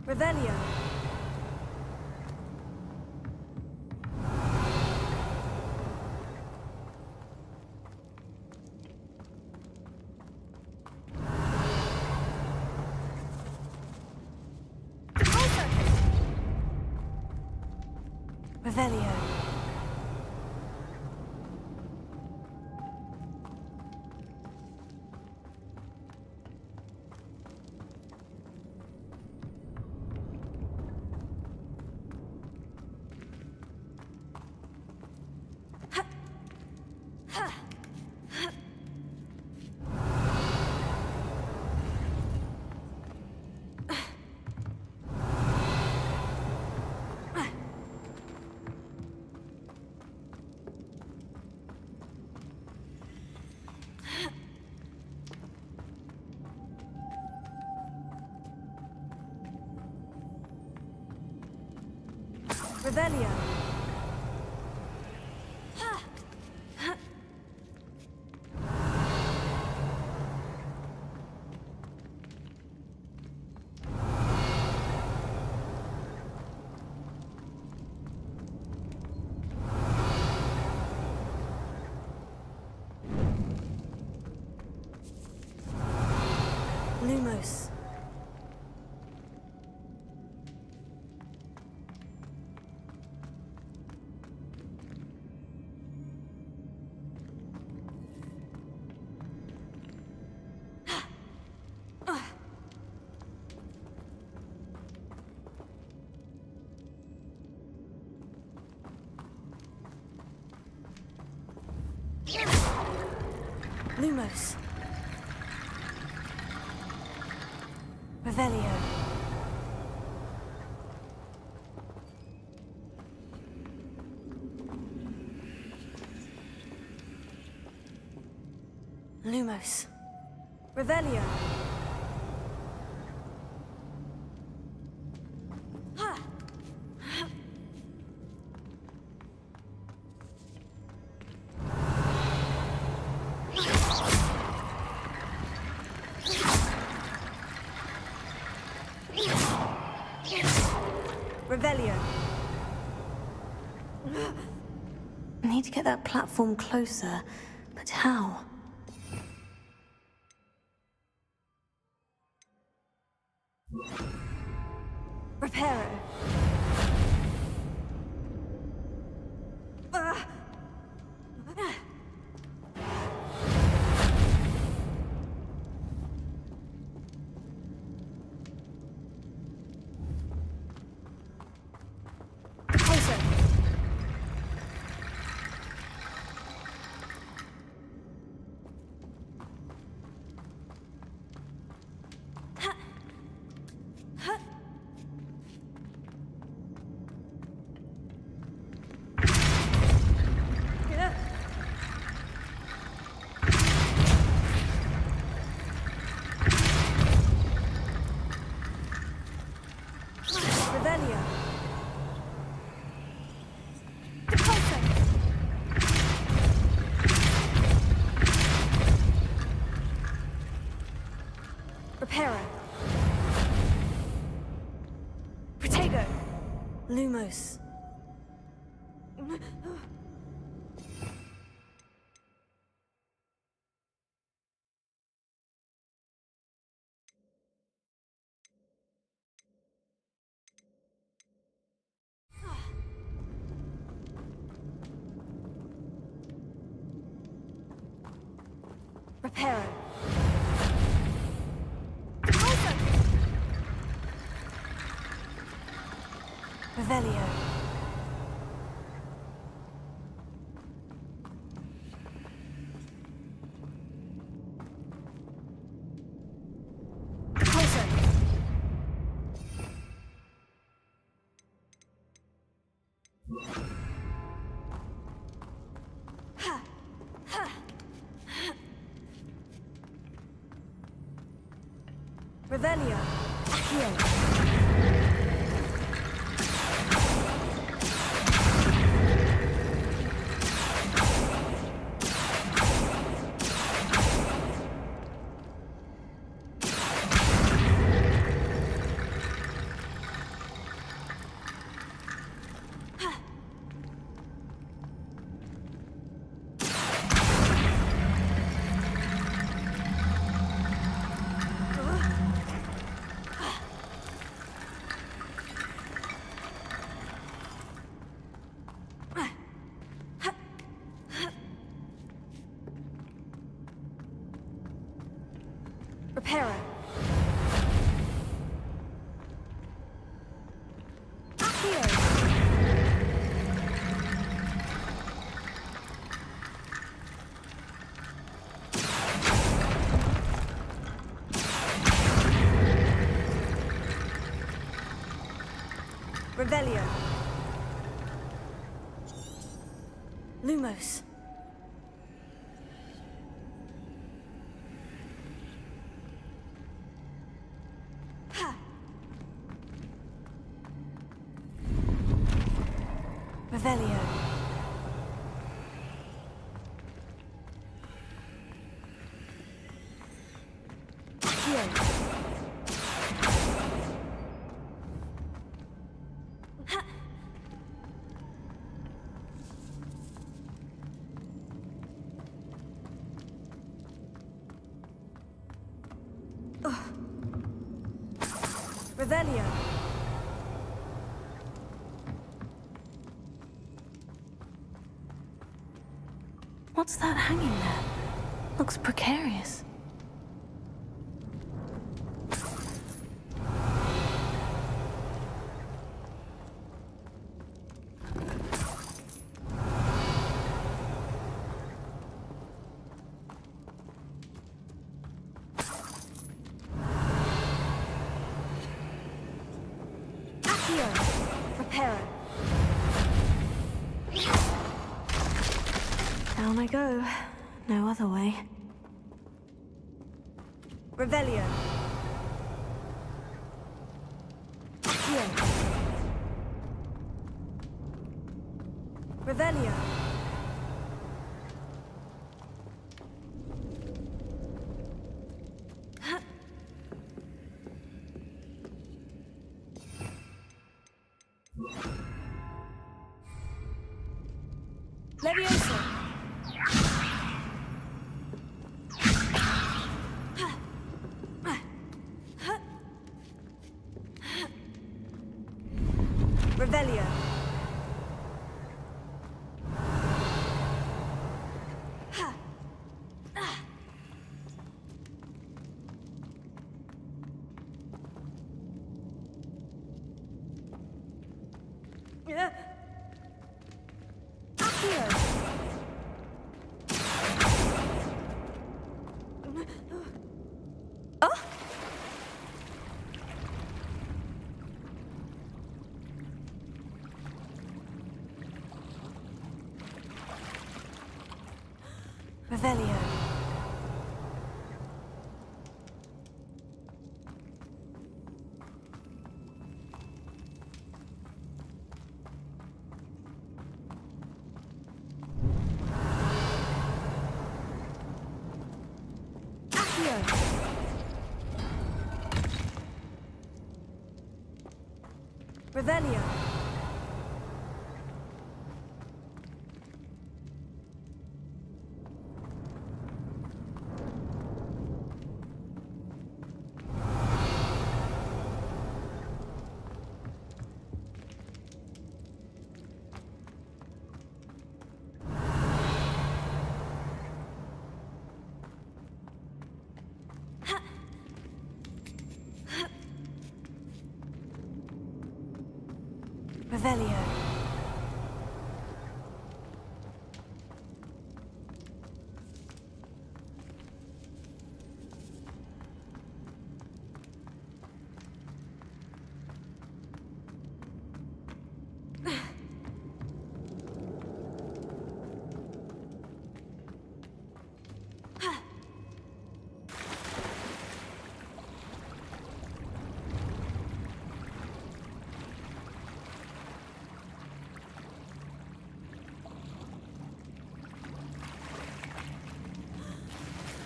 S9: Revelio. Revelio. Revelio. Lumos. Lumos. Revelio. Lumos. Revelio. Revelio. I need to get that platform closer, but how?
S3: Reparo. Lumos. Reparo. Revelio. Revelio. Accio. Reparo. Accio. Revelio. Lumos. Revelio. Accio. Revelio.
S9: What's that hanging there? Looks precarious.
S3: Reparo.
S9: Down I go. No other way.
S3: Revelio. Accio. Revelio. Levioso. Revelio. Revelio. Revelio. Revelio.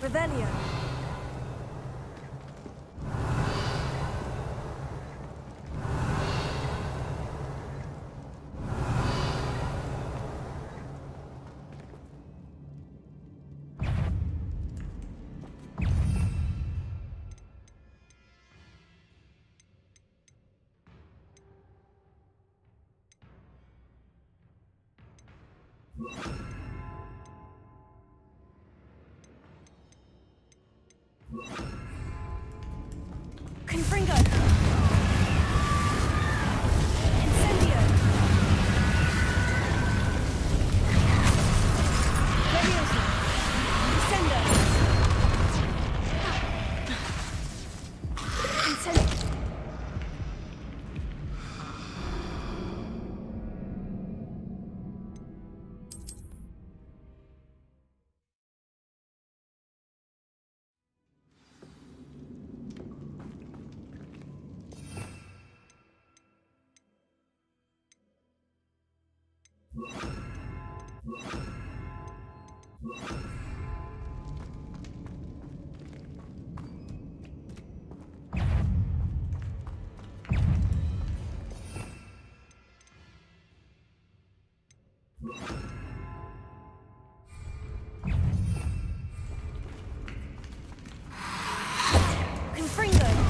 S3: Revelio. Confringo! Incendio! Leviosa! Incendio! Incendio! Confringo!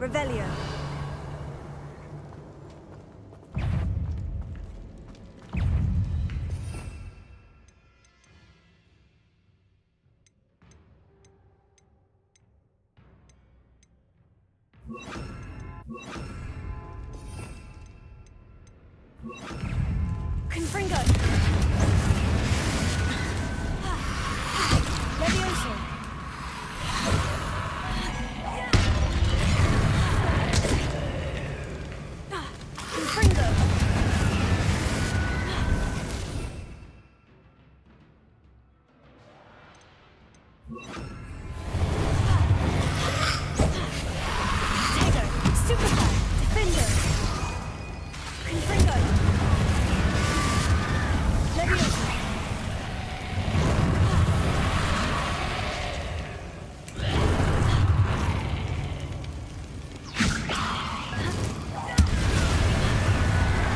S3: Revelio. Confringo. Levioso. Confringo. Tago. Superfly. Defender. Confringo. Levioso.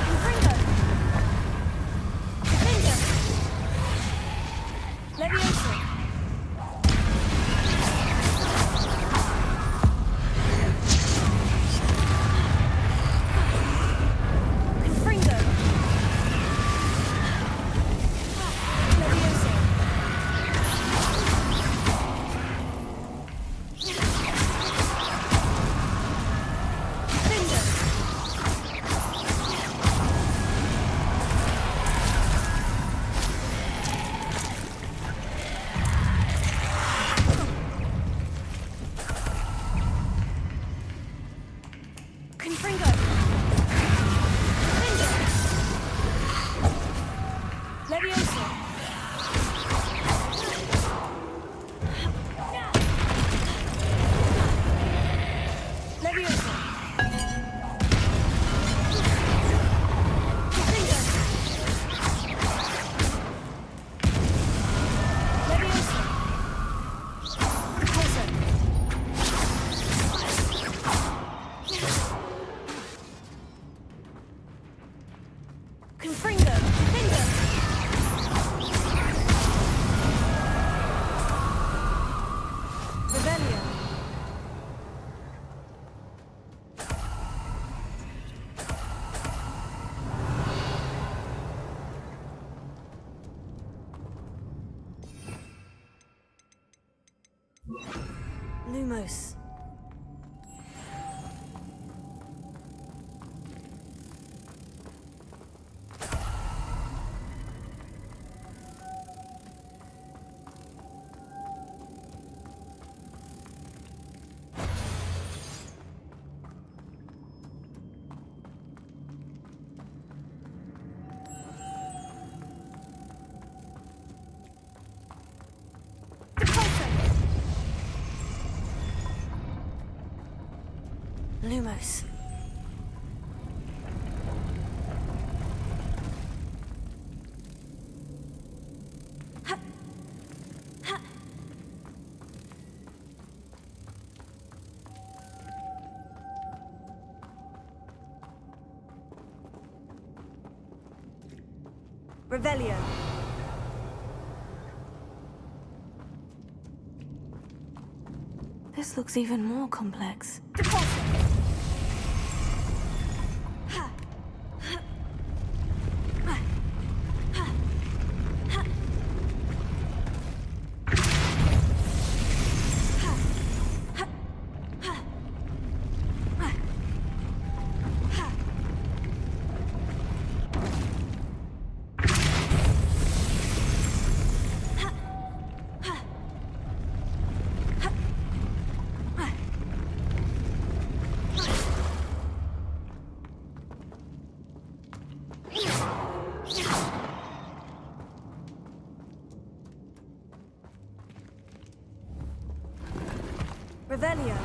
S3: Confringo. Defender. Levioso. Confringo. Levioso. Defender. Confringo. Defender. Levioso. Levioso. Confringo. Levioso. Repulsor. Confringo. Defender. Rebellion. Lumos. Lumos. Ha. Ha. Revelio.
S9: This looks even more complex. Revelio.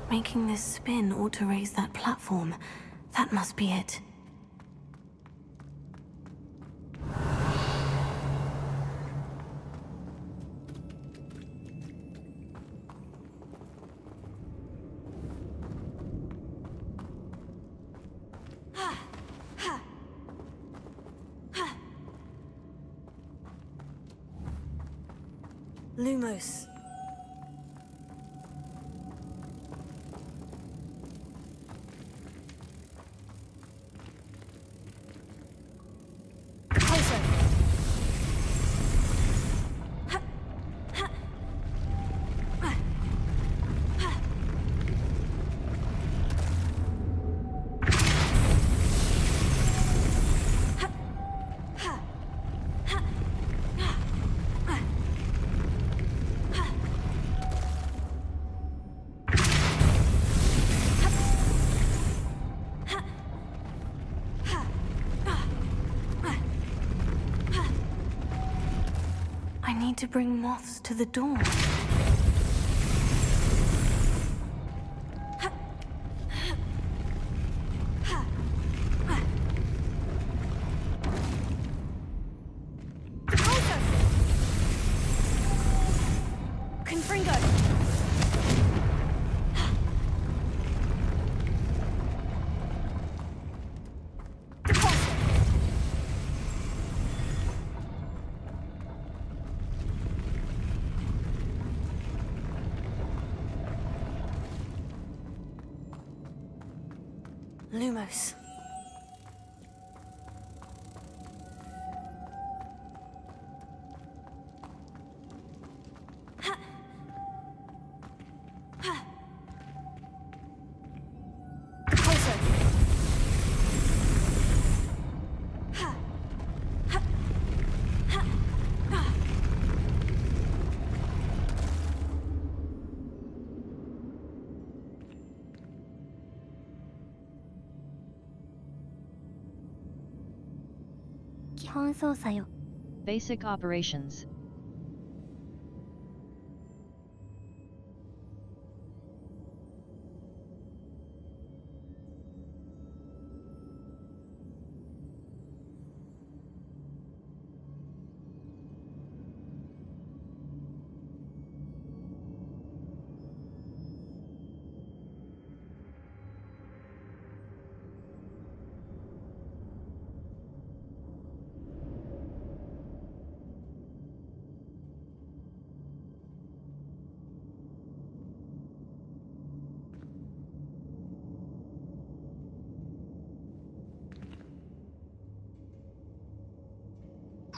S9: Making this spin ought to raise that platform. That must be it.
S3: Lumos.
S9: to bring moths to the dawn. Lumos.
S4: Basic operations.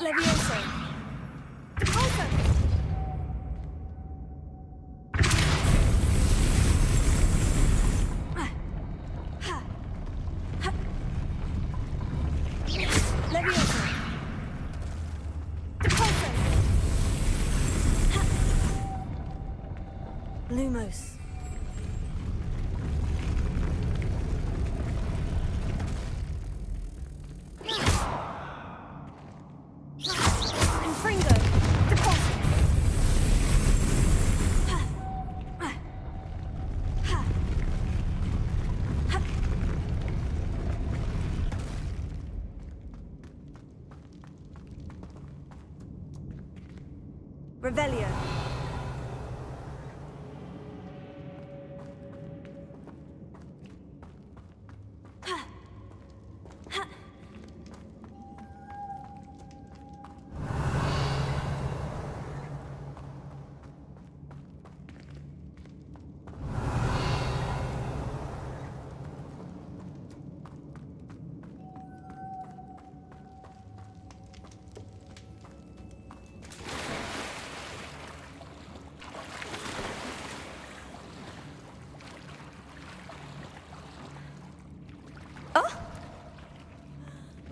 S2: Levioso. Repulsor. Levioso. Repulsor. Lumos. Revelio.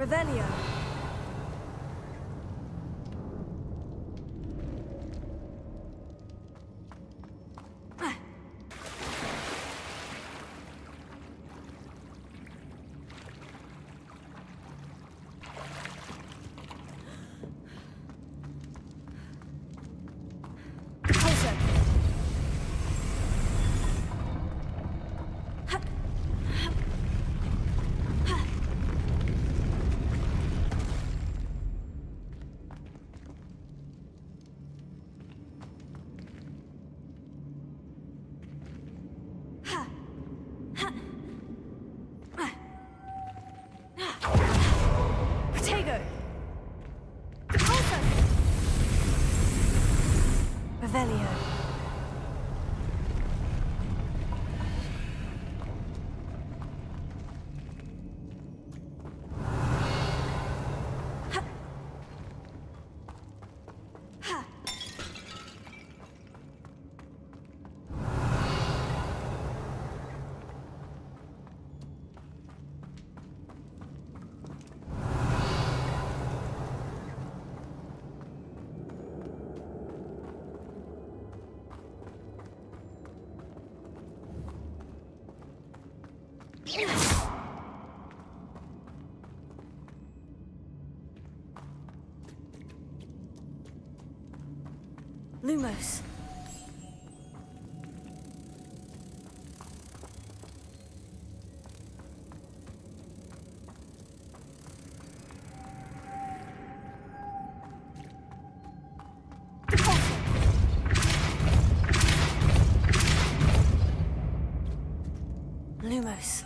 S2: Revelio. Revelio.
S9: Lumos. Lumos.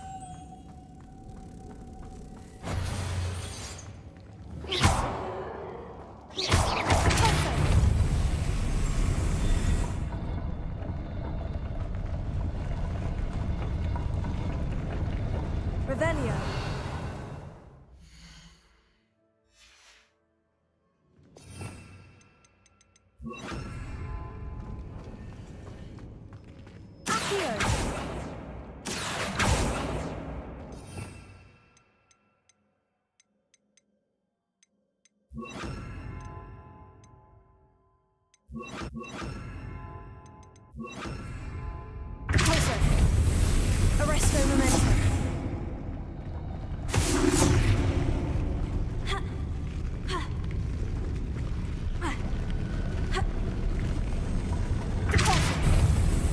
S9: Revelio. Accio. Pulsar. Arresto momentum.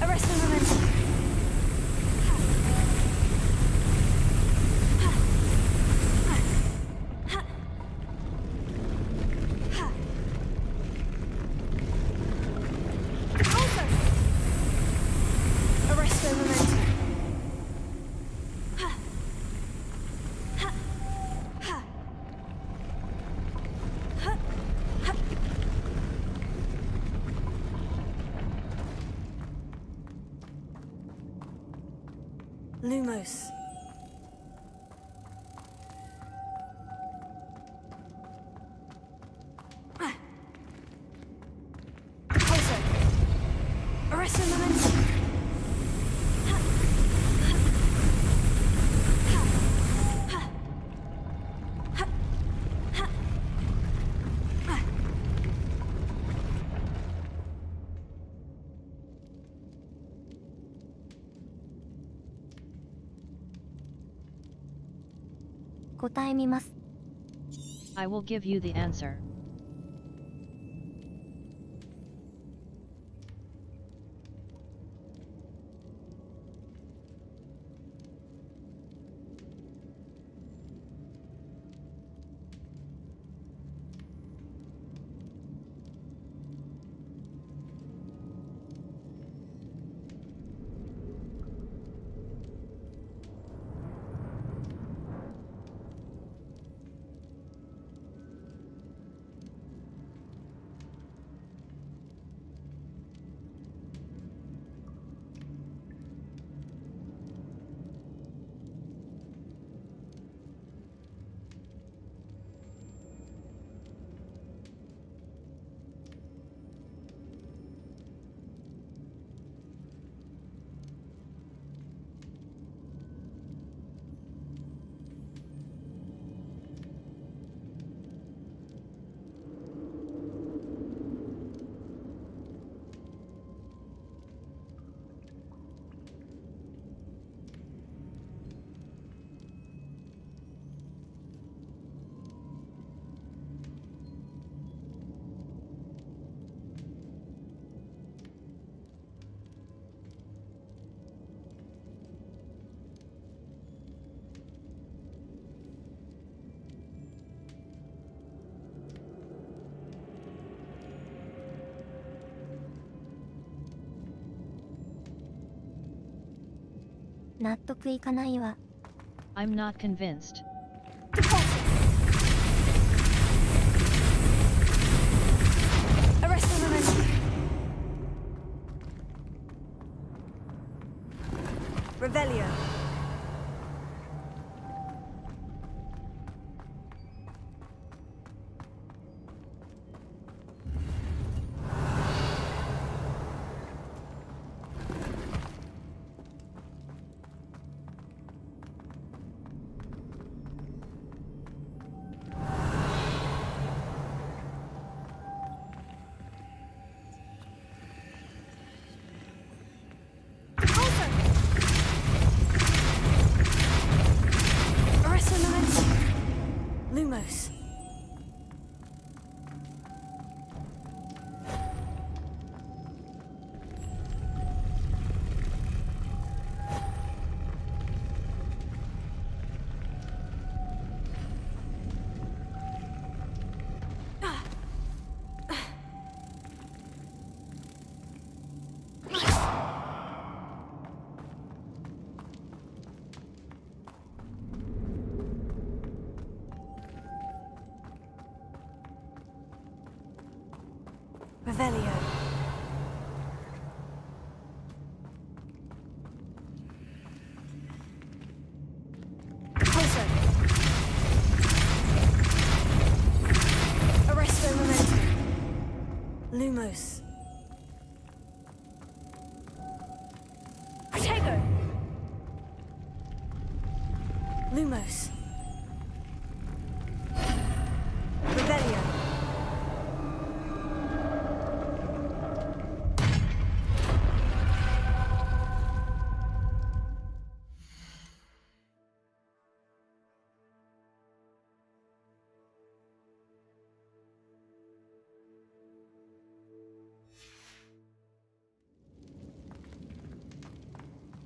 S9: Arresto momentum. Arresto momentum. Lumos. Pulsar. Arresto momentum.
S4: I will give you the answer. I'm not convinced.
S9: Arresto momentum. Revelio. Revelio. Closer. Arresto momentum. Lumos. Protego. Lumos. Revelio.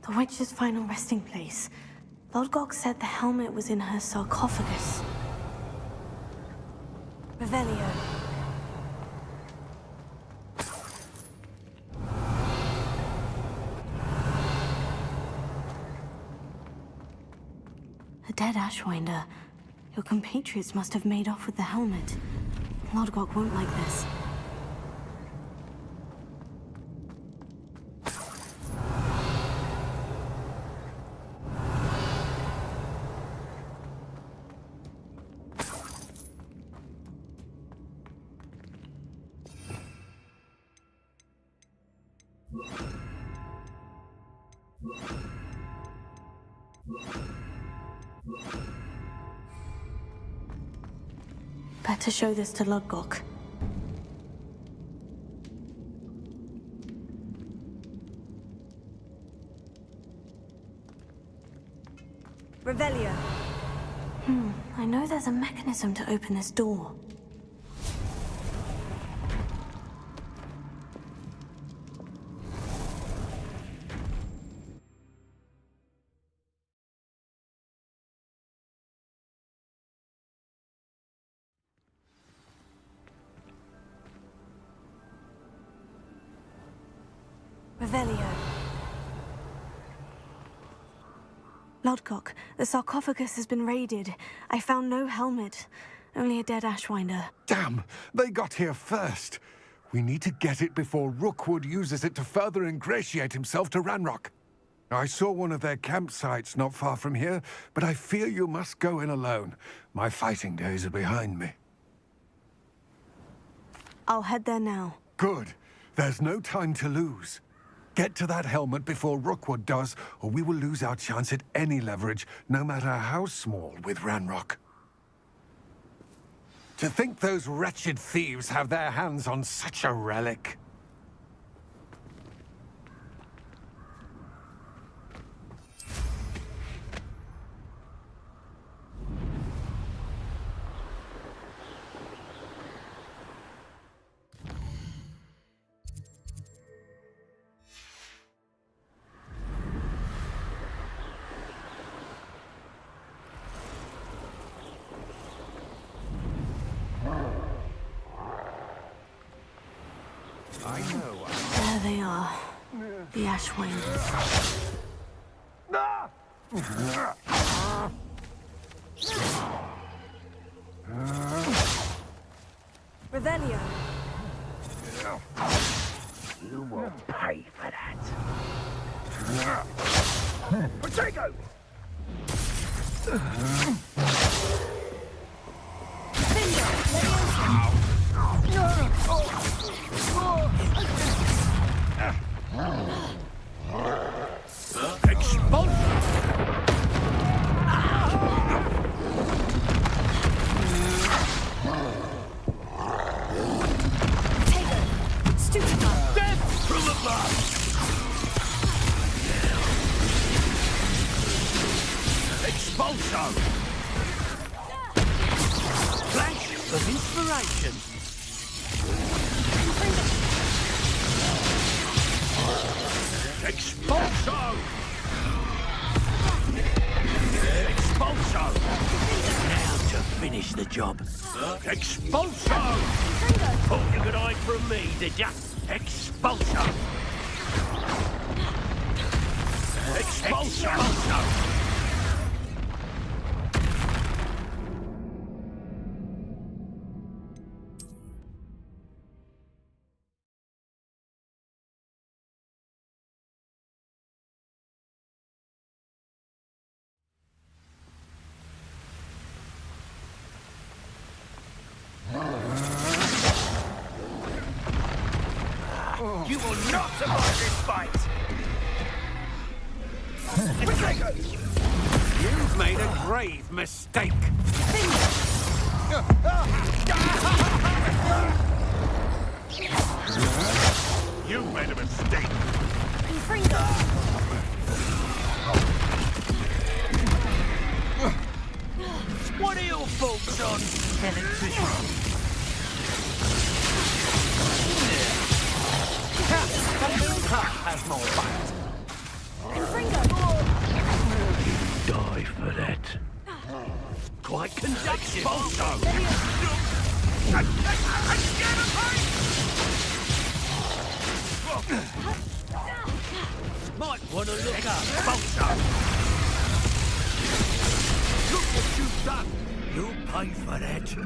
S9: The witch's final resting place. Urtkot said the helmet was in her sarcophagus. Revelio. A dead Ashwinder. Your compatriots must have made off with the helmet. Urtkot won't like this. Better show this to Urtkot. Revelio. I know there's a mechanism to open this door. Revelio. Urtkot, the sarcophagus has been raided. I found no helmet, only a dead Ashwinder.
S19: Damn! They got here first. We need to get it before Rookwood uses it to further ingratiate himself to Ranrock. I saw one of their campsites not far from here, but I fear you must go in alone. My fighting days are behind me.
S9: I'll head there now.
S19: Good. There's no time to lose. Get to that helmet before Rookwood does, or we will lose our chance at any leverage, no matter how small, with Ranrock. To think those wretched thieves have their hands on such a relic.
S9: There they are. The Ashwinders. Revelio.
S8: You will pay for that. Protego! Expulso! Flash of inspiration! Expulso! Expulso! Now to finish the job. Expulso! Thought you could hide from me, did ya? Expulso! Expulso! You will not survive this fight! You've made a grave mistake!
S18: You made a mistake!
S8: What are your thoughts on electricity? The moon cup has more bite. Die for that. Quite conductive. Might want to look up. Look what you've done. You'll pay for that.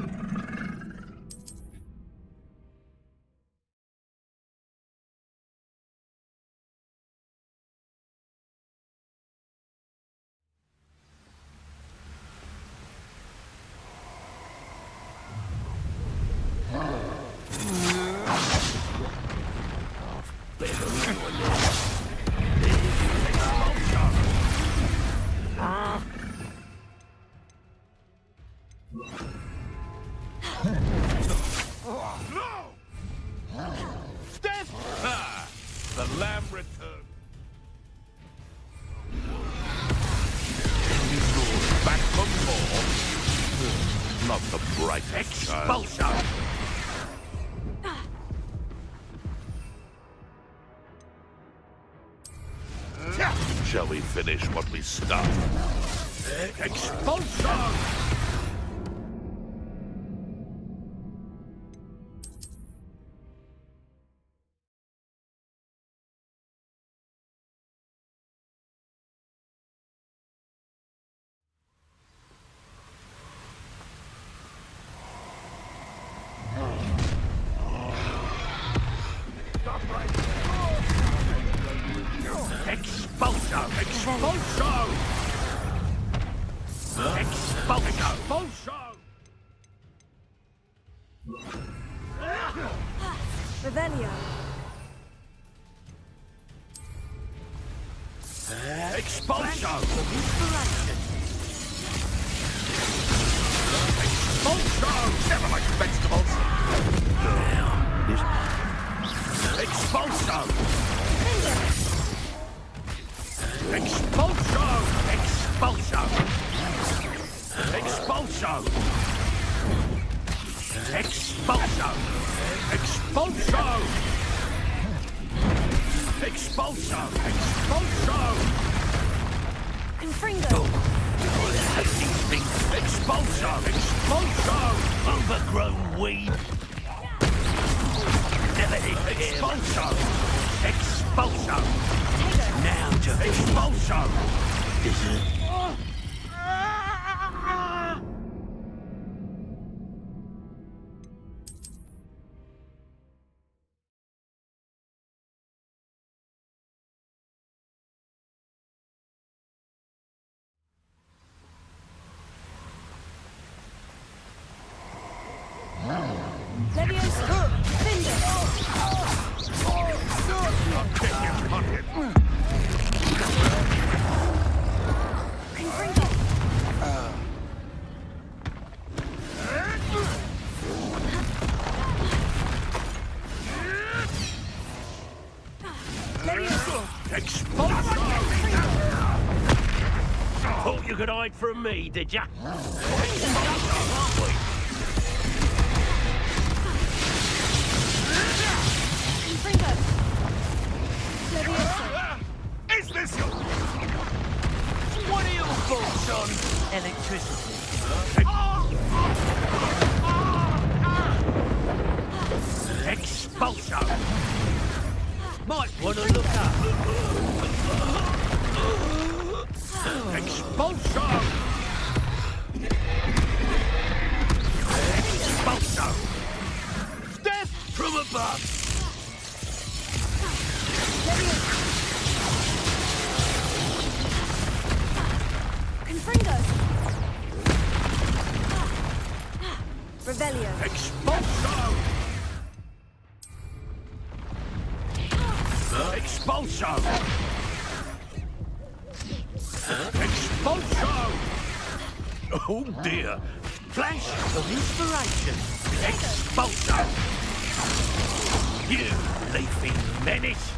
S18: The lamb returned. Back for more. Not the brightest child.
S8: Expulsion!
S18: Shall we finish what we started?
S8: Expulsion! Expulsion! Expulsion! Expulsion!
S3: Revelio.
S8: Expulsion! Expulsion!
S18: Never like vegetables.
S8: Expulsion! Expulsion! Expulsion! Expulsion! Expulsion! Expulsion! Expulsion! Expulsion!
S3: Confringo.
S8: Expulsion! Expulsion! Overgrown weed! Never did expulsion! Expulsion! Now to expulsion! This is...
S3: Leviosa. Finger. Confringo. Leviosa.
S8: Expulsion! Thought you could hide from me, did ya?
S3: Confringo. Leviosa.
S8: Is this your... What are your thoughts on electricity? Expulsion! Might want to look up. Expulsion! Expulsion! Death from above!
S3: Confringo. Revelio.
S8: Expulsion! Expulso! Oh dear. Flash of inspiration. Expulso! You leafy menace!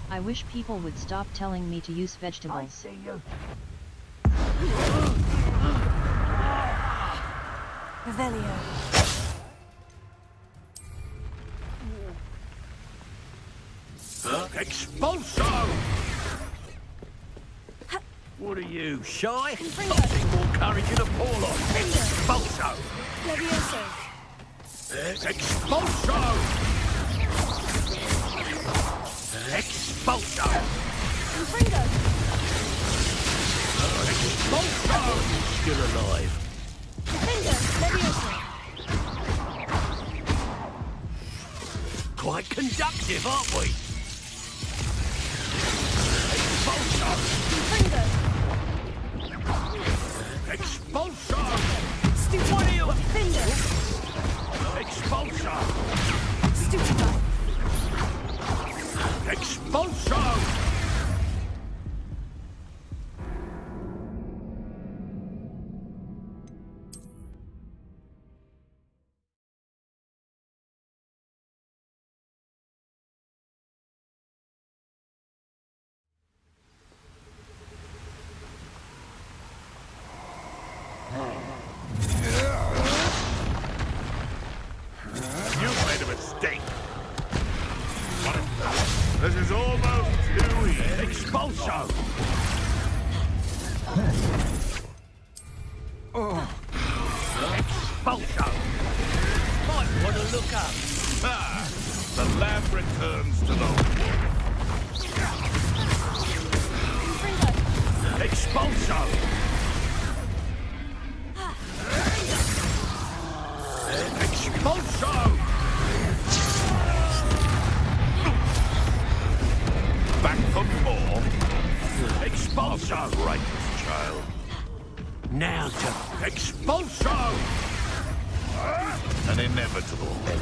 S4: I wish people would stop telling me to use vegetables.
S3: Revelio.
S8: Expulso! What are you, shy? I've seen more courage in a poor off. Expulso!
S2: Levioso.
S8: Expulso! Expulso!
S2: Confringo.
S8: Expulso! Still alive.
S2: Confringo. Levioso.
S8: Quite conductive, aren't we? Expulso!
S2: Confringo.
S8: Expulso!
S2: Stupefy.
S8: What are you?
S2: Finger.
S8: Expulso!
S2: Stupefy.
S8: Expulso! You made a mistake. This is almost too easy. Expulso! Expulso! Might want to look up. Ah, the lab returns to the Expulso! Expulso! Back for more? Expulso! Right, child. Now to Expulso! An inevitable end.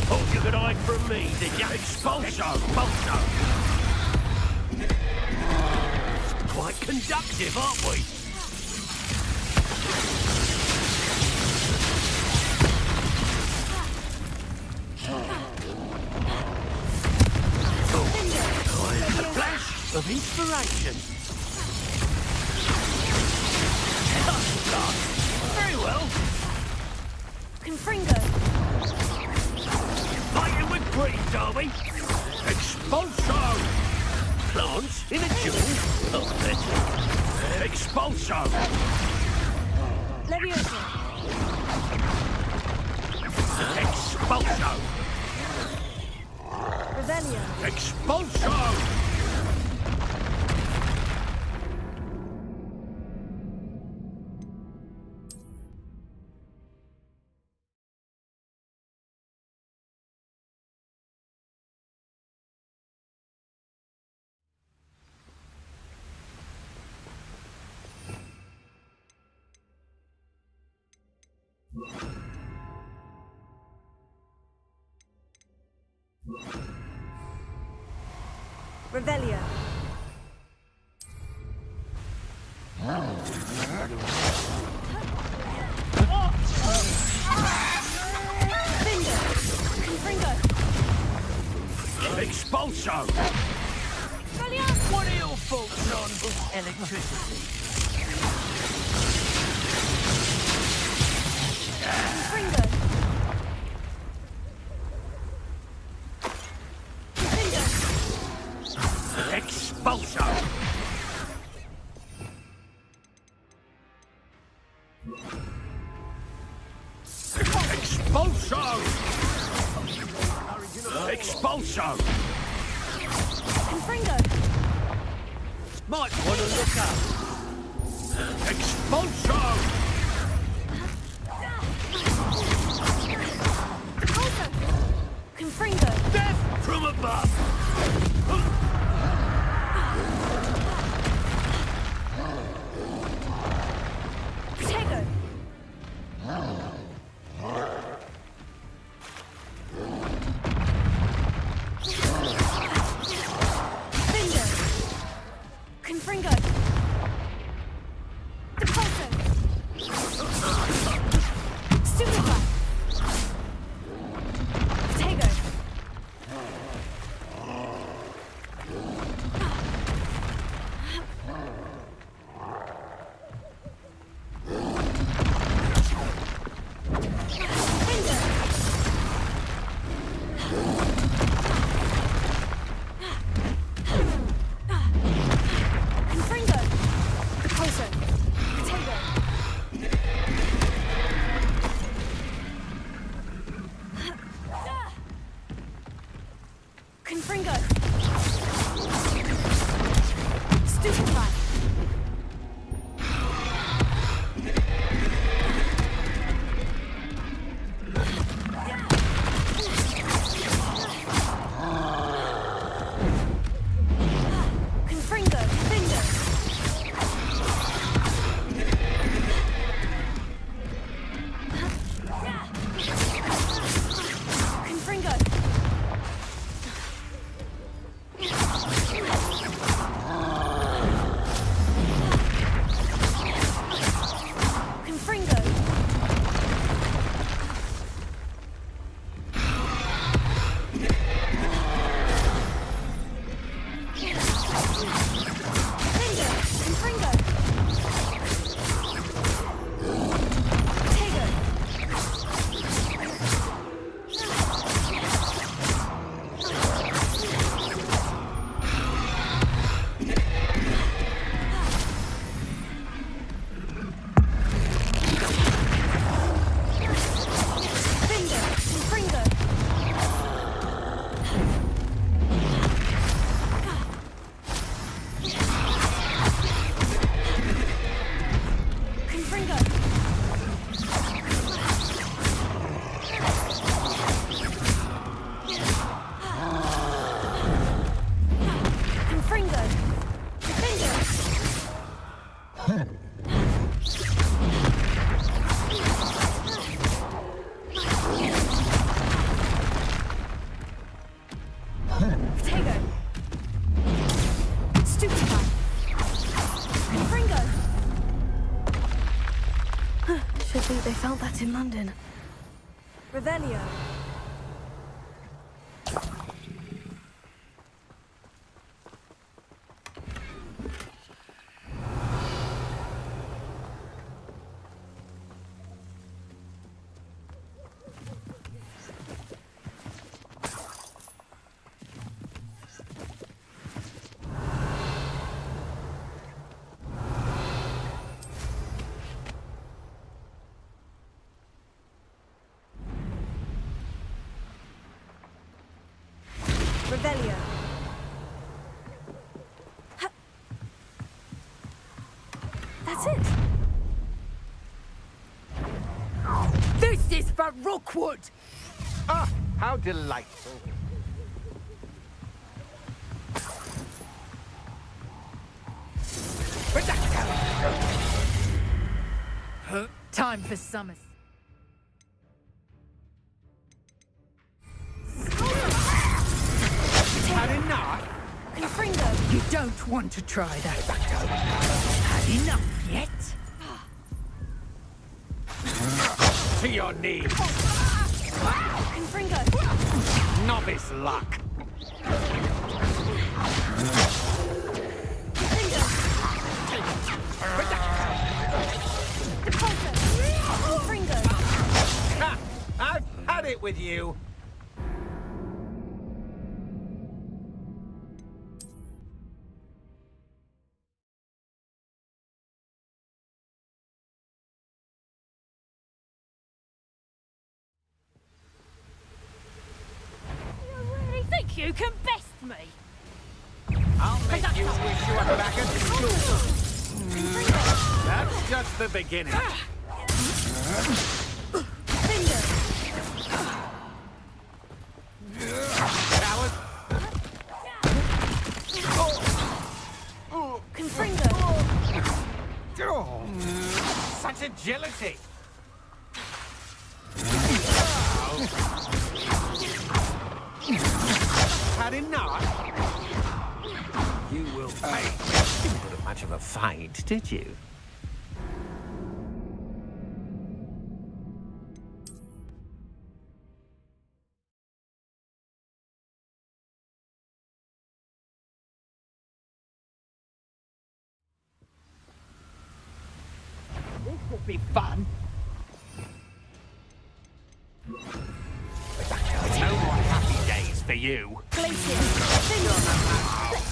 S8: Thought you could hide from me, did you? Expulso! Expulso! Quite conductive, aren't we? A flash of inspiration. Very well.
S2: Confringo.
S8: Fighting with greed, are we? Expulso! Plants in a duel? Pathetic. Expulso!
S2: Leviosa.
S8: Expulso!
S2: Revelio.
S8: Expulso!
S2: Revelio. Finger. Confringo.
S8: Expulso! What are your thoughts on electricity?
S2: Confringo.
S8: Expulso! Expulso! Expulso!
S2: Confringo.
S8: Might want to look up. Expulso!
S2: Confringo.
S8: Death from above!
S2: Tego. Finger. Confringo. Depulso. Stupefy. Tego. Confringo. Depulso. Tego. Confringo. Stupefy. Confringo. Finger. Confringo. Confringo. Finger. Confringo. Tego. Finger. Confringo. Confringo. Confringo. Finger. Tego. Stupefy. Confringo.
S9: Should think they felt that in London.
S2: Revelio. That's it.
S21: This is for Rookwood!
S10: Ah, how delightful.
S21: Time for Summers. Had enough?
S2: Confringo!
S21: You don't want to try that. Had enough yet?
S10: To your knees.
S2: Confringo!
S10: Novice luck. Ha! I've had it with you.
S2: Think you can best me?
S10: I'll make you wish you were back at school. That's just the beginning. Coward.
S2: Confringo!
S10: Oh, such agility. Had enough? You will pay. Didn't put up much of a fight, did you?
S21: This will be fun.
S10: No more happy days for you.
S2: Let's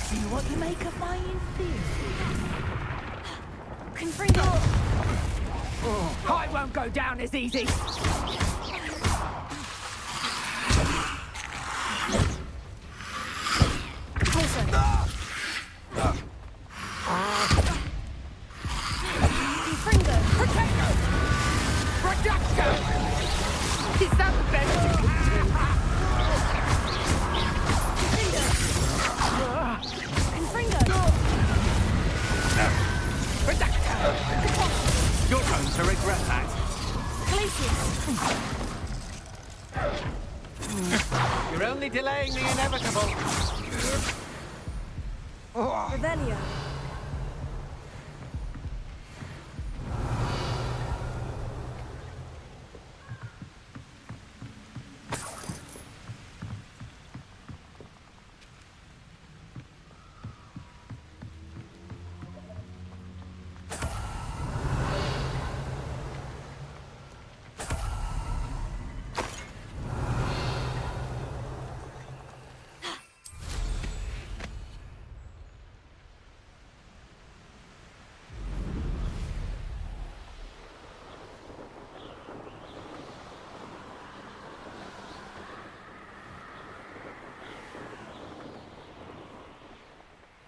S2: see what you make of my inferior. Confringo!
S21: I won't go down as easy.
S2: Confringo!
S21: Reduction! Is that the best you can do?
S2: Confringo!
S10: You're going to regret that. You're only delaying the inevitable.
S3: Revelio.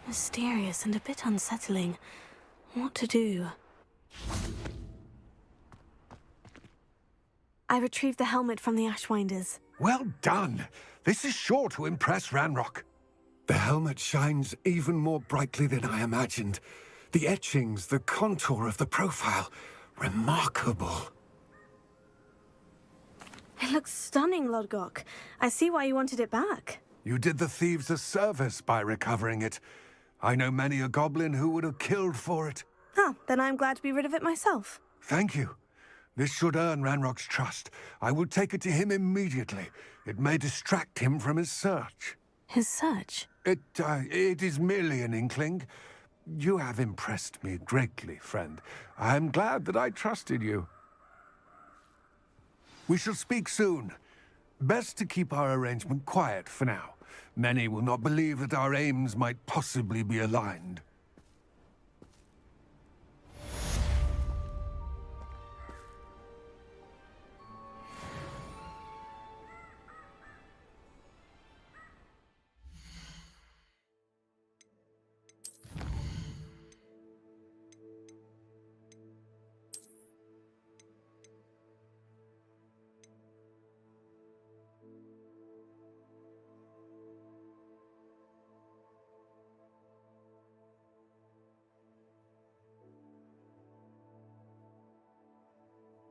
S9: Mysterious and a bit unsettling. What to do? I retrieved the helmet from the Ashwinders.
S19: Well done. This is sure to impress Ranrock. The helmet shines even more brightly than I imagined. The etchings, the contour of the profile. Remarkable.
S9: It looks stunning, Lodgok. I see why you wanted it back.
S19: You did the thieves a service by recovering it. I know many a goblin who would have killed for it.
S9: Oh, then I'm glad to be rid of it myself.
S19: Thank you. This should earn Ranrock's trust. I will take it to him immediately. It may distract him from his search.
S9: His search?
S19: It is merely an inkling. You have impressed me greatly, friend. I am glad that I trusted you. We shall speak soon. Best to keep our arrangement quiet for now. Many will not believe that our aims might possibly be aligned.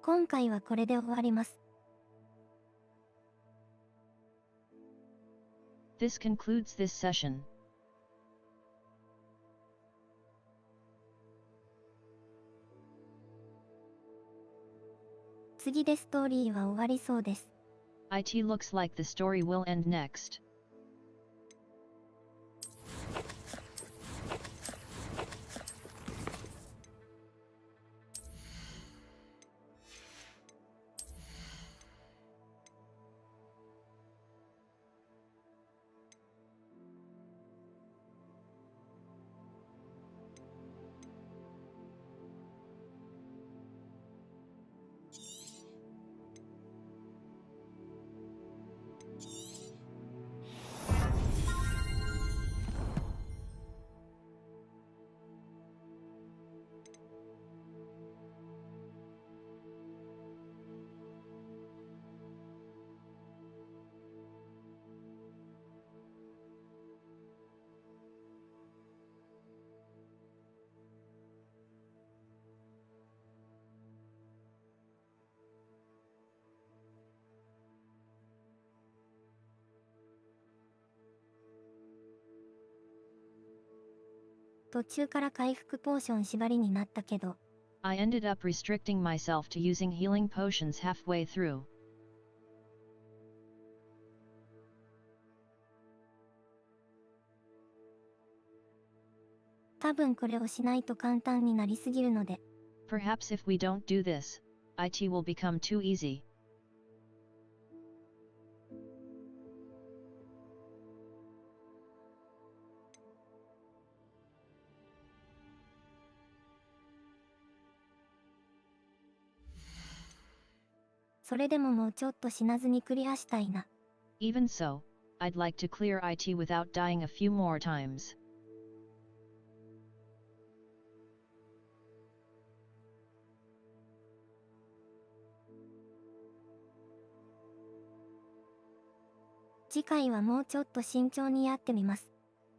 S20: 今回はこれで終わります。
S4: This concludes this session.
S20: 次でストーリーは終わりそうです。
S4: It looks like the story will end next.
S20: 「途中から回復ポーション縛りになったけど、
S4: I ended up restricting myself to using healing potions halfway through.
S20: 多分これをしないと簡単になりすぎるので、
S4: Perhaps if we don't do this, it will become too easy.
S20: それでももうちょっと死なずにクリアしたいな。
S4: Even so, I'd like to clear it without dying a few more times.
S20: 次回はもうちょっと慎重にやってみます。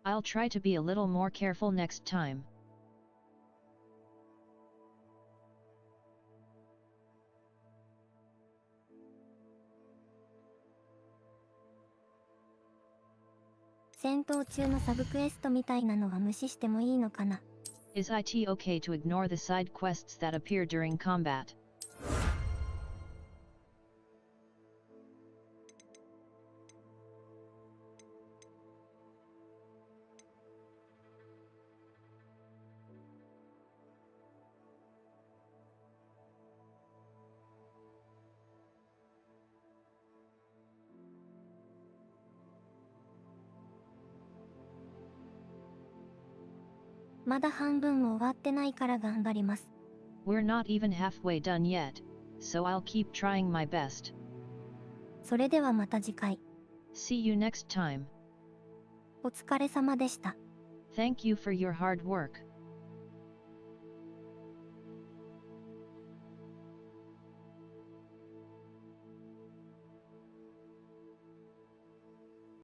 S4: I'll try to be a little more careful next time.
S20: 戦闘中のサブクエストみたいなのは無視してもいいのかな。
S4: Is it okay to ignore the side quests that appear during combat?
S20: まだ半分も終わってないから頑張ります。
S4: We're not even halfway done yet, so I'll keep trying my best.
S20: それではまた次回。
S4: See you next time.
S20: お疲れ様でした。
S4: Thank you for your hard work.